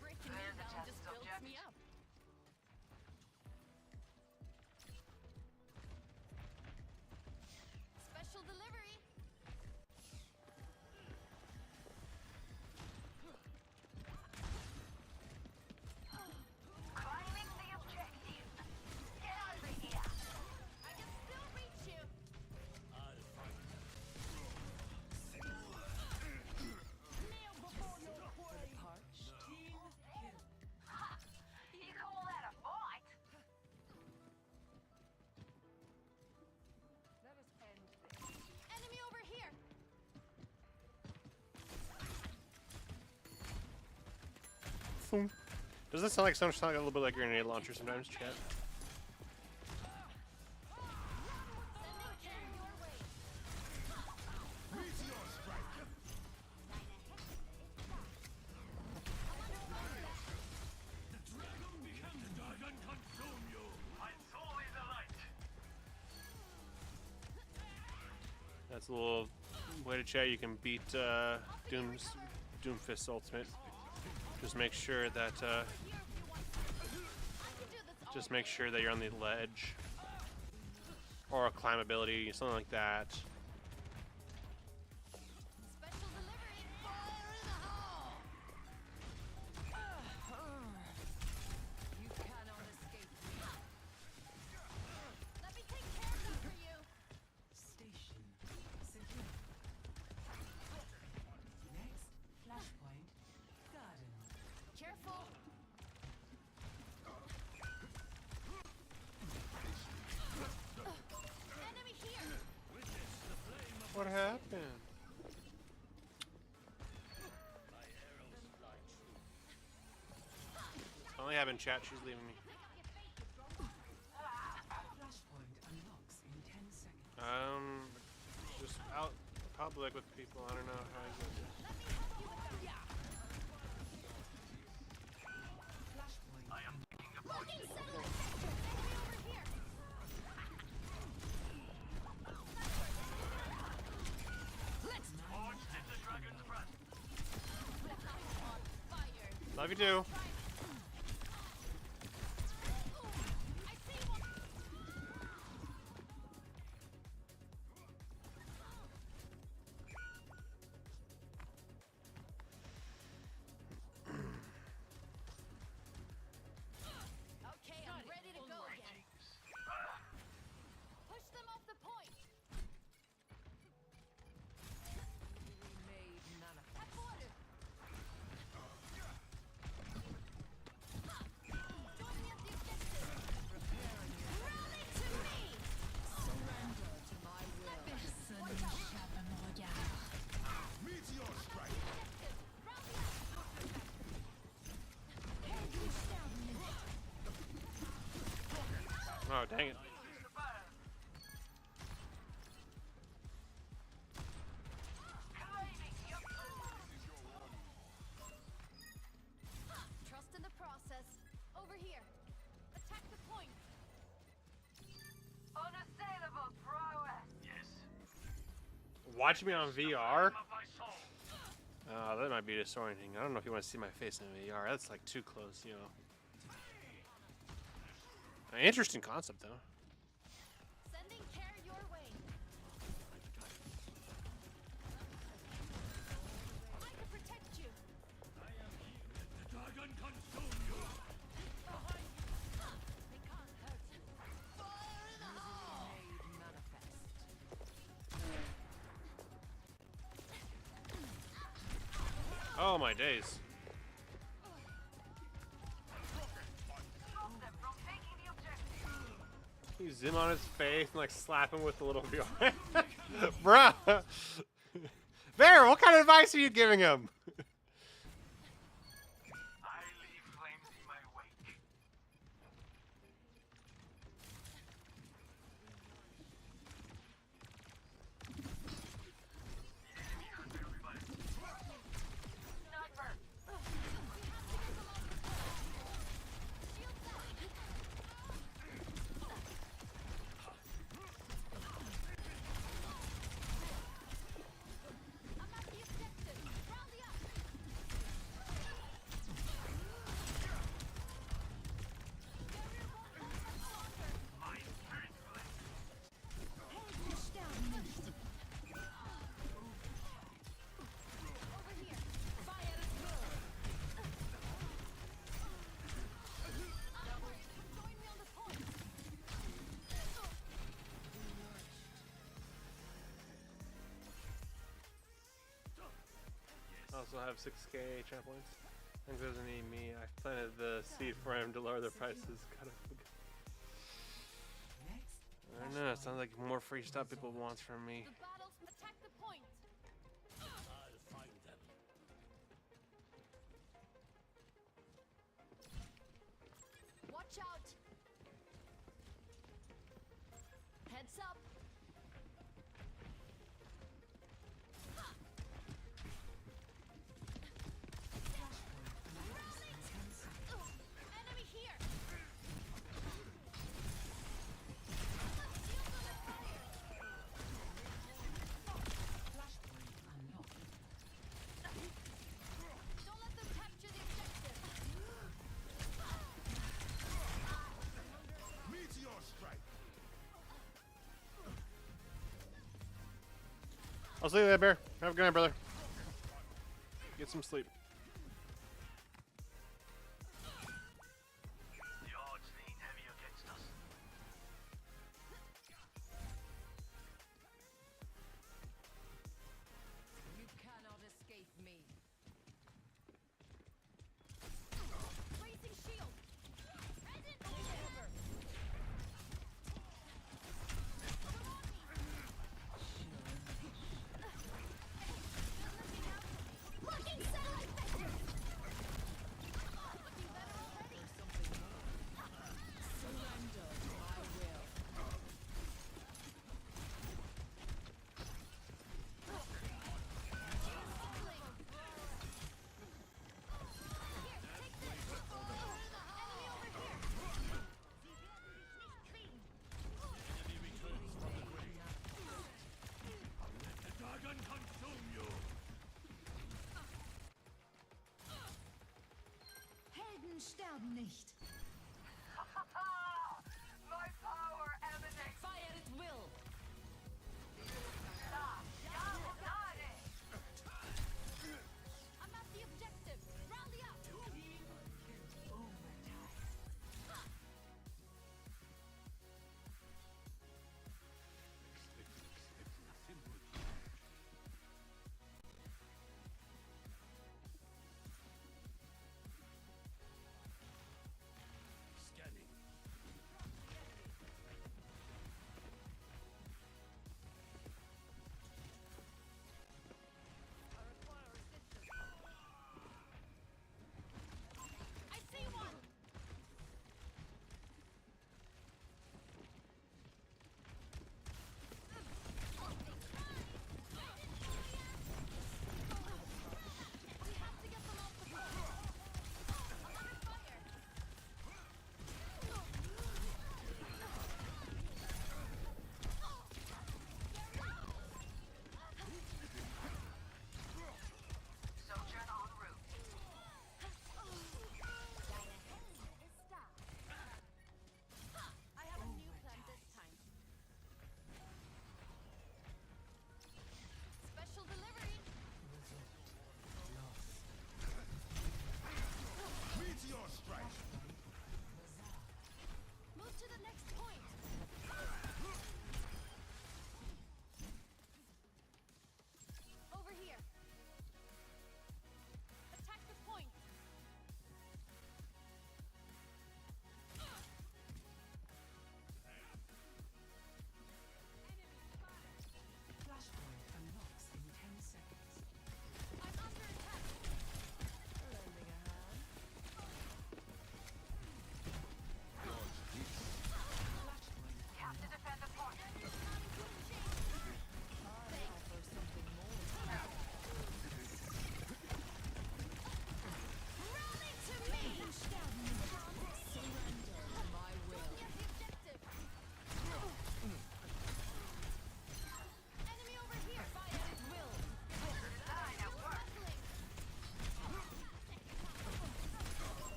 I: Breaking
E: There's
I: me
E: the
I: down
E: test
I: just builds
E: subject.
I: me up. Special delivery.
D: Climbing the objective. Get over here.
I: I can still reach you. Kneel before your queen.
D: You call that a fight?
I: Let us end this. Enemy over here.
C: Does that sound like sound a little bit like a grenade launcher sometimes, chat?
D: Sending care your way.
B: Meteor strike.
E: My soul is alight.
C: That's a little way to chat. You can beat Doomfist's ultimate. Just make sure that you're on the ledge or a climb ability, something like that.
I: Special delivery. Fire in the hole. You cannot escape me. Let me take care of that for you.
G: Station secure. Next, flashpoint, garden.
I: Careful. Enemy here.
C: What happened? I only have in chat. She's leaving me.
G: Flashpoint unlocks in 10 seconds.
C: Just out public with people. I don't know how I get this.
G: Flashpoint.
E: I am taking a point.
I: Looking center sector. Enemy over here. Let's
E: Forged in the dragon's breath.
I: on fire.
C: Love you too.
I: I see one. Okay, I'm ready to go again. Push them off the point.
G: Made manifest.
I: At border. Join me at the objective. Rally to me.
G: Surrender to my will.
F: Personne n'échappe à mon regard.
B: Meteor strike.
I: Rally up. Hey, you stand me.
C: Oh, dang it.
E: Is the fire.
D: Climbing the
I: Trust in the process. Over here. Attack the point.
D: unassailable prowess.
E: Yes.
C: Watch me on VR?
E: Of my soul.
C: That might be disorienting. I don't know if you want to see my face in VR. That's like too close, you know. Interesting concept, though.
I: Sending care your way. I can protect you.
E: The dragon consume you.
I: Behind you. They can't hurt you. Fire in the hole.
G: Made manifest.
C: Oh my days.
D: Stop them from taking the objective.
C: You zoom on his face and like slap him with the little VR. Bruh! Bear, what kind of advice are you giving him?
E: I leave flames in my wake.
C: I also have 6k champ points. I think doesn't need me. I planted the seed for him to lower their prices. I don't know, it sounds like more free stuff people want from me.
I: The battles attack the point.
K: I'll find them.
I: Watch out. Heads up. Enemy here. Don't let them capture the objective.
B: Meteor strike.
C: I'll see you there, Bear. Have a good night, brother. Get some sleep.
E: The odds lean heavy against us.
G: You cannot escape me.
I: Raising shield. Present over. Looking satellite vector. Looking better already.
G: Surrender, I will.
F: Helden sterben nicht.
E: My power emanates.
G: Fire at will.
I: I'm at the objective. Rally up.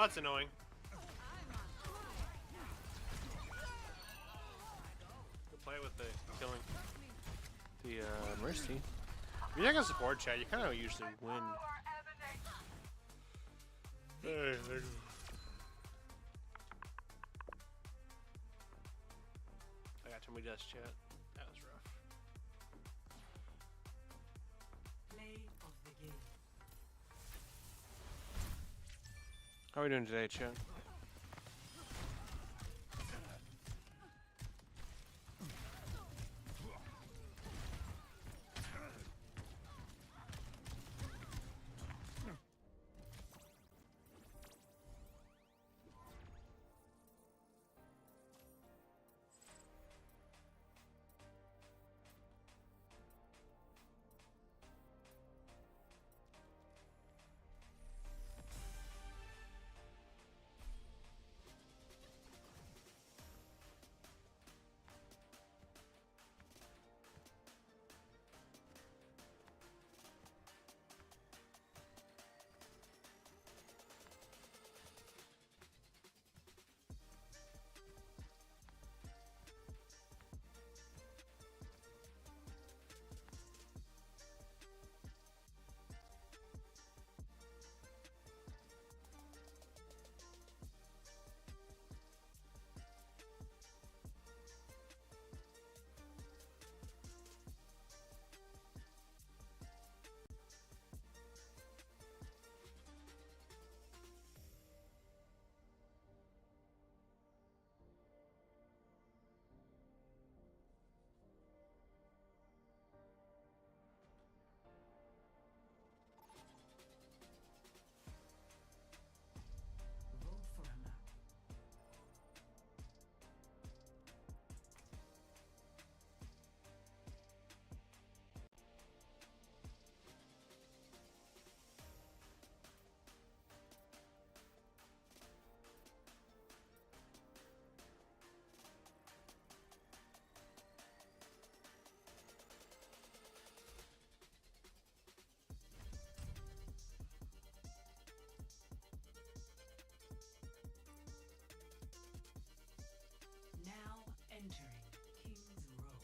C: That's annoying. Good play with the killing. The Mercy. If you're not gonna support chat, you kind of usually win. Hey, I got too many deaths, chat. That was rough.
G: Play of the game.
C: How are we doing today, chat?
G: Vote for a map. Now entering King's Row.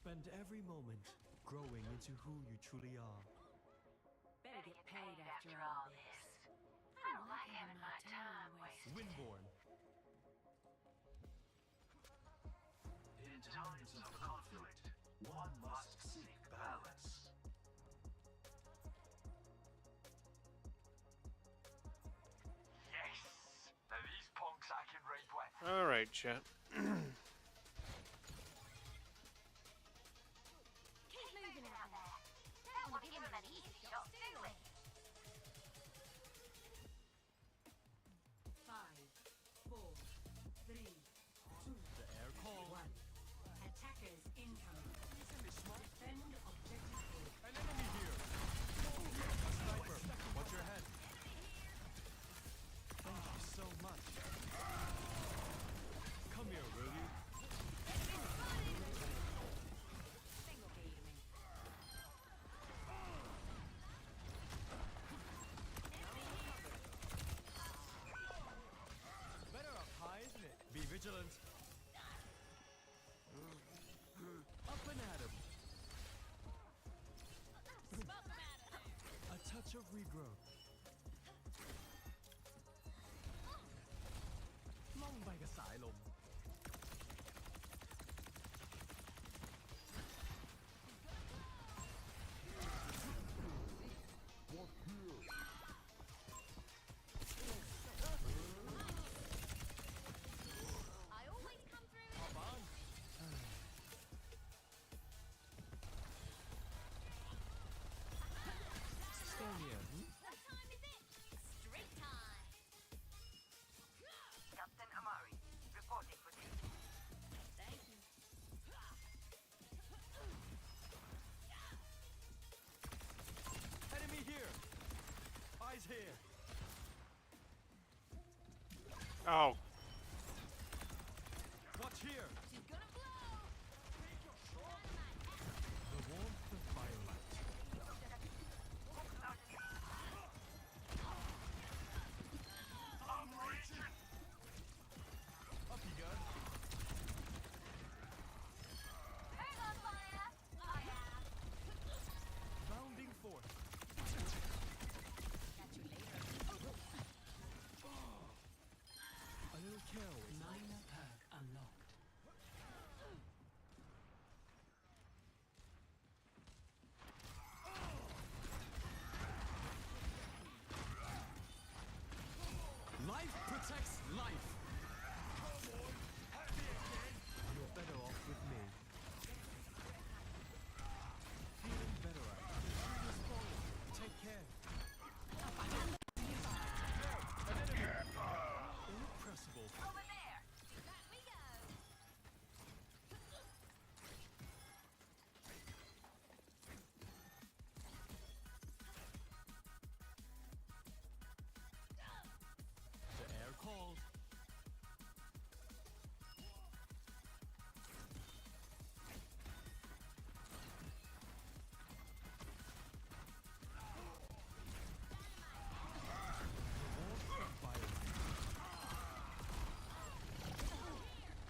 K: Spend every moment growing into who you truly are.
I: Better get paid after all this. I don't like having my time wasted.
K: Windborn.
E: In times of conflict, one must seek balance. Yes! Now these punks I can raid with.
C: All right, chat.
D: Keep moving out there. Don't want to give him an easy shot, do we?
G: 5, 4, 3, 2,
K: The air call.
G: 1. Attackers incoming. Defend objective A.
K: An enemy here. A sniper. Watch your head. Thank you so much. Come here, will you? Better up high, isn't it? Be vigilant. Up and at 'em. A touch of regrowth. ล่องไปกับสายลม
D: I always come through.
K: Hop on. Stay here.
C: Oh.
J: Watch here.
I: She's gonna blow.
J: The warmth of firelight. Up you go.
D: Who's on fire? I am.
J: Bounding forth.
I: Catch you later.
J: A little care always.
K: Minor perk unlocked.
J: Life protects life. You're better off with me. Feeling better out. Take care. An enemy. Irrepressible.
D: Over there.
I: Back we go.
J: The air calls.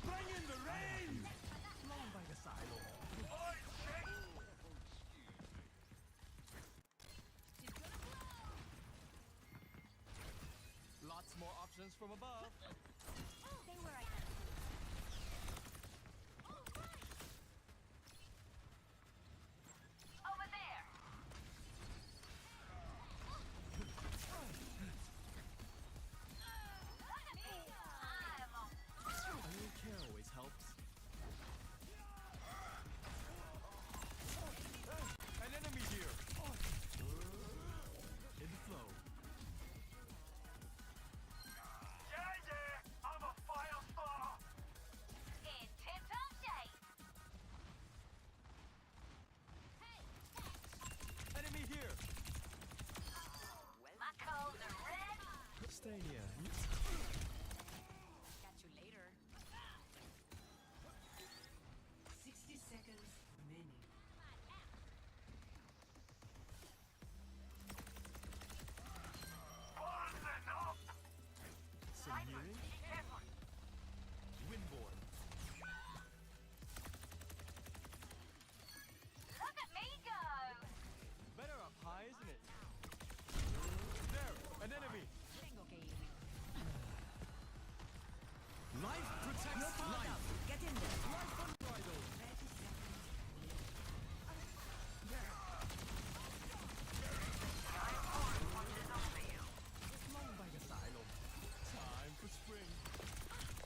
J: Bring in the rain! Long by the silo.
I: She's gonna blow.
J: Lots more options from above.
D: Stay where I am. Over there. Look at me. I'm on.
J: A little care always helps. An enemy here. In the flow.
E: Yeah, I'm a fire starter.
D: In tip-top shape.
J: Enemy here.
D: My coals are red.
J: Stay near.
I: Catch you later.
G: 60 seconds remaining.
E: Burning up.
J: Some healing. Windborne.
D: Look at me go.
J: Better up high, isn't it? There, an enemy.
I: Tengo que ir.
J: Life protects life.
G: Get in there.
J: Life unbridled.
G: 30 seconds.
J: Long by the silo. Time for spring.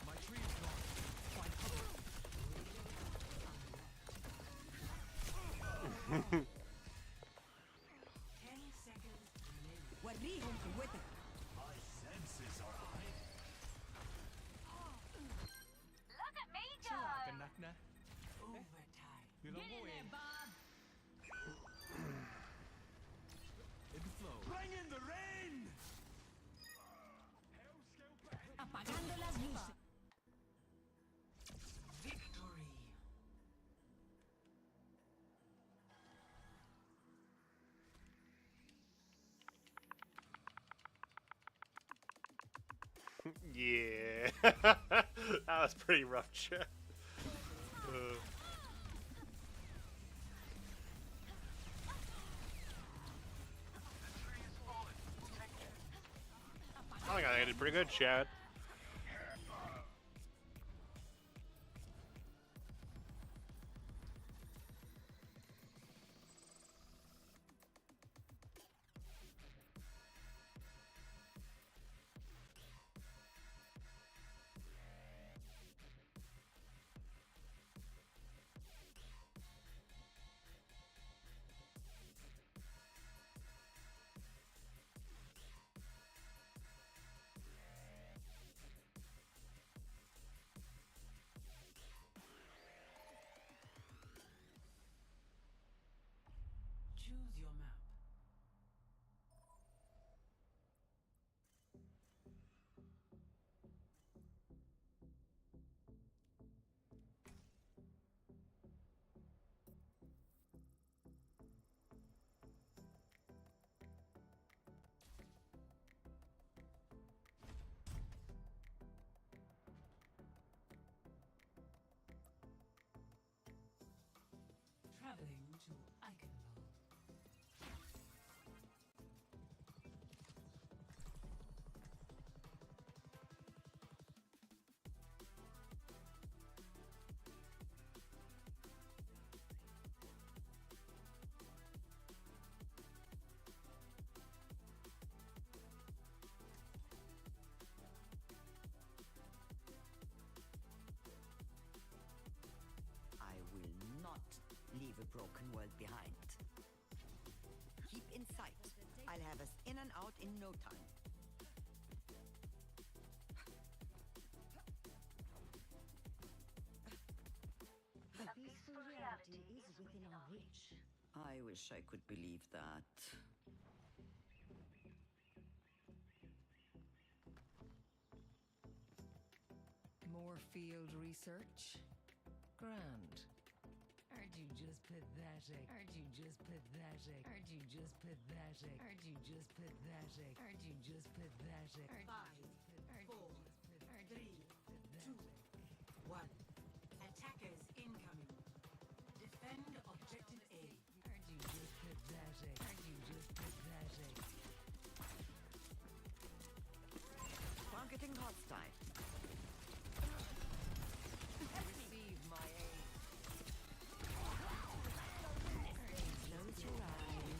J: My tree's gone. Find cover.
G: 10 seconds remaining. وريهم قوتك.
K: My senses are heightened.
D: Look at me go.
J: Kanakna.
G: Overtime.
J: You know
I: Get in there, Bob.
J: In the flow. Bring in the rain.
I: Apagando las luces.
G: Victory.
C: Yeah. That was pretty rough, chat. I think I did pretty good, Chad.
F: to Eichenwald.
G: I will not leave a broken world behind. Keep in sight. I'll have us in and out in no time.
D: A peaceful reality is within our reach.
G: I wish I could believe that.
F: More field research? Grand. Aren't you just pathetic? Aren't you just pathetic? Aren't you just pathetic? Aren't you just pathetic? Aren't you just pathetic?
G: 5, 4, 3, 2, 1. Attackers incoming. Defend objective A.
F: Aren't you just pathetic? Aren't you just pathetic?
G: Targeting hostile.
F: Receive my aid.
G: Close your eyes.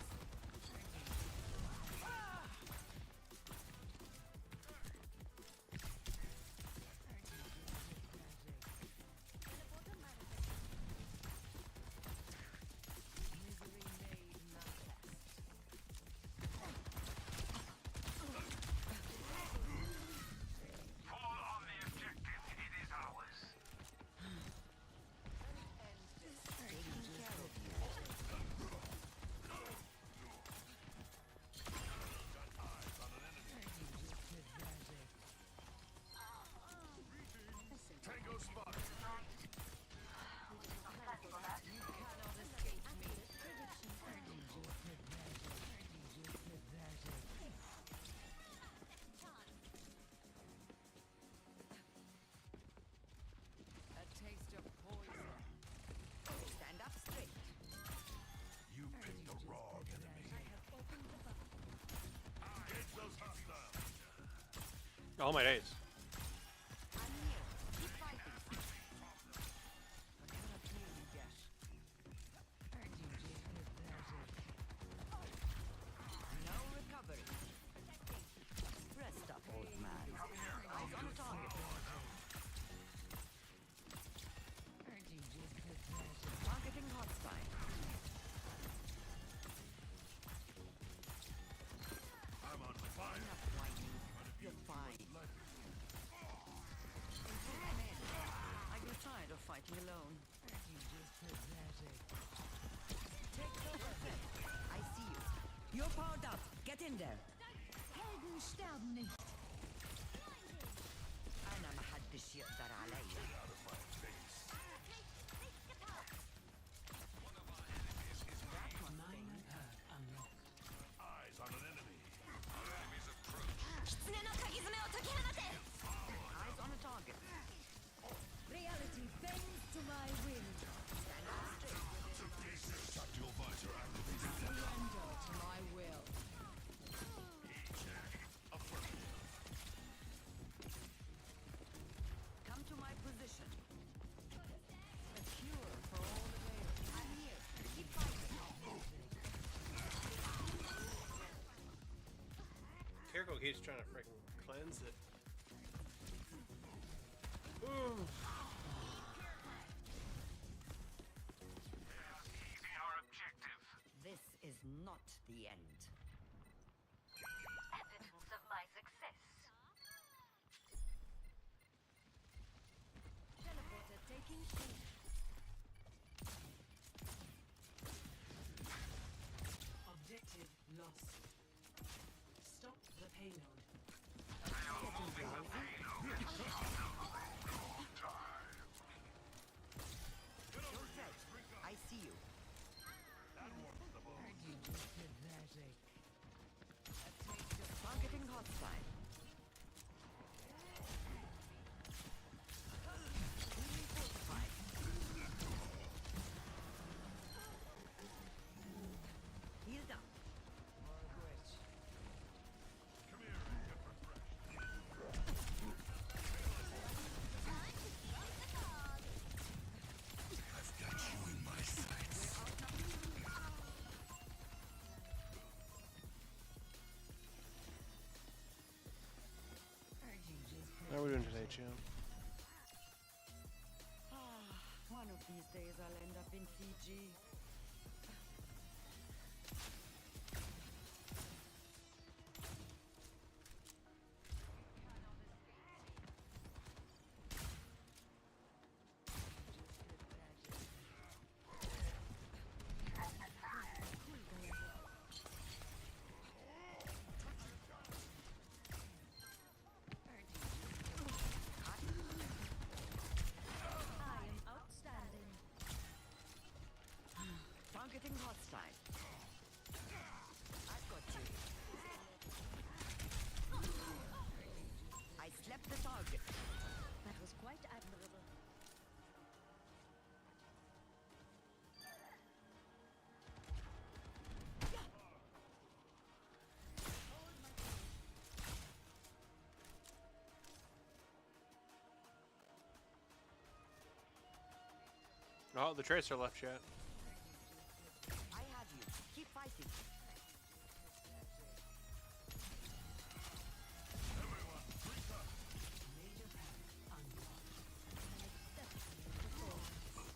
F: Misery made manifest.
E: Fall on the objective. It is ours.
G: Taking care of you.
A: Tango spotted.
F: You cannot escape me. Aren't you just pathetic? Aren't you just pathetic? A taste of poison.
G: Stand up straight.
K: You picked the wrong enemy.
A: Engage those hostiles.
C: Oh my days.
G: I'm here. Keep fighting. I'm gonna kill you, Gash.
F: Aren't you just pathetic?
G: No recovery. Rest up, old man. Eyes on target.
F: Aren't you just pathetic?
G: Targeting hostile.
A: I'm on fire.
G: Enough whining. You're fine. I get tired of fighting alone.
F: Aren't you just pathetic?
G: Take over. I see you. You're powered up. Get in there.
F: Helden sterben nicht.
G: أنا ما حدش يقدر عليا.
F: Minor perk unlocked.
A: Eyes on an enemy.
G: Eyes on a target.
F: Reality bends to my will.
G: Stand up straight.
A: Tactical visor activated.
F: Surrender to my will.
G: Come to my position.
F: A cure for all the ways.
G: I'm here. Keep fighting.
C: Kiriko keeps trying to freaking cleanse it. Ooh.
E: Seizing our objective.
G: This is not the end.
D: Evidence of my success. Teleporter taking shape.
F: Objective lost. Stop the payload.
G: Don't fret. I see you.
F: Aren't you just pathetic?
G: Targeting hostile. Fortified. These days I'll end up in Fiji. Targeting hostile. I've got you. I slept the target.
D: That was quite admirable.
C: Oh, the tracer left yet.
G: I have you. Keep fighting.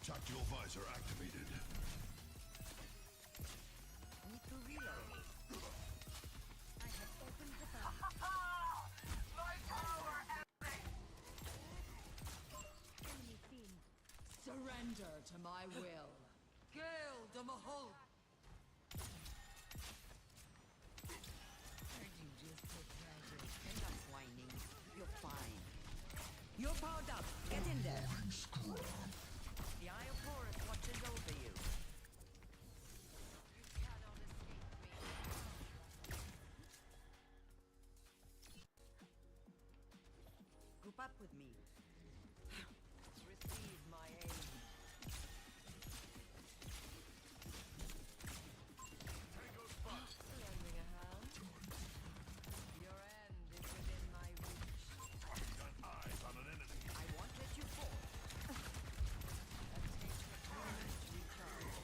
K: Tactical visor activated.
G: Need to reload.
D: I have opened the box.
E: My power epic!
D: Enemy fiend.
F: Surrender to my will. Gale the Mahul. Heard you just pathetic.
G: Enough whining. You're fine. You're powered up. Get in there. The Eye of Horus watches over you.
F: You cannot escape me.
G: Group up with me. Receive my aid. Lending a hand. Your end is within my reach.
K: Got eyes on an enemy.
G: I won't let you fall. That takes a few minutes to recharge.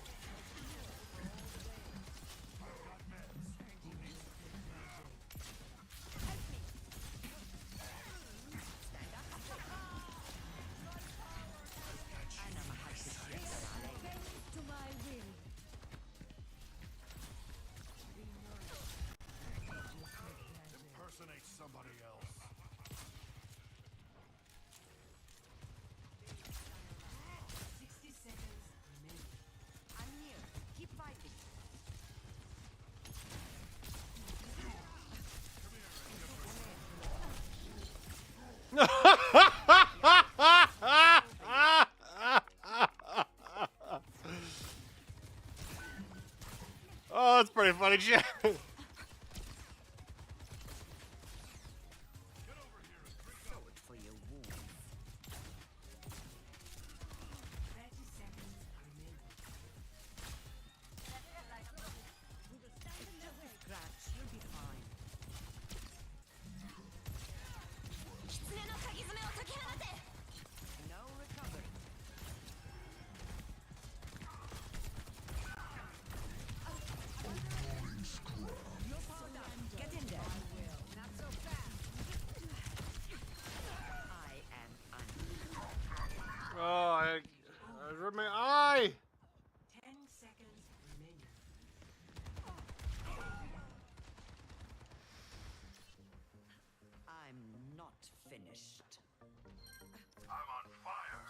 G: Stand up. أنا ما حدش يقدر علي.
D: To my will.
K: Impersonate somebody else.
G: 60 seconds remaining. I'm near. Keep fighting.
C: Oh, that's pretty funny, chat.
G: Sword for your wounds. 30 seconds remaining. Just a scratch. You'll be fine.
D: 狐の鍵爪を解き放て。
G: No recovery. You're powered up. Get in there. Not so fast. I am un.
C: Oh, I ripped my eye.
G: 10 seconds remaining. I'm not finished.
K: I'm on fire.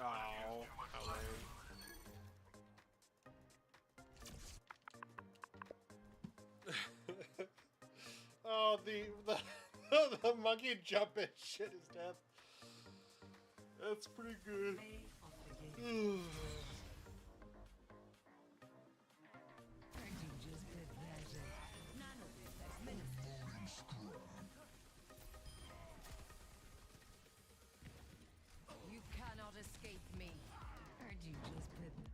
C: Oh, how lame. Oh, the monkey jumping shit is death. That's pretty good.
G: Play of the game.
F: Heard you just pathetic.
G: None of this is minister.
F: You cannot escape me. Heard you just pathetic.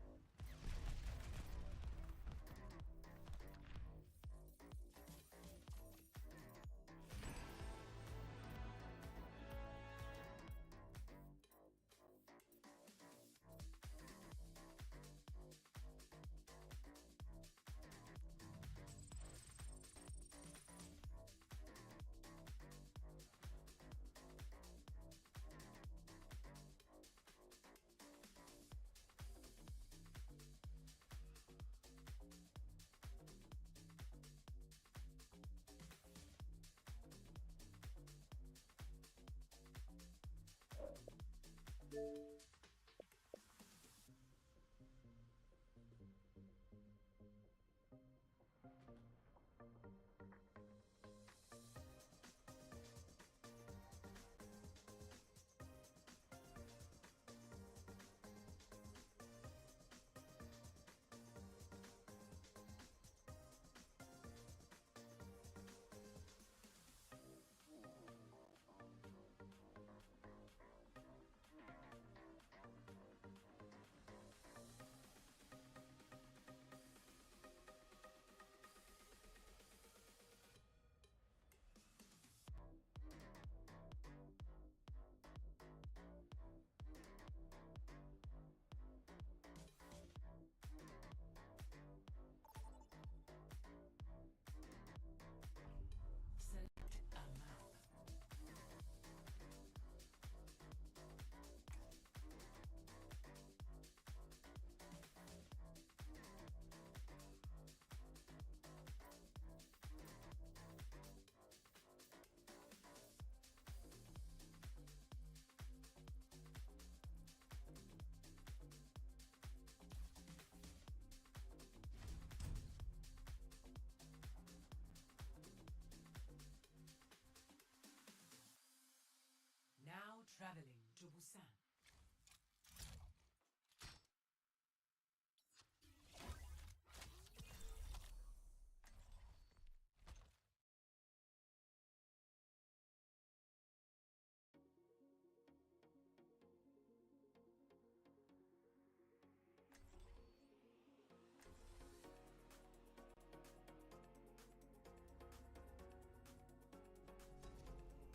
G: Now traveling to Busan.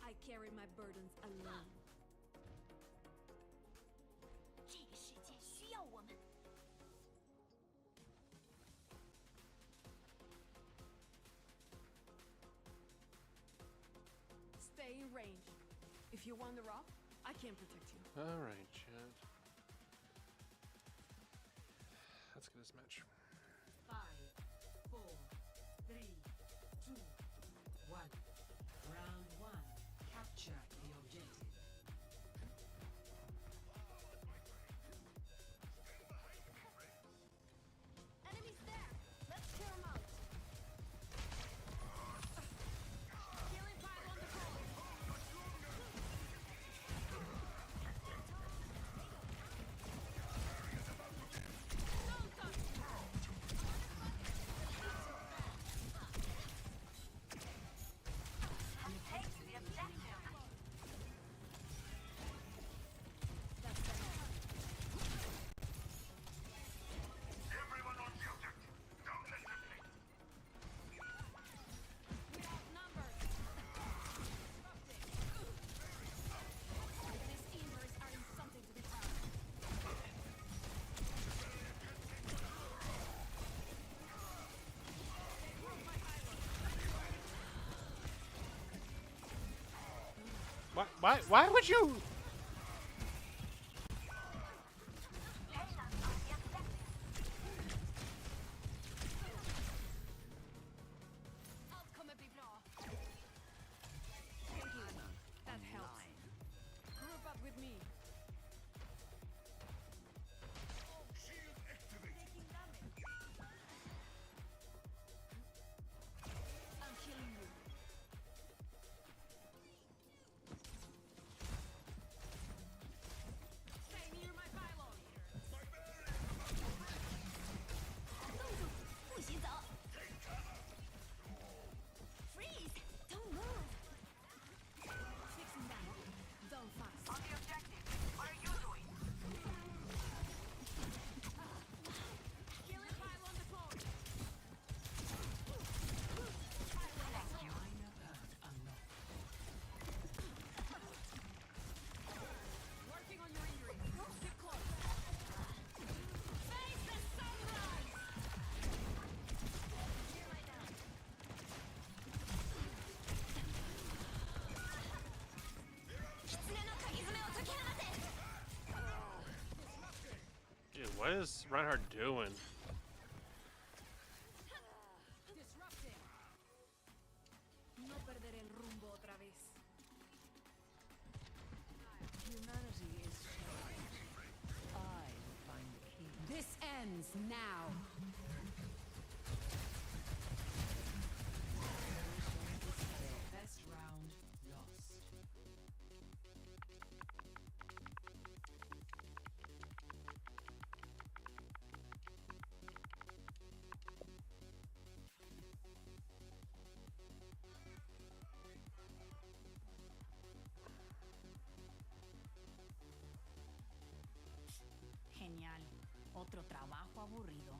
I: I carry my burdens alone.
D: 这个世界需要我们。
I: Stay in range. If you wander off, I can't protect you.
C: Alright, chat. Let's get this match.
G: 5, 4, 3, 2, 1. Round 1. Capture the objective.
I: Enemies there! Let's clear them out. Healing pile on the floor. Don't touch me.
G: Take the objective.
I: That's the end.
E: Everyone on the objective. Don't let them leave.
I: We're outnumbered. Disrupting. These embers are in something to be proud of. They broke my island.
C: Why would you?
I: Allt kommer bli bra. Thank you. That helps. Group up with me.
E: Shield activated.
I: I'm killing you. Stay near my pylon.
D: 不许走 ！Freeze! Don't move.
I: Fixing that. Done fast.
G: On the objective. What are you doing?
I: Healing pylon deployed.
G: Minor hurt unlocked.
I: Working on your injury. Keep close. Face the sunrise. Here lie down.
C: Dude, what is Reinhardt doing?
I: Disrupting. No perderé el rumbo otra vez. Humanity is showing.
F: ends now. Best round lost.
I: Genial. Otro trabajo aburrido.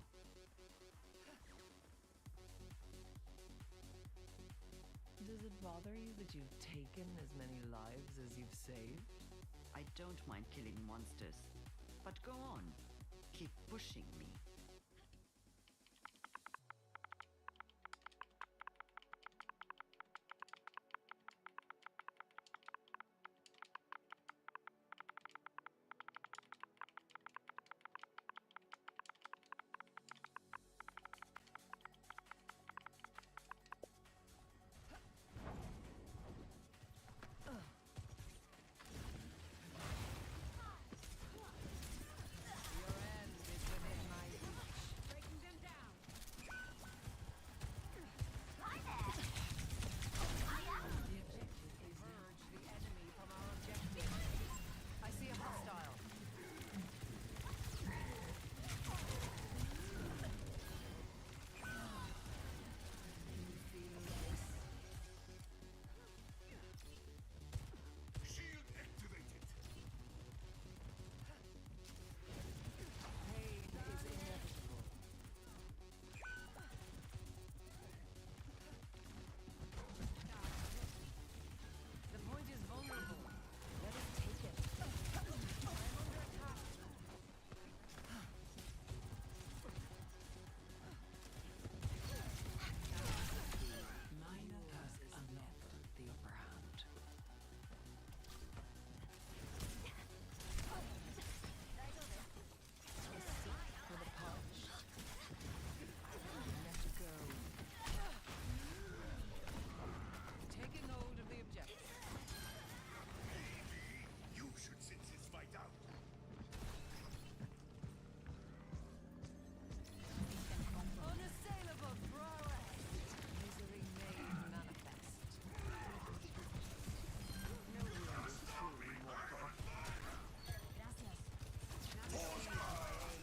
F: Does it bother you that you've taken as many lives as you've saved?
G: I don't mind killing monsters. But go on. Keep pushing me.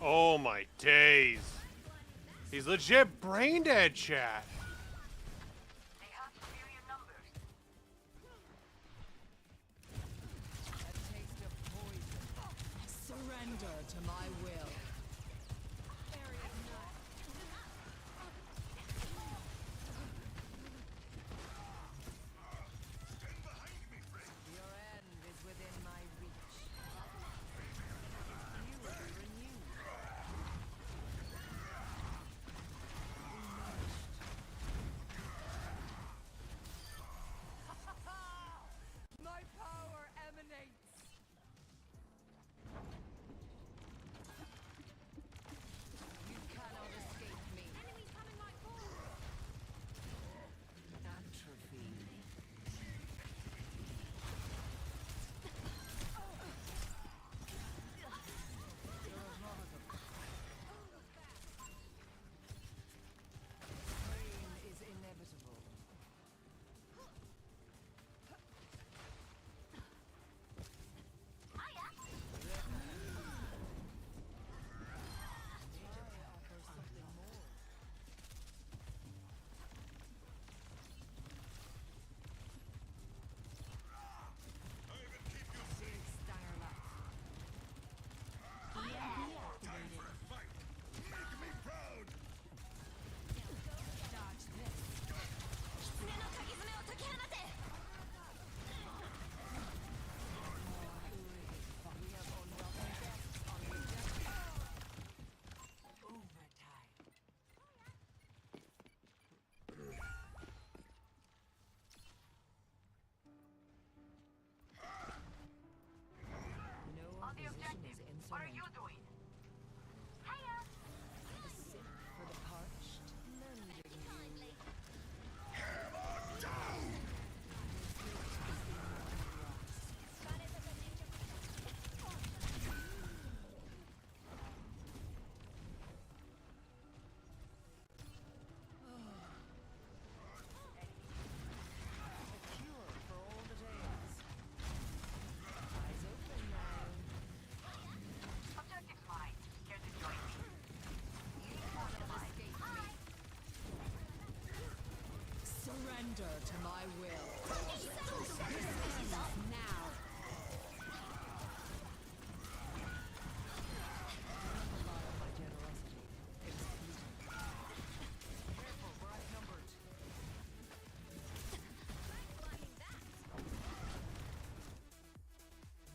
C: Oh my days. He's legit brain dead, chat.
F: Surrender to my will. Your end is within my reach. You will be renewed. Diminished. Surrender to my will. Now. My generosity. It's fleeting.
J: Careful, we're outnumbered.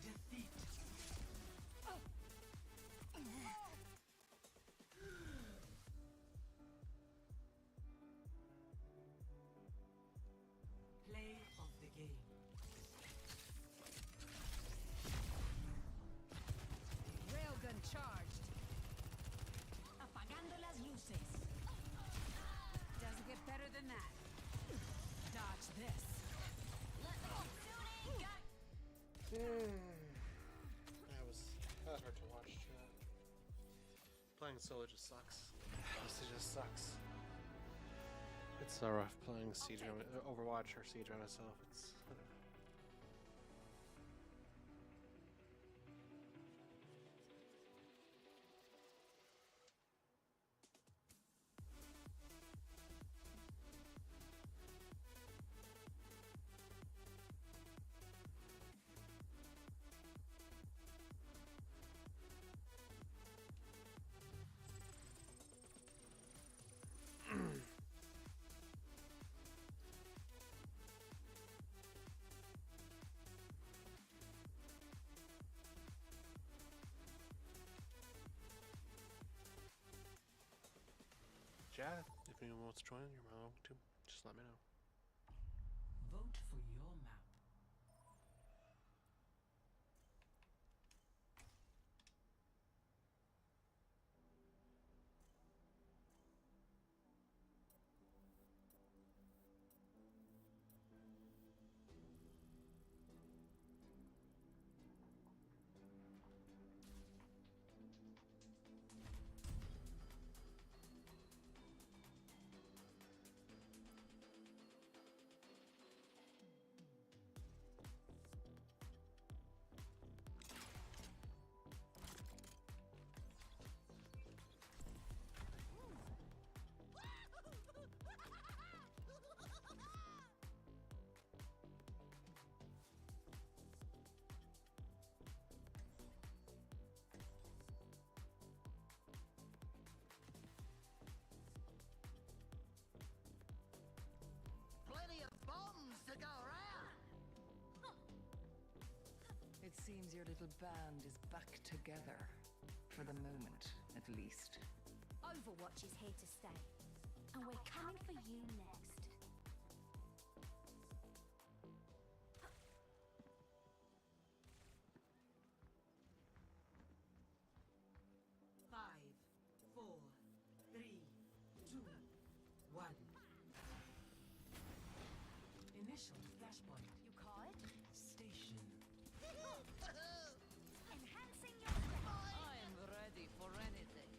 K: Defeat. Play of the game.
F: Railgun charged.
I: Apagando las luces.
F: Doesn't get better than that. Dodge this.
I: Let me shooting. Got
C: That was hard to watch. Playing solo just sucks. Honestly, just sucks. It's so rough playing Siege on Overwatch or Siege on myself. It's chat. If anyone wants to join, you're welcome to. Just let me know.
K: Vote for your map.
J: Plenty of bombs to go around.
F: It seems your little band is back together. For the moment, at least.
D: Overwatch is here to stay. And we're coming for you next.
G: Five, four, three, two, one.
K: Initial flashpoint.
D: You caught?
K: Station.
D: Enhancing your strength.
F: I'm ready for anything.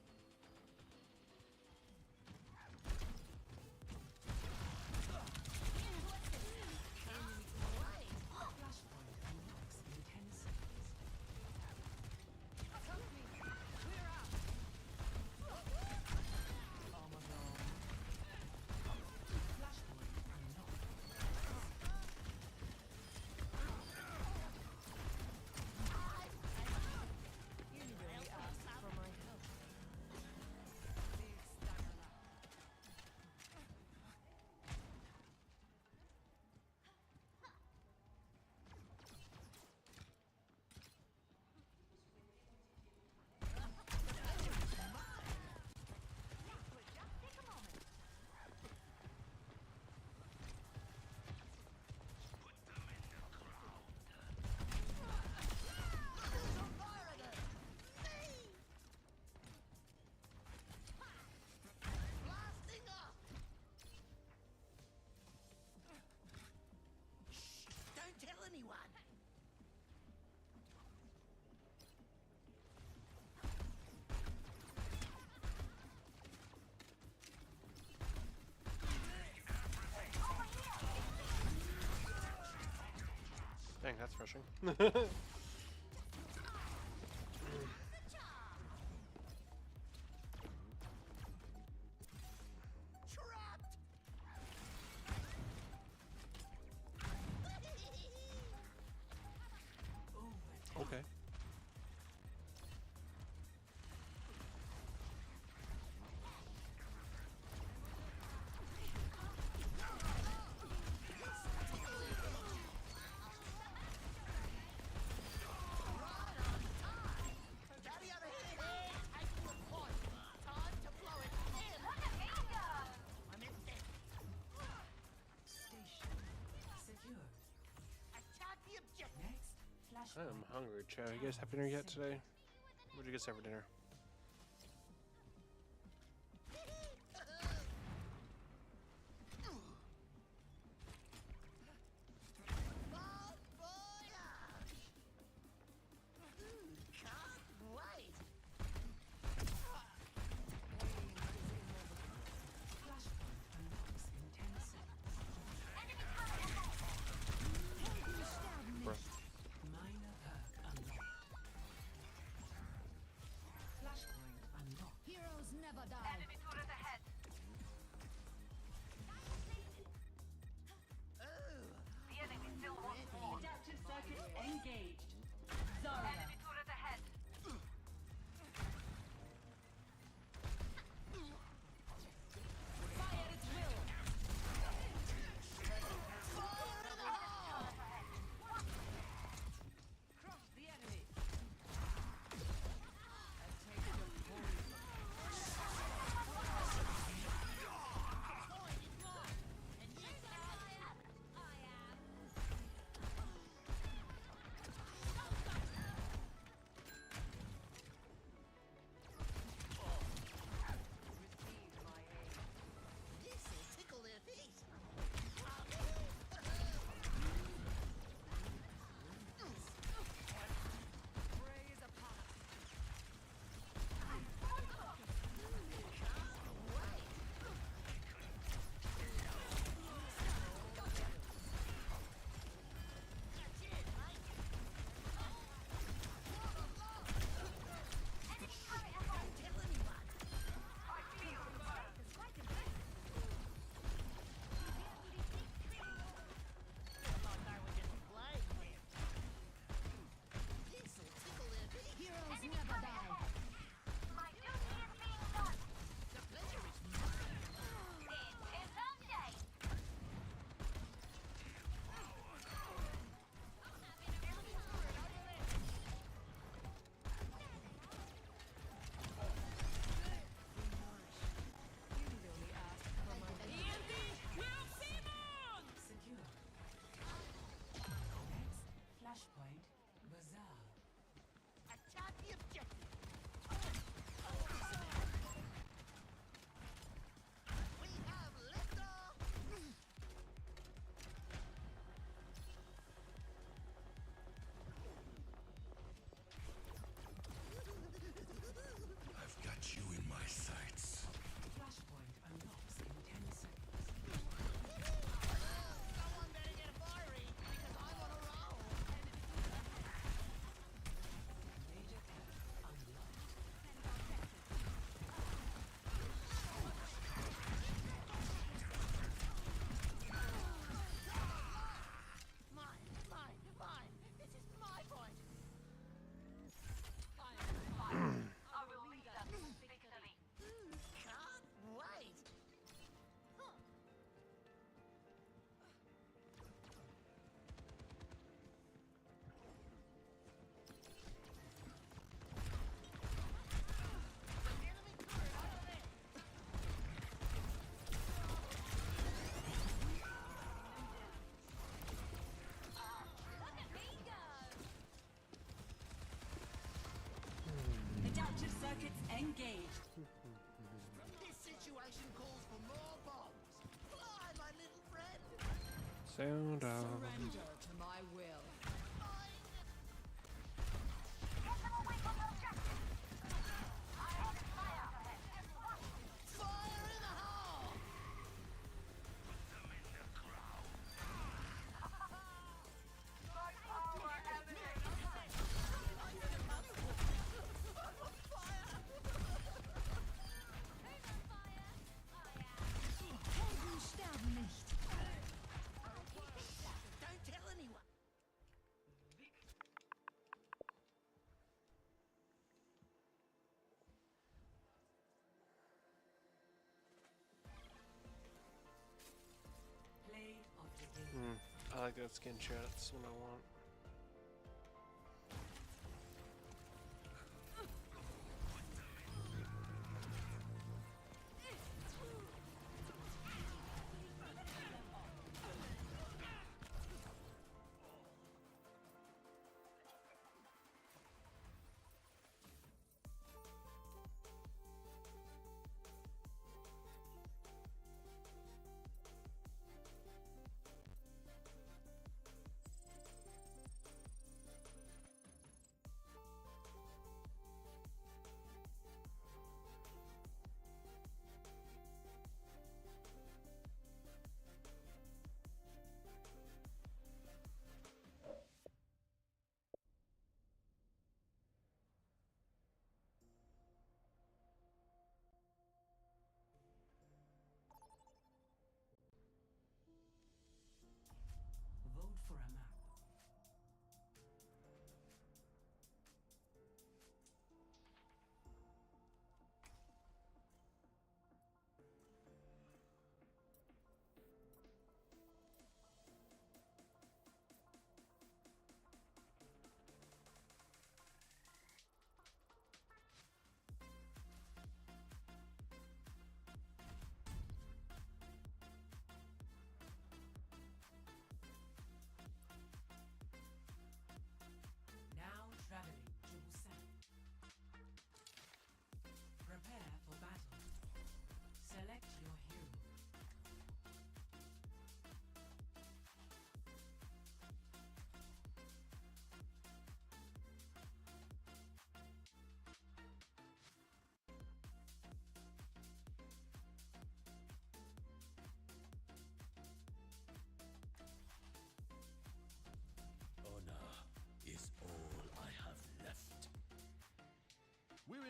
K: Flashpoint unlocks in 10 seconds.
F: Clear out. Armor gone.
K: Flashpoint unlocked.
F: You really asked for my help. Big stagger now.
J: Blasting up. Shh, don't tell anyone.
C: Dang, that's frustrating.
J: Trapped.
C: I'm hungry, Chad. You guys have dinner yet today? What did you guys have for dinner?
F: Heroes never die.
I: Enemy turret ahead. The enemy still wants more.
G: Adaptive circuit engaged. Zarya.
I: Enemy turret ahead.
F: Fire its will.
G: Crush the enemy. A taste of poison. Receive my aid.
J: This'll tickle their feet.
G: Praise apart.
J: This'll tickle their feet.
F: Heroes never die.
D: My duty is being done.
J: The pleasure is mine.
D: It's someday.
F: You need only ask for my
G: Secure. Next, flashpoint, bazaar.
J: Attack the objective. We have liftoff.
K: I've got you in my sights.
G: Flashpoint unlocks in 10 seconds.
J: Someone better get fiery because I'm on a roll.
G: Major cap unlocked.
J: Mine. This is my point.
I: I will lead us to victory.
J: Can't wait. Enemy turret over there.
D: Look at me go.
G: Adaptive circuits engaged.
J: This situation calls for more bombs. Fly, my little friend.
C: Sound off.
F: surrender to my will.
D: Get them away from the objective. I have fire ahead.
J: Fire in the hole.
F: Helden sterben nicht.
J: Don't tell anyone.
G: Play of the game.
C: I like that skin, chat. That's what I want.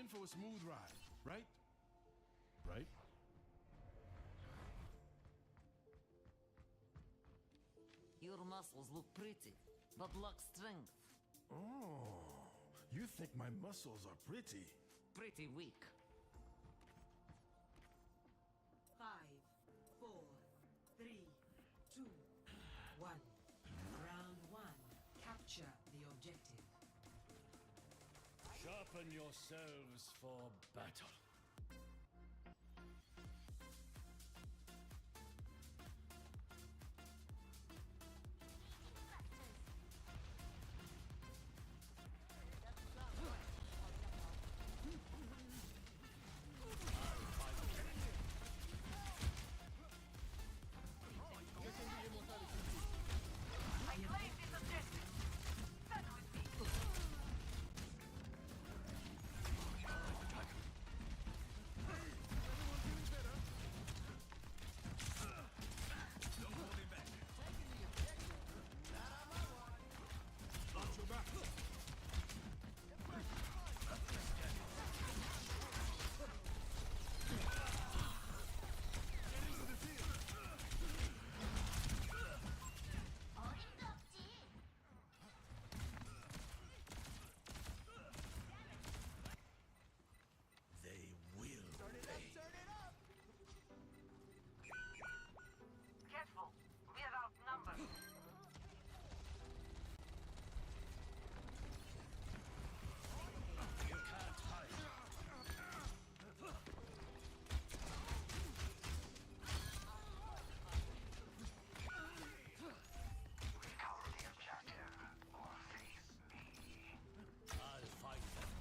N: in for a smooth ride, right? Right?
O: Your muscles look pretty, but lack strength.
N: Oh, you think my muscles are pretty?
O: Pretty weak.
G: 5, 4, 3, 2, 1. Round 1. Capture the objective.
K: Sharpen yourselves for battle.
E: Careful, we're outnumbered.
K: You can't hide.
E: Recover the objective, or face me.
K: I'll find them.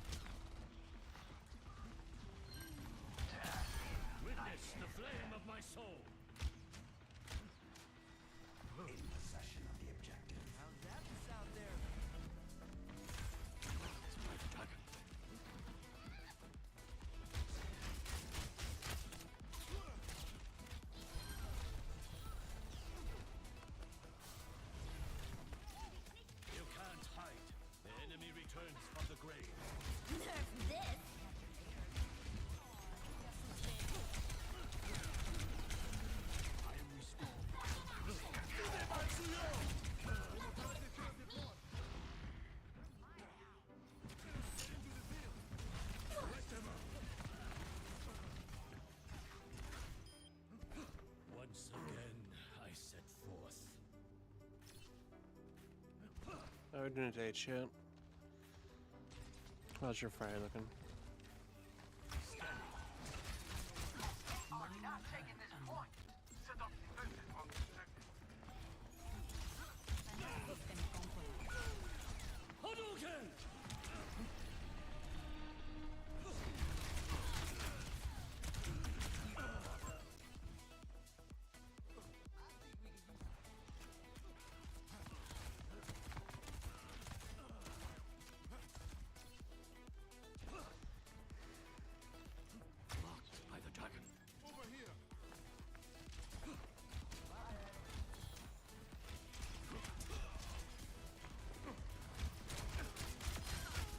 K: Witness the flame of my soul.
J: In possession of the objective.
I: How's that sound there?
K: You can't hide. The enemy returns from the grave.
D: Nerf this!
K: I am restored. Once again, I set forth.
C: How are we doing today, chat? How's your Friday looking?
E: Are not taking this point. Set up defenses on the objective.
K: Hadouken! Blocked by the dragon.
N: Over here.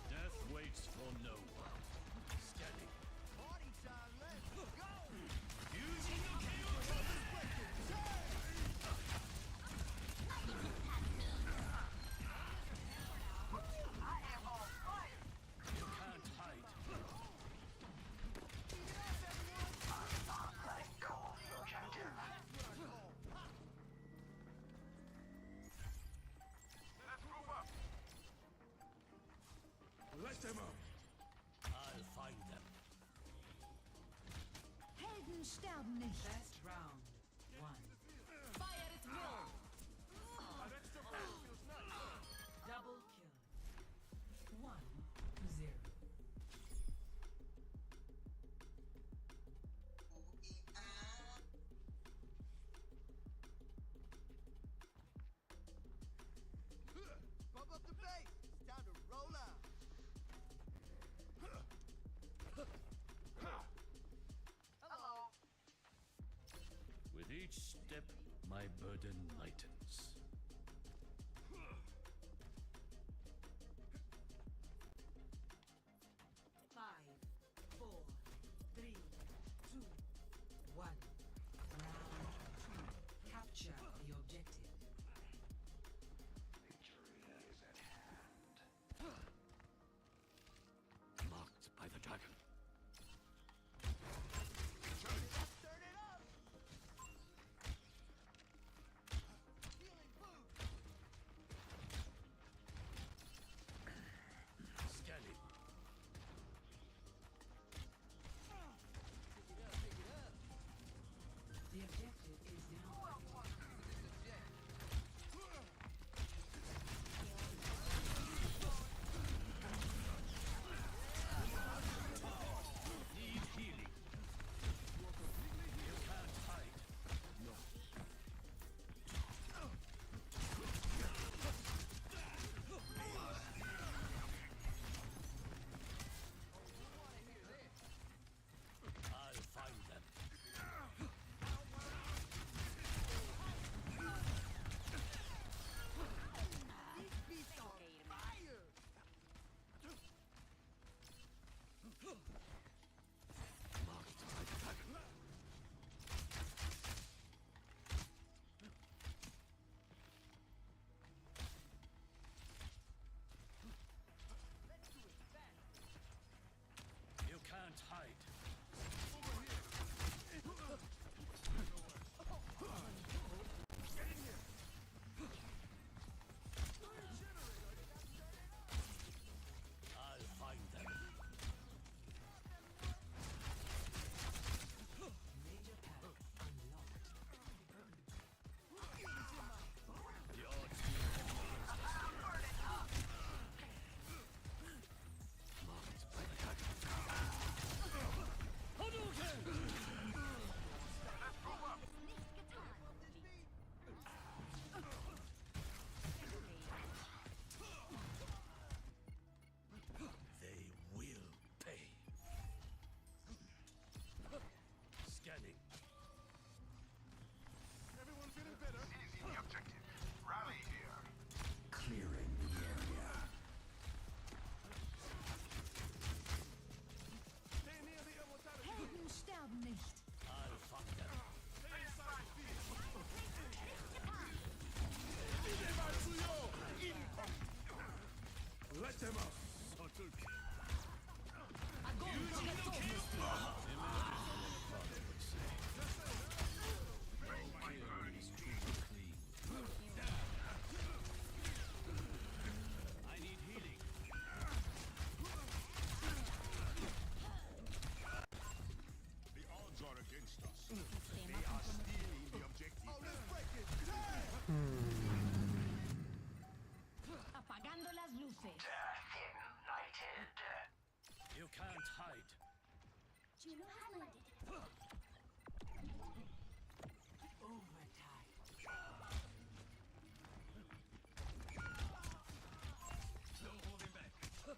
K: Death waits for no one. Scanning.
I: Party time, let's go!
K: Using the
E: I am on fire.
K: You can't hide.
E: I'm not letting go of the objective. Let's move up.
N: Let them up.
K: I'll find them.
F: Helden sterben nicht.
G: Best round 1.
F: Fire at will.
G: Double kill. 1-0.
I: Bump up the bass! It's time to roll out!
E: Hello.
K: With each step, my burden lightens.
G: 5,
D: Juno has landed.
G: Overtime.
K: No holding back.
N: Your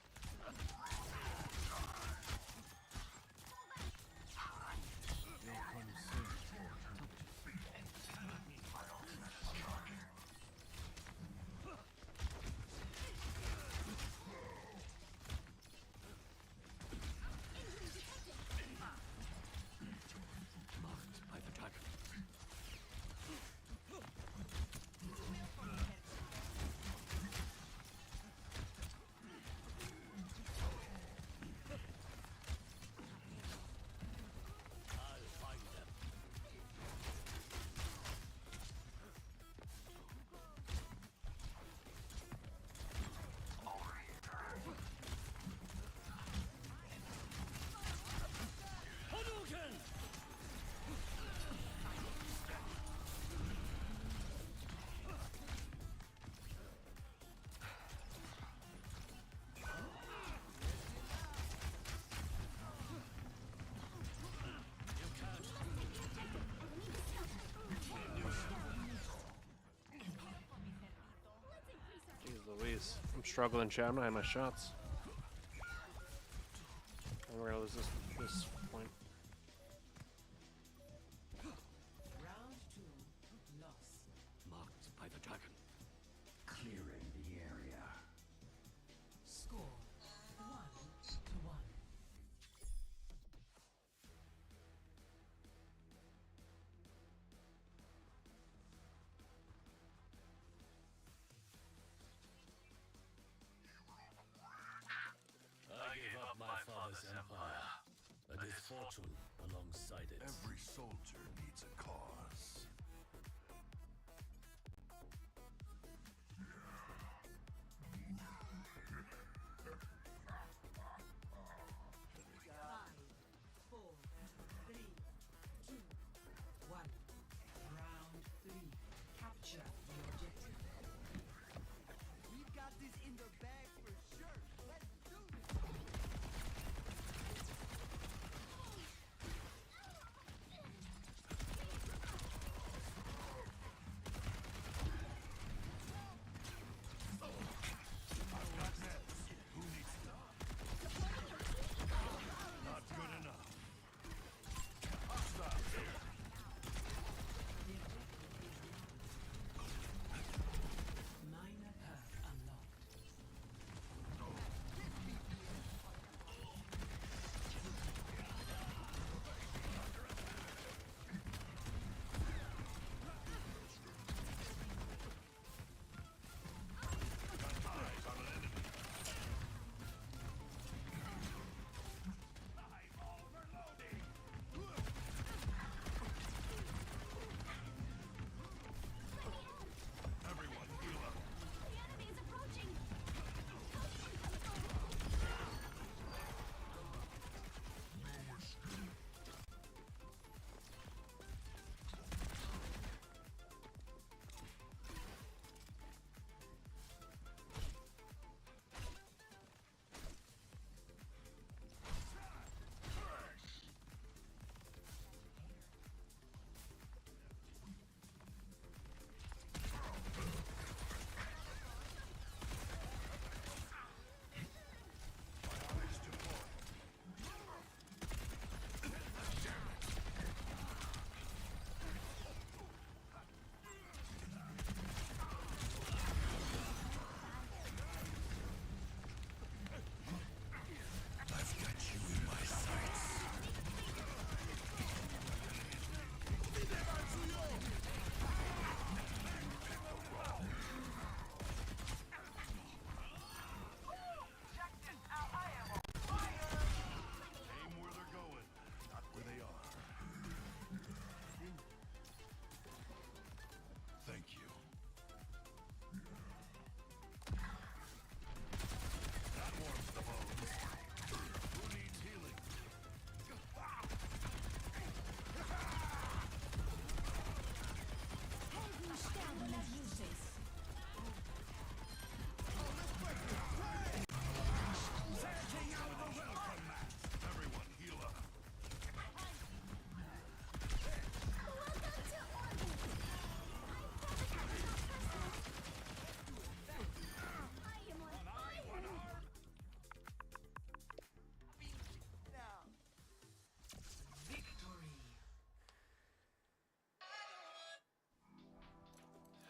N: consent or
K: Marked by the dragon. I'll find them. Hadouken!
C: Jeez Louise. I'm struggling, chat. I'm not hitting my shots. I'm gonna lose this point.
G: Round 2 lost.
K: Marked by the dragon. Clearing the area.
G: Score 1-1.
K: I gave up my father's empire. A misfortune alongside it.
N: Every soldier needs a cause.
G: Five, four, three, two, one. Round 3. Capture the objective.
J: We've got this in the bag for sure. Let's do this.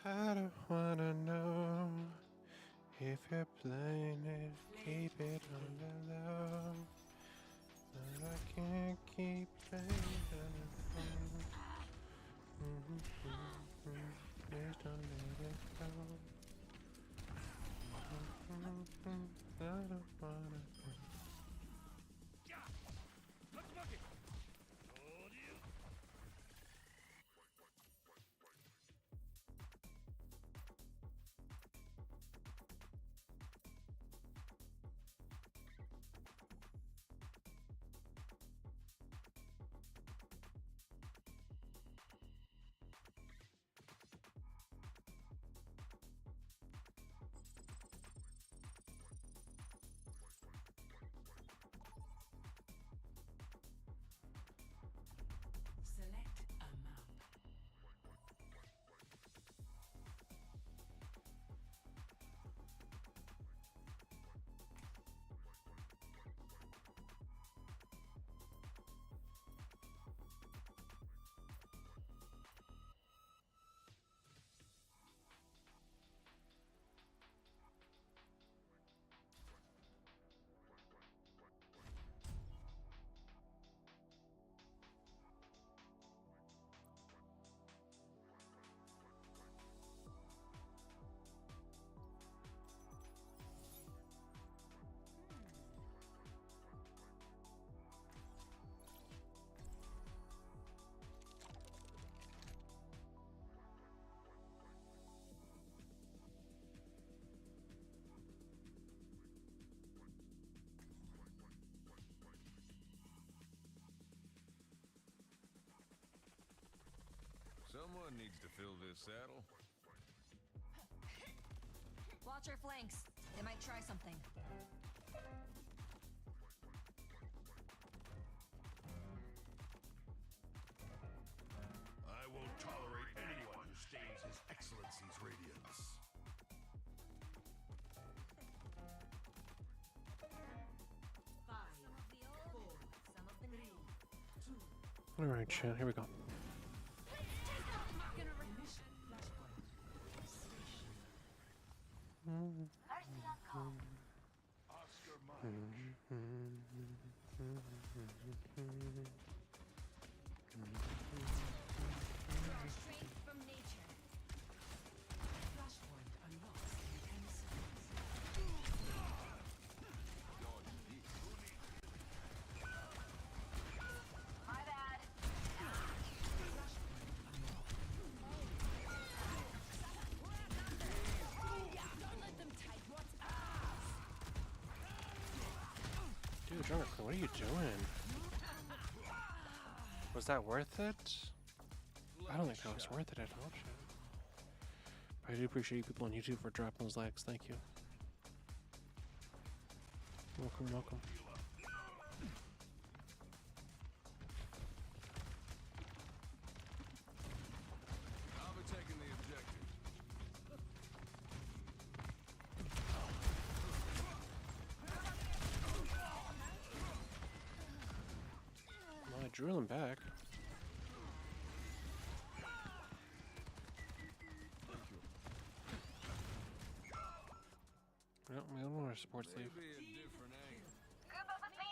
C: I don't wanna know if you're playing it, keep it on the low. But I can't keep playing on the phone. Please don't let it go. I don't wanna.
G: Select a map.
A: Someone needs to fill this saddle.
D: Watch your flanks. They might try something.
N: I won't tolerate anyone who stains His Excellency's radiance.
C: Alright, chat, here we go.
D: Strength from nature.
G: Flashpoint unlocks in 10 seconds.
D: My bad. Don't let them take what's ours.
C: Dude, Jonathan, what are you doing? Was that worth it? I don't think that was worth it at all, chat. But I do appreciate you people on YouTube for dropping those likes. Thank you. Welcome, welcome.
A: I'll be taking the objective.
C: Well, I drew him back. Well, we don't want our support sleeve.
A: Maybe a different angle.
D: Group up with me.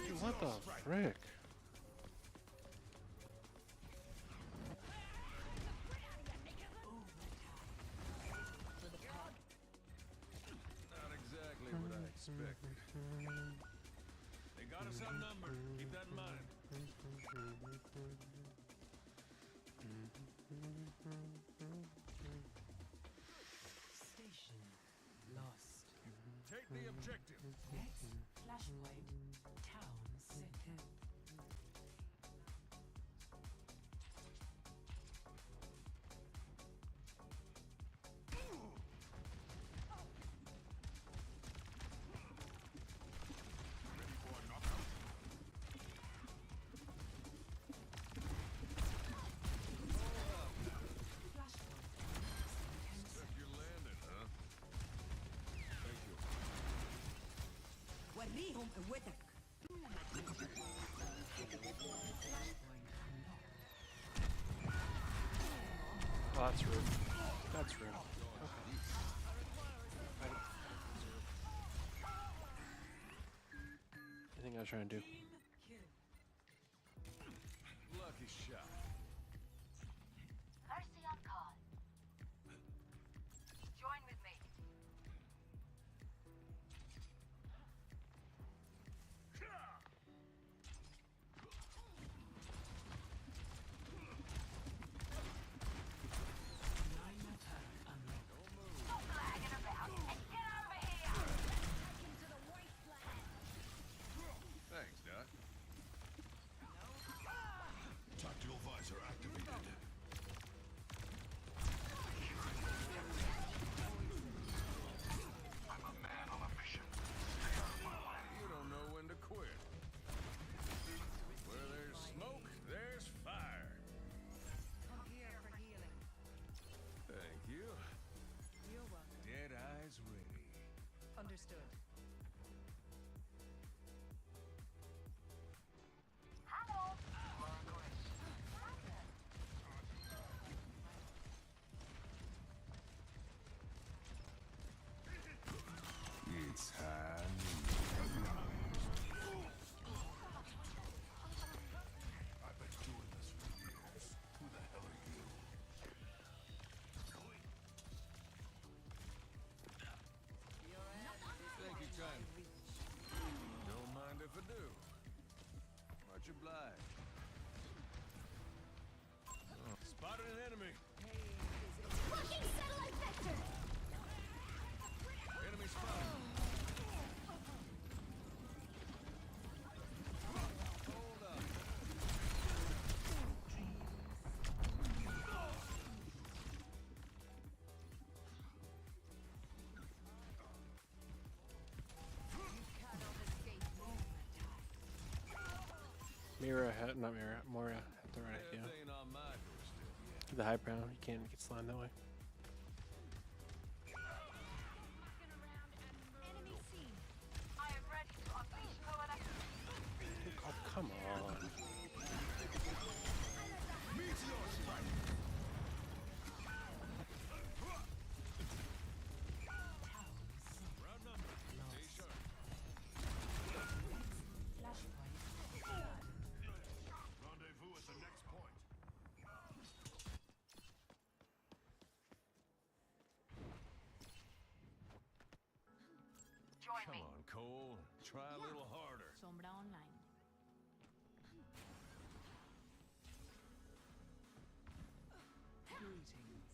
C: Dude, what the frick?
A: Not exactly what I expected. They got us outnumbered. Keep that in mind.
G: Station lost.
A: Take the objective.
G: Next, flashpoint town center. Rihum Witek.
C: Oh, that's rude. That's rude. Okay. I think I was trying to do.
A: Lucky shot.
D: Mercy on call. Join with me. Stop lagging about and get over here. Into the wasteland.
A: Thanks, Doc.
N: Tactical visor activated.
A: I'm a man on a mission. Stay out of my way. You don't know when to quit. Where there's smoke, there's fire.
F: Come here for healing.
A: Thank you.
F: You're welcome.
A: Dead eyes ready.
F: Understood.
D: Hello.
A: It's high
N: I've been doing this for years. Who the hell are you?
A: Thank you, kindly. Don't mind if I do. Much obliged. Oh, spotted an enemy.
D: Blocking satellite vector.
A: Enemy spotted. Hold up.
C: Mira had not Mira. Moira had the right idea.
A: Death ain't on my doorstep yet.
C: The high brown. You can't get slimed that way.
D: Enemy seen. I am ready to unleash power.
C: Oh, come on.
A: Round number. Stay sharp.
N: Rendezvous at the next point.
D: Join
A: Come
D: me.
A: on, Cole. Try a little harder.
I: Sombra online.
F: Greetings.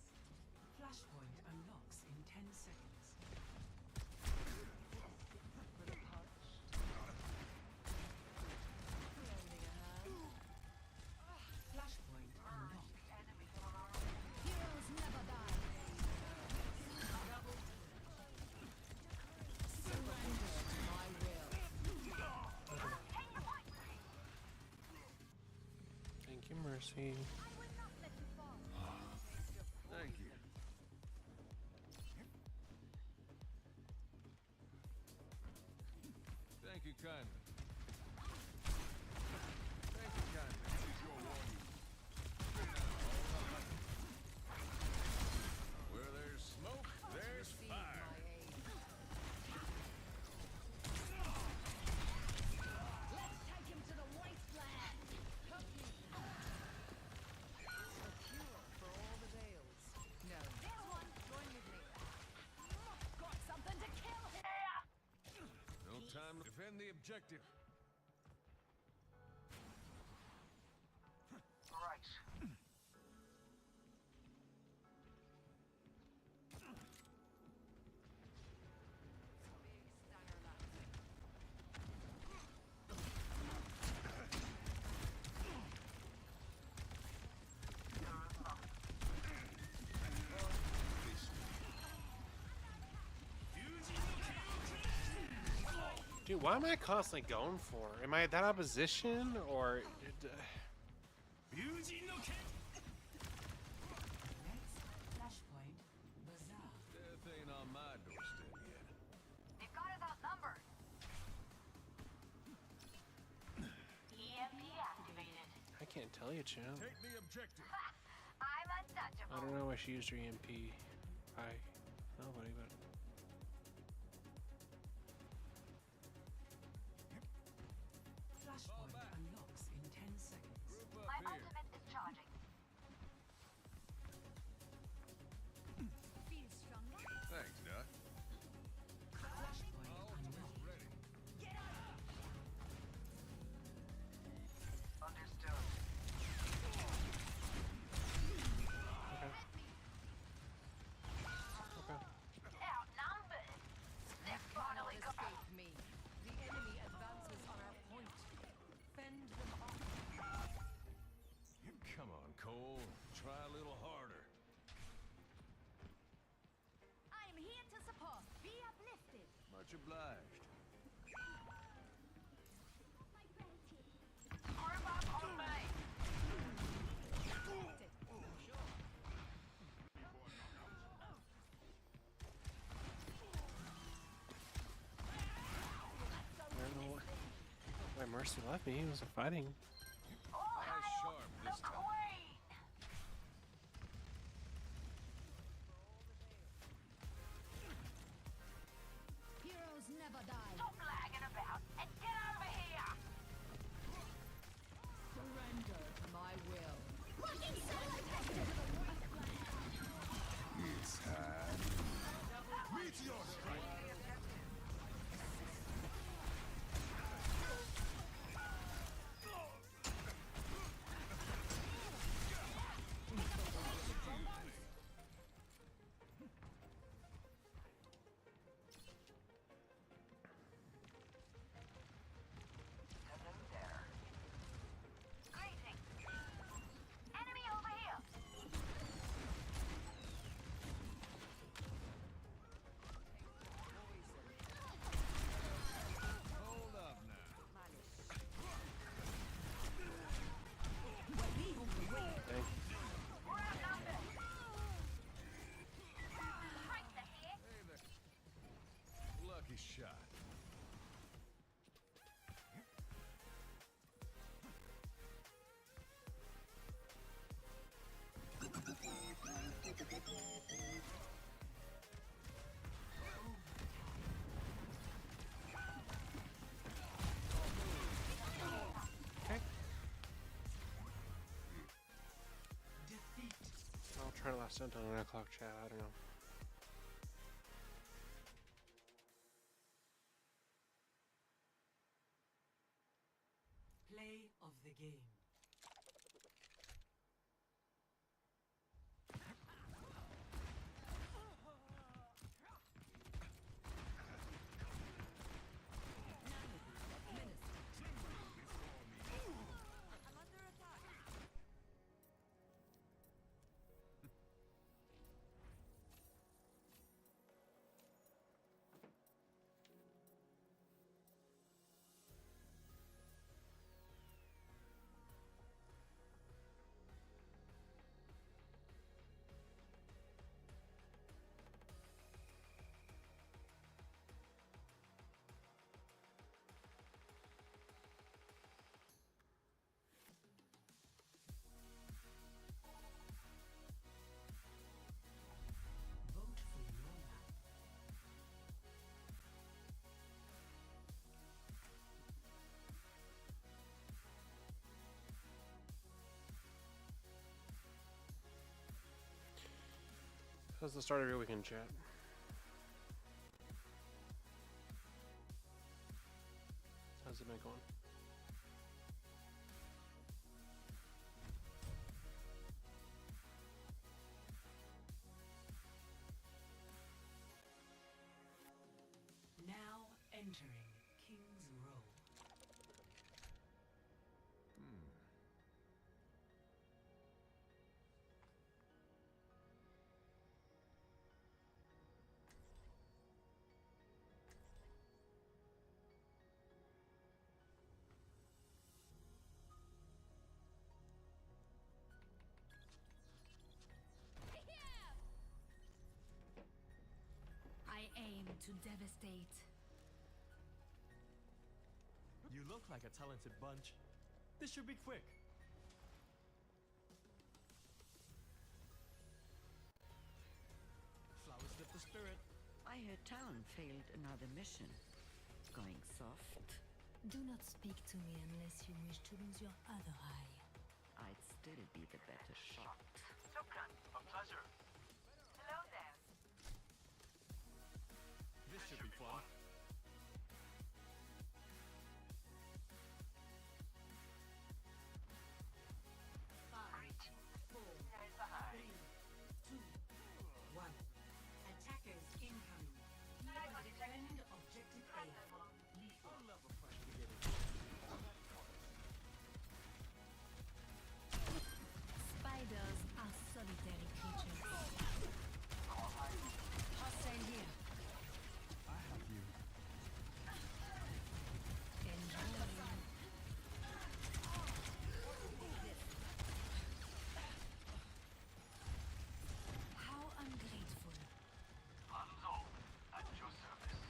F: Flashpoint unlocks in 10 seconds. With a punch. Lending a hand. Flashpoint unlocked.
I: Heroes never die. Surrender to my will.
C: Thank you, Mercy.
A: Thank you. Thank you kindly. Thank you kindly. This is your warning. Where there's smoke, there's fire.
I: Let's take him to the wasteland.
F: Cure for all the Dales. No.
I: There's one. Join with me. Got something to kill him.
A: No time to defend the objective.
E: Right.
C: Dude, why am I constantly going for? Am I that opposition or?
F: Flashpoint Bazaar.
A: Death ain't on my doorstep yet.
D: They've got us outnumbered.
C: Can't tell you, champ.
A: Take the objective.
D: I'm untouchable.
C: I don't know why she used her EMP. Nobody, but.
F: Flashpoint unlocks in 10 seconds.
A: Group
D: My
A: up here.
D: ultimate is charging. Feel stronger?
A: Thanks, Dot.
F: Flashpoint unlocked.
A: Ready.
E: Understood.
D: Outnumbered. They're finally got
F: Escape me. The enemy advances on our point. Fend them off.
A: Come on, Cole. Try a little harder.
D: I am here to support. Be uplifted.
A: Much obliged.
D: Group up on me.
C: I don't know why Mercy left me. He was fighting.
A: Eyes sharp this time.
D: Queen. Heroes never die. Stop lagging about and get over here.
F: Surrender to my will.
D: Working solo tactics.
N: It's time. Meteor strike.
E: Hello there.
D: Greetings. Enemy over here.
A: Hold up now.
C: Dang.
D: We're outnumbered. Break the hit.
A: Hey there. Lucky shot.
C: Okay.
F: Defeat.
C: I'll try to last sent on 9 o'clock chat. I don't know.
F: Play of the game. Vote for your life.
C: That's the start of your weekend chat. How's it been going?
F: Now entering King's Row.
D: I aim to devastate.
J: You look like a talented bunch. This should be quick.
G: entire town failed another mission. Going soft?
F: Do not speak to me unless you wish to lose your other eye.
G: I'd still be the better shot.
E: Shukran. A pleasure. Hello there.
A: This should be fun.
F: Attackers incoming. Defend objective A. Spiders are solitary creatures. Hostile here.
A: I have you.
F: Enjoy. How ungrateful.
E: Hanzo, at your service.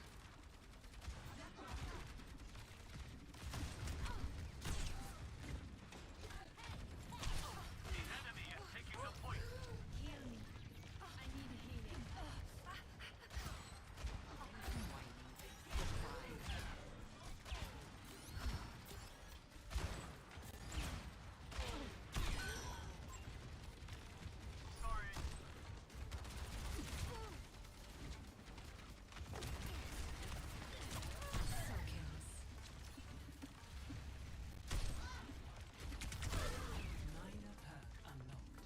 E: The enemy is taking the point.
F: Heal me. I need healing.
E: Sorry.
F: So chaos.
J: Minor perk unlocked.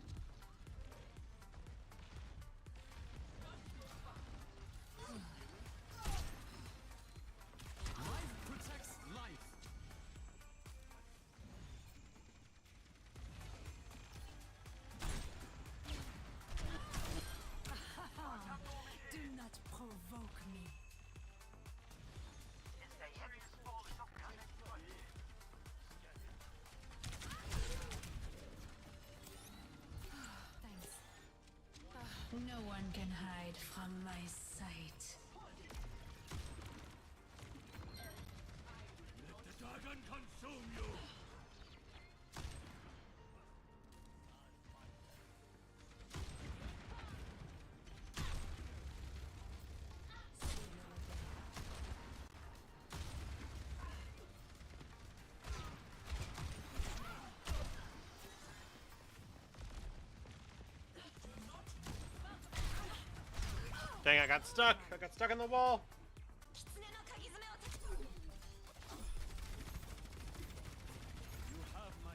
A: Life protects life.
F: Do not provoke me.
E: It's the heaviest fall Shukran.
F: Thanks. No one can hide from my sight.
K: Let the dragon consume you!
C: Dang, I got stuck. I got stuck in the wall.
A: You have my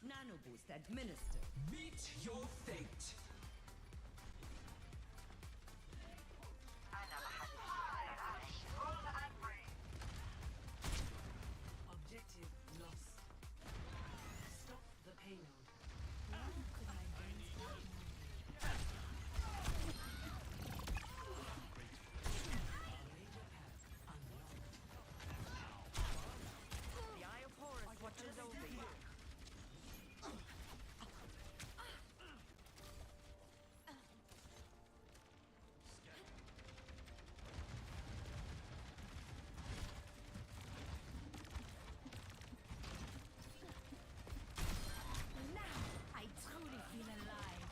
G: Nano boost administered.
J: Meet your fate.
E: I never had this. Roll angry.
J: Objective lost. Stop the payload.
F: Could I gain
J: Major perk unlocked.
G: The Eye of Horus watches over you.
F: now? I truly feel alive.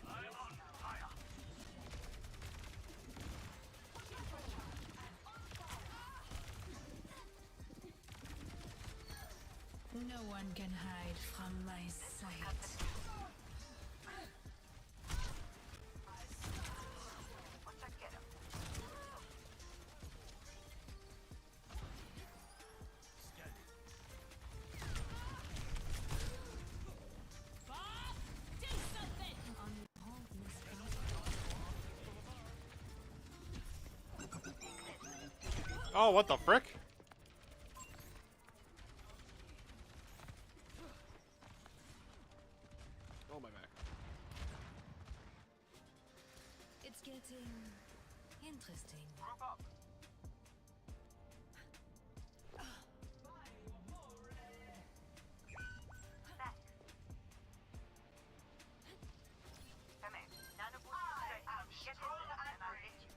E: I'm on fire.
F: No one can hide from my sight.
I: Do something!
C: Oh, what the frick? Oh, my back.
F: It's getting interesting.
E: Group up. Come in. Nano boost is ready. Get in there and I'll hit you.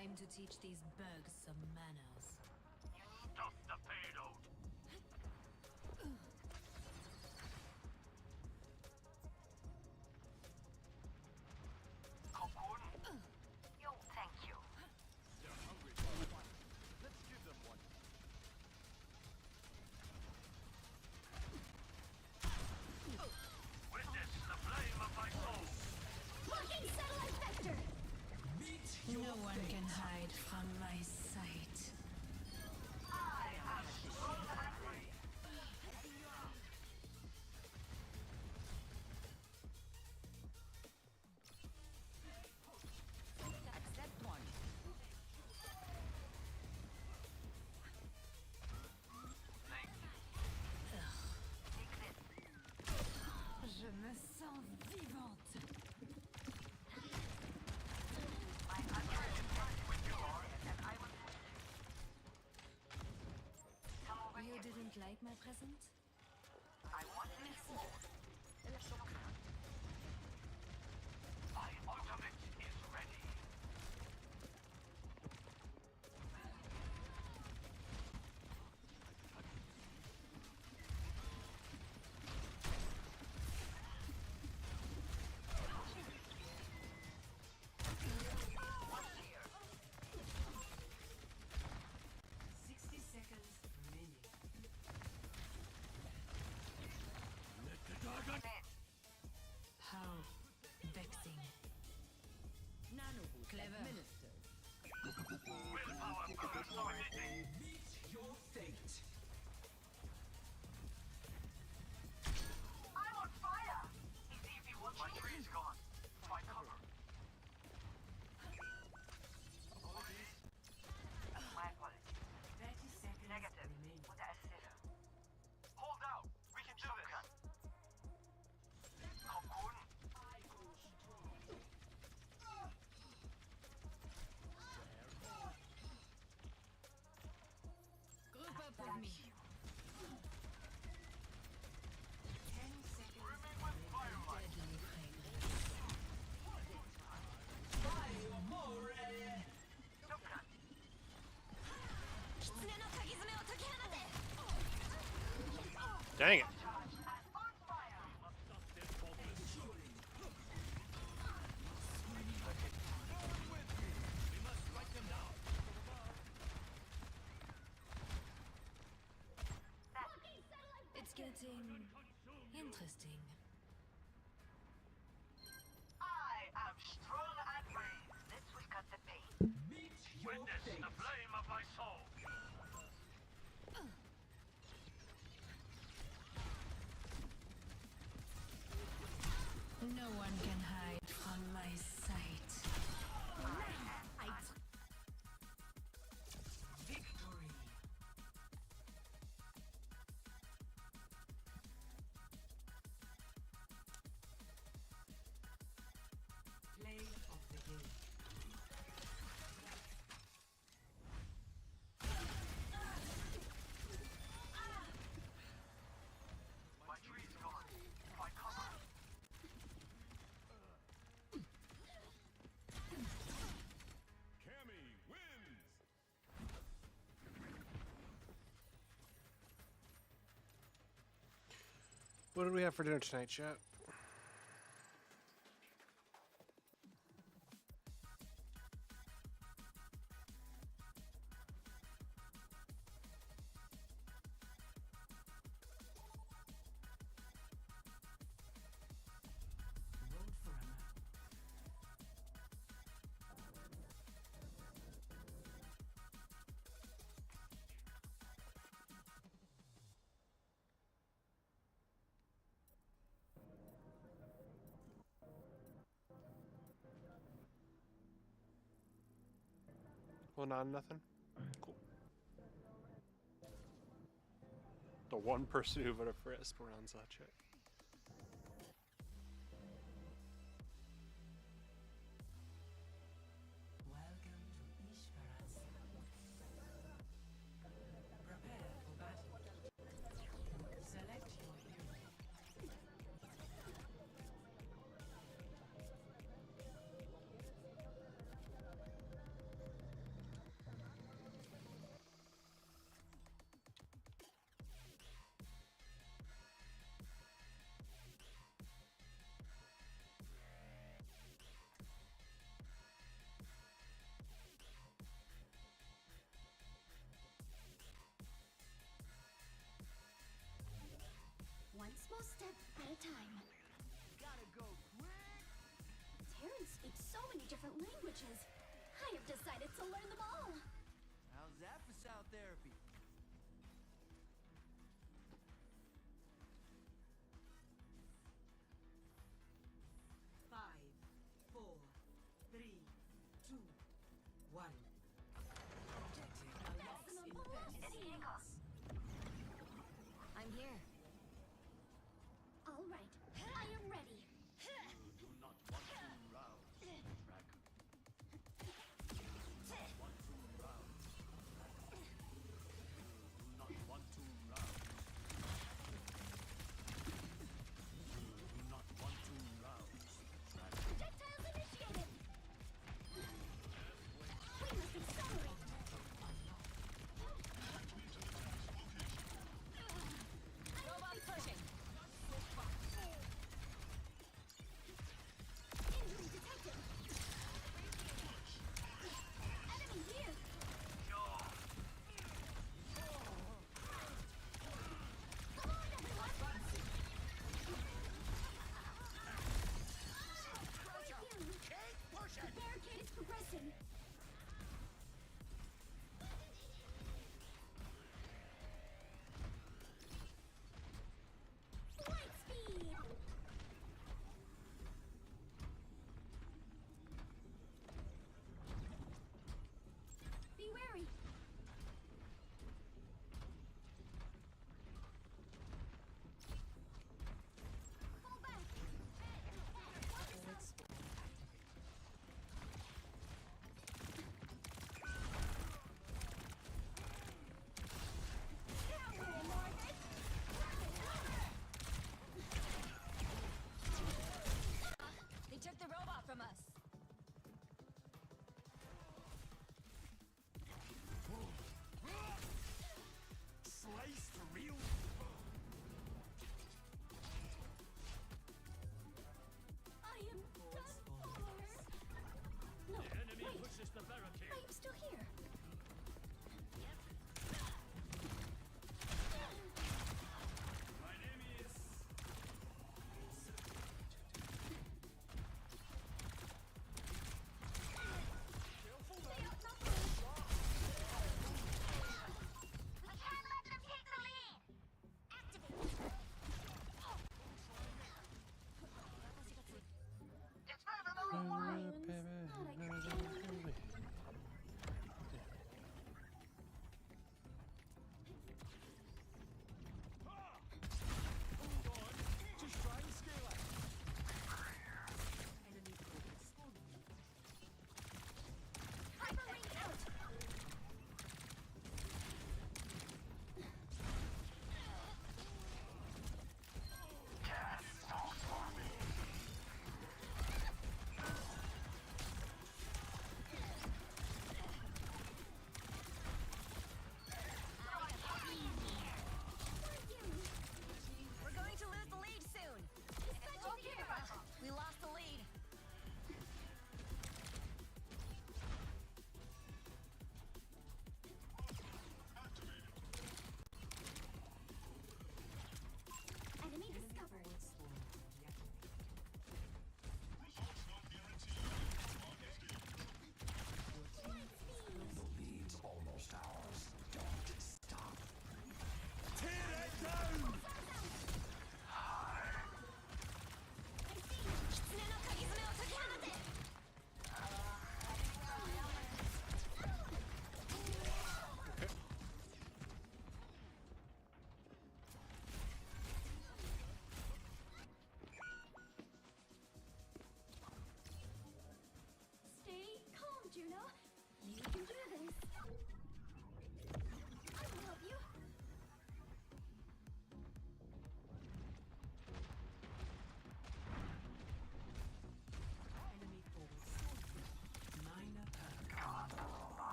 F: Time to teach these bugs some manners.
E: Stop the payload.
D: Yo, thank you.
A: They're hungry. Let's give them one.
E: Witness the flame of my soul.
D: Blocking satellite vector.
F: No one can hide from my sight.
E: I am strong and free.
G: Accept one.
F: Je me sens vivante. You didn't like my present?
D: I want more.
E: My ultimate is ready.
F: How vexing.
G: Nano
F: Clever.
E: Willpower burst within me.
J: Meet your fate.
E: I'm on fire. It's easy once my tree's gone. Find cover.
D: My apologies.
G: 30 seconds
D: Negative.
G: remaining.
D: With the assist.
E: Hold out. We can do this. Cocoon.
F: Group up with me.
G: 10 seconds.
E: Brimming with firelight.
F: Deadly fragrance.
C: Dang it.
F: It's getting interesting.
D: I am strong and brave. This will cut the pain.
E: Witness the flame of my soul.
F: No one can hide from my sight.
G: Victory. Play of the game.
E: My tree's gone. Find cover.
A: Cammy wins.
C: What did we have for dinner tonight, chat?
G: Vote for a map.
C: Well, not nothing. Cool. The one person who voted for Esperanza, check.
G: Welcome to Esperanza. Prepare for battle. Select your hero.
D: Small step at a time.
J: Gotta go quick.
D: Terrans speak so many different languages. I have decided to learn them all.
J: How's that for sound therapy?
G: Five, four, three, two, one. Objective unlocks in 30 seconds.
D: I'm here. All right, I am ready.
K: Do not want to rouse, dragon. Want to rouse, dragon. Do not want to rouse. Do not want to rouse, dragon.
D: Projectiles initiated. We must accelerate. I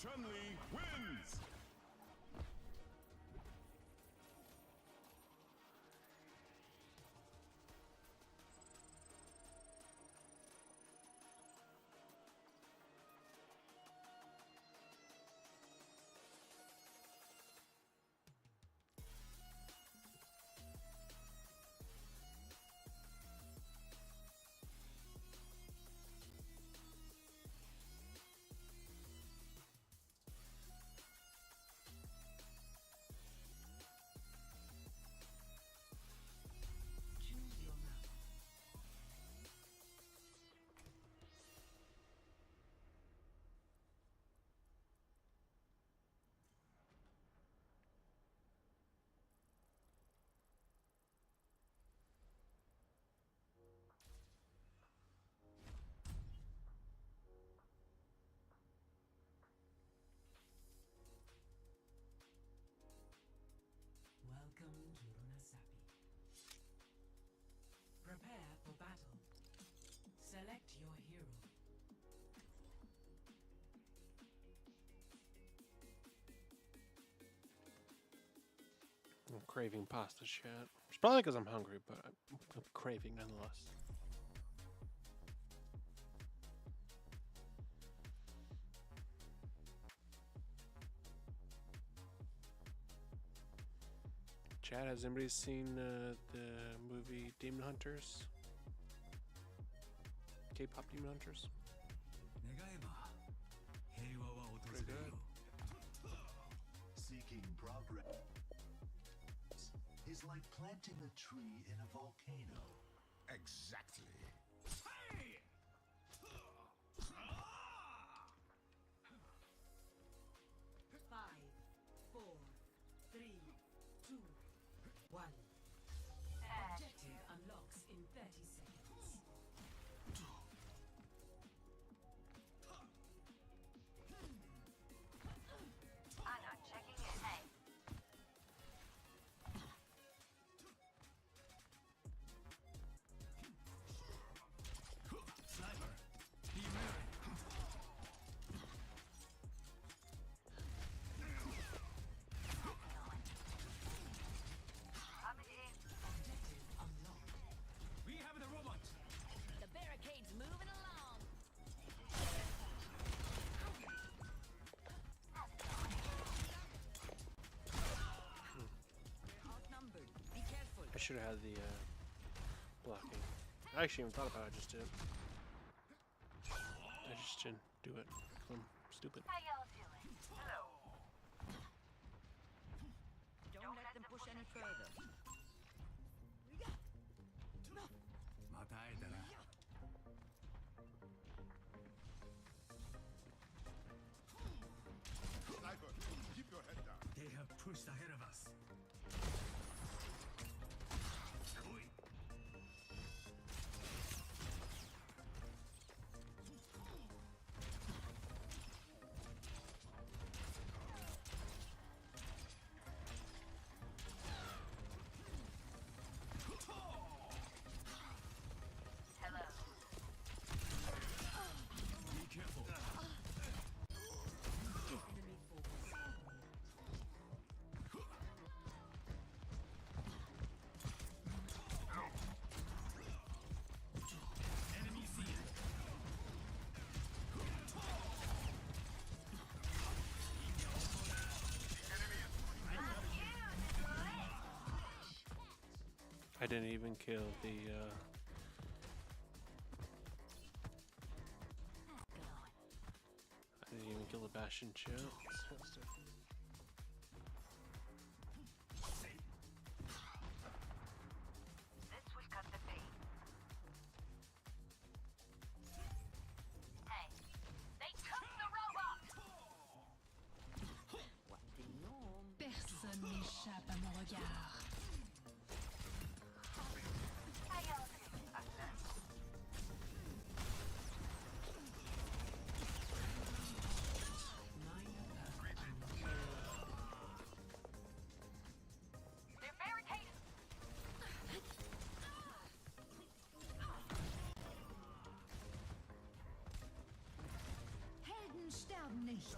A: Chun-Li wins!
F: Choose your map. Welcome to Runasapi. Prepare for battle. Select your hero.
C: I'm craving pasta, chat. It's probably because I'm hungry, but I'm craving nonetheless. Chat, has anybody seen the movie Demon Hunters? K-pop Demon Hunters? Pretty good.
N: Seeking progress is like planting a tree in a volcano.
A: Exactly.
F: Five, four, three, two, one. Objective unlocks in 30 seconds.
I: I'm not checking in. Hey.
K: Sniper, be wary.
I: Coming in.
F: Objective unlocked.
K: We have the robot.
I: The barricade's moving along.
O: We're outnumbered. Be careful.
C: I should have had the blocking. I actually even thought about it, I just didn't. I just didn't do it. 'Cause I'm stupid.
I: How y'all doing? Hello.
O: Don't let them push any further.
K: また会えたな。
N: Sniper, keep your head down.
K: They have pushed ahead of us.
I: Hello.
K: Be careful.
F: Enemy force.
K: Enemy seen.
C: I didn't even kill the I didn't even kill the Bastion chat.
I: This will cut the pain. Hey, they took the robot!
O: What the gnome?
F: Personne n'échappe à mon regard.
I: How y'all doing? They're barricaded!
F: Helden sterben nicht.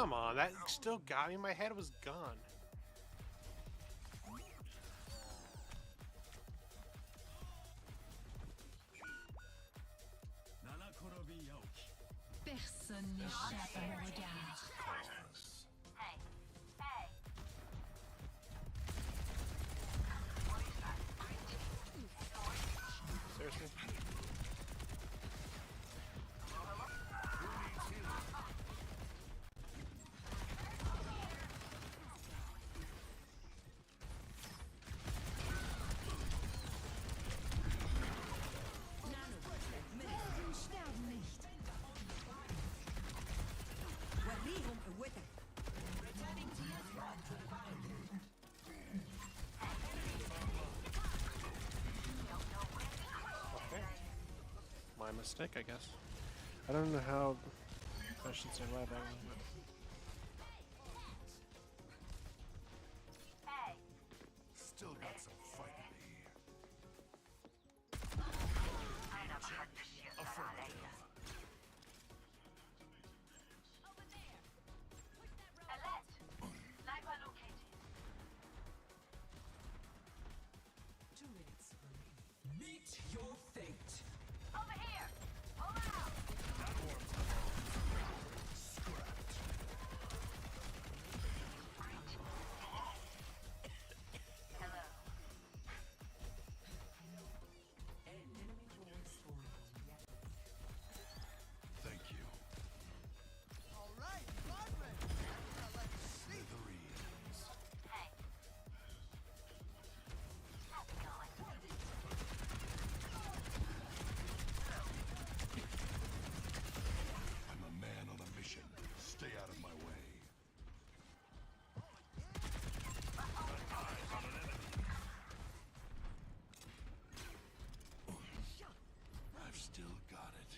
C: Come on, that still got me. My head was gone.
F: Personne n'échappe à mon regard.
D: Hey, hey.
C: Seriously? Okay. My mistake, I guess. I don't know how I should say why that one.
D: Hey.
A: Still got some fight in me. Affirmative.
D: Alert. Sniper located.
J: 2 minutes. Meet your fate.
D: Over here. Over out.
A: That one's scrapped.
D: Hello.
J: Enemy droid spawned.
A: Thank you.
J: All right, Rodman. Now let's see.
A: Smithereens.
D: Hey. How's it going?
A: I'm a man on a mission. Stay out of my way. Eyes on an enemy. I've still got it.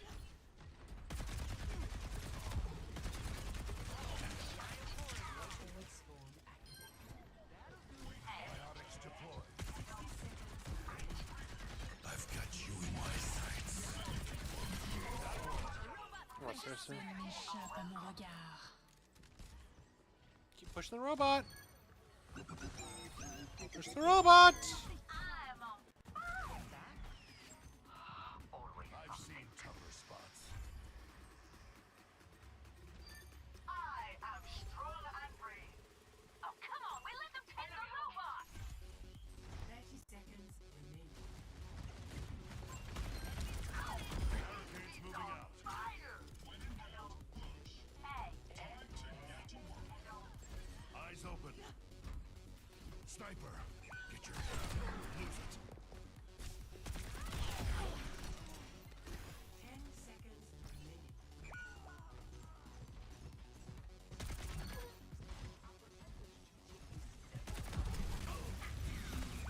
A: Biotics deployed. I've got you in my sights.
C: Oh, seriously?
F: Personne n'échappe à mon regard.
C: Keep pushing the robot! Push the robot!
D: I'm on
A: I've seen tougher spots.
D: I am strong and free. Oh, come on. We let them take the robot.
G: 30 seconds remaining.
A: Barricades moving out.
D: Fire. Hey.
A: Eyes open. Sniper, get your head out. Lose it.
G: 10 seconds remaining.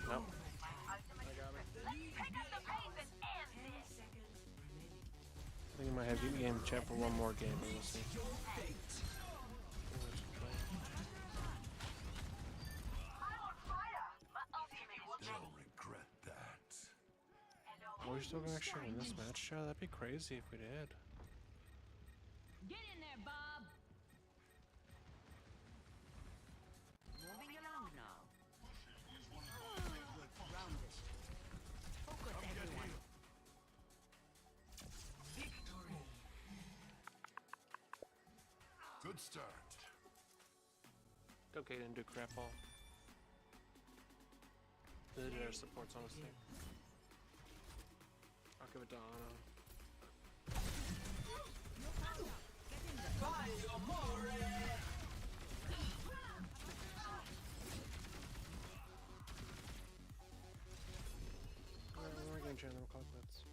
C: Nope.
D: Pick up the pace and end
G: 10
D: this.
G: seconds remaining.
C: I think I might have you game chat for one more game, but we'll see.
D: I'm on fire. My ultimate will
A: They'll regret that.
C: We're still gonna actually win this match, Joe? That'd be crazy if we did.
I: Get in there, Bob.
G: Moving along now. Rounded. Focus, everyone. Victory.
A: Good start.
C: Okay, didn't do crap all. They did our supports, honestly. I'll give it to Anna. We're gonna join them cloudlets.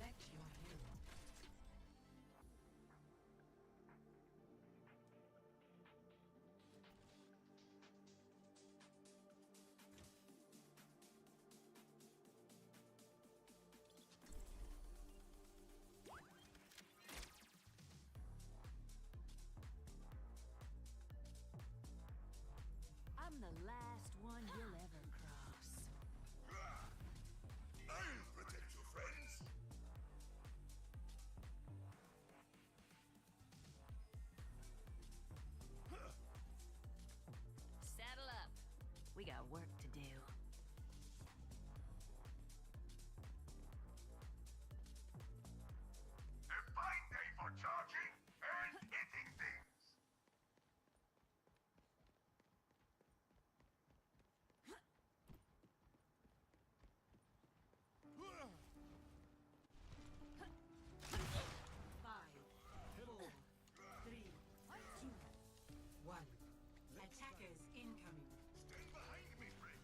G: Select your hero.
I: I'm the last one you'll ever cross.
A: I'll protect your friends.
I: Saddle up. We got work to do.
A: A fine day for charging and hitting things.
G: Five, four, three, two, one. Attackers incoming.
A: Stand behind me, friend.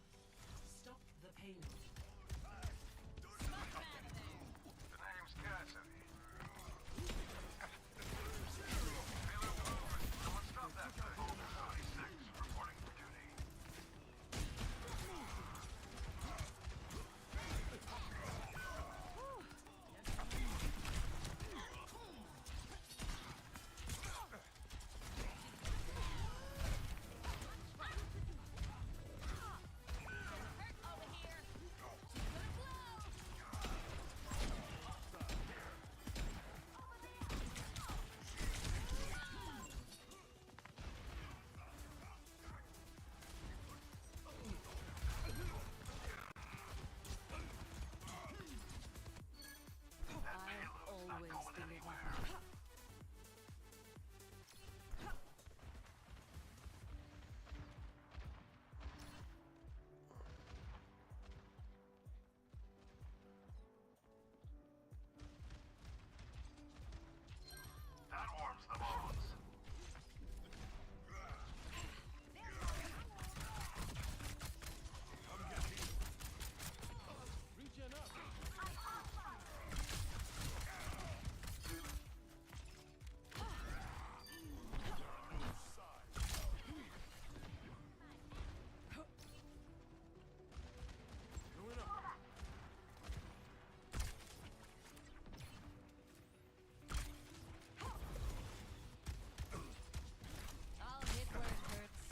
G: Stop the payload.
E: The name's Cassidy. Feeling the movement. Someone stop that thing. 36, reporting for duty.
I: Over here. Good blow. I'll always deliver.
E: That warms the bones.
A: Regen up. Going up.
I: I'll hit where it hurts.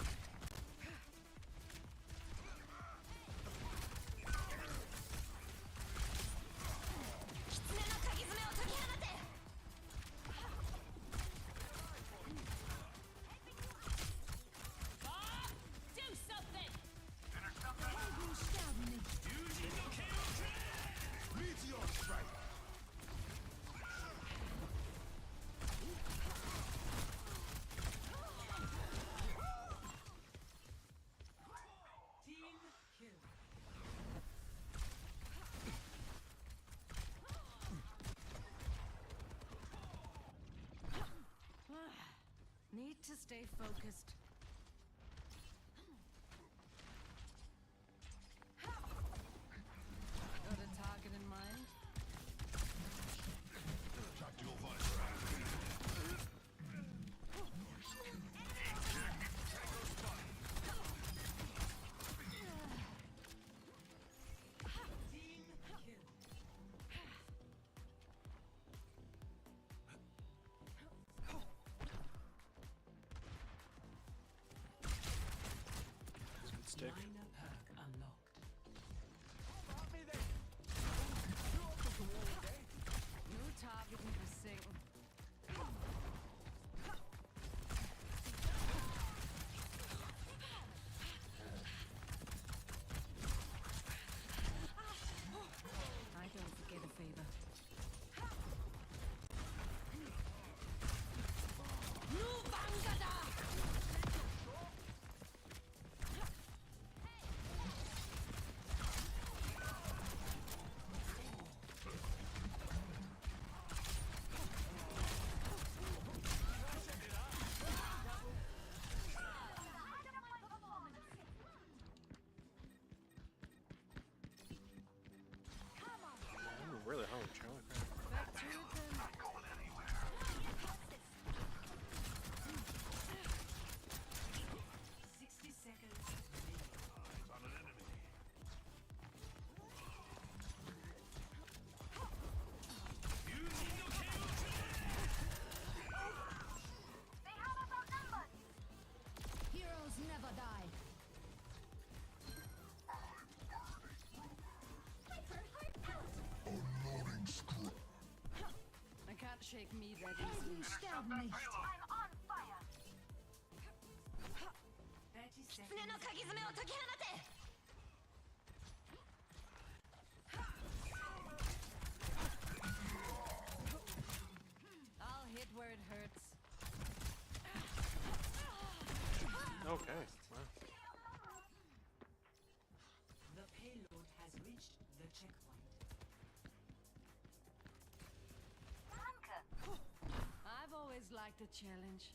I: Bob, do something!
E: Intercept that.
A: Meteor strike.
G: Team kill.
F: Need to stay focused. Got a target in mind?
A: Tactical visor activated. Tango spotted.
G: Team kill.
C: Good stick.
G: Minor perk unlocked.
F: No targeting for Sing. I don't forget a favor. shake me that easily. Sterben nicht.
D: I'm on fire.
G: 30 seconds.
D: 狐の鍵爪を解き放て。
F: I'll hit where it hurts.
C: Okay. Wow.
G: The payload has reached the checkpoint.
F: I've always liked a challenge.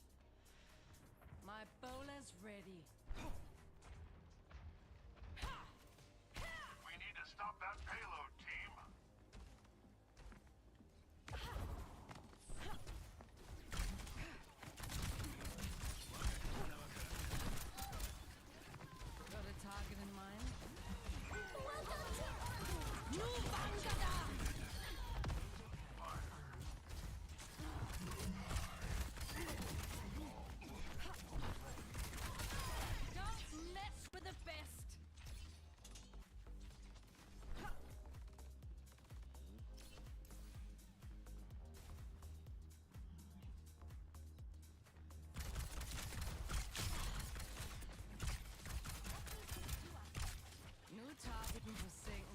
F: My bowler's ready.
E: We need to stop that payload, team.
F: Got a target in mind? Don't mess with the best. New target in pursuit.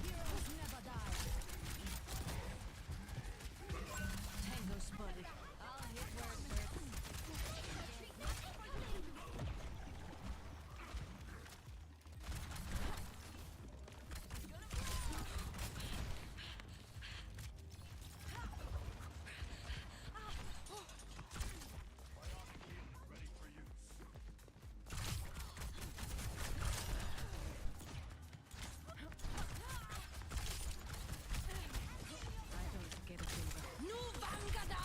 F: Heroes never die. Tango spotted. I'll hit where it hurts. I don't forget a favor. Nu Vangada!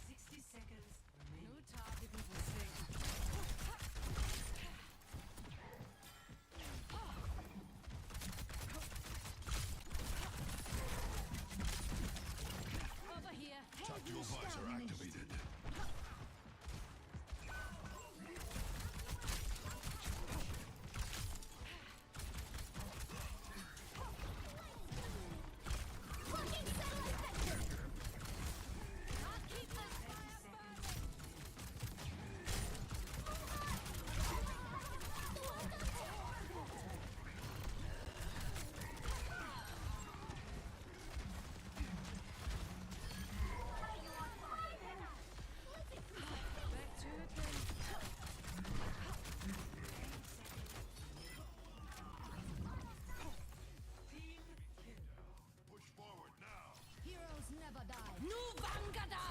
G: 60 seconds remaining.
F: New target in pursuit. Over here.
A: Tactical visor activated.
F: Back to it then.
E: Push forward now.
F: Heroes never die. Nu Vangada!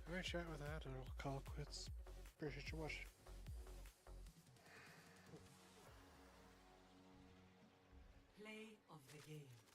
C: Alright, chat with that, and we'll call it quits. Appreciate you watching.
G: Play of the game.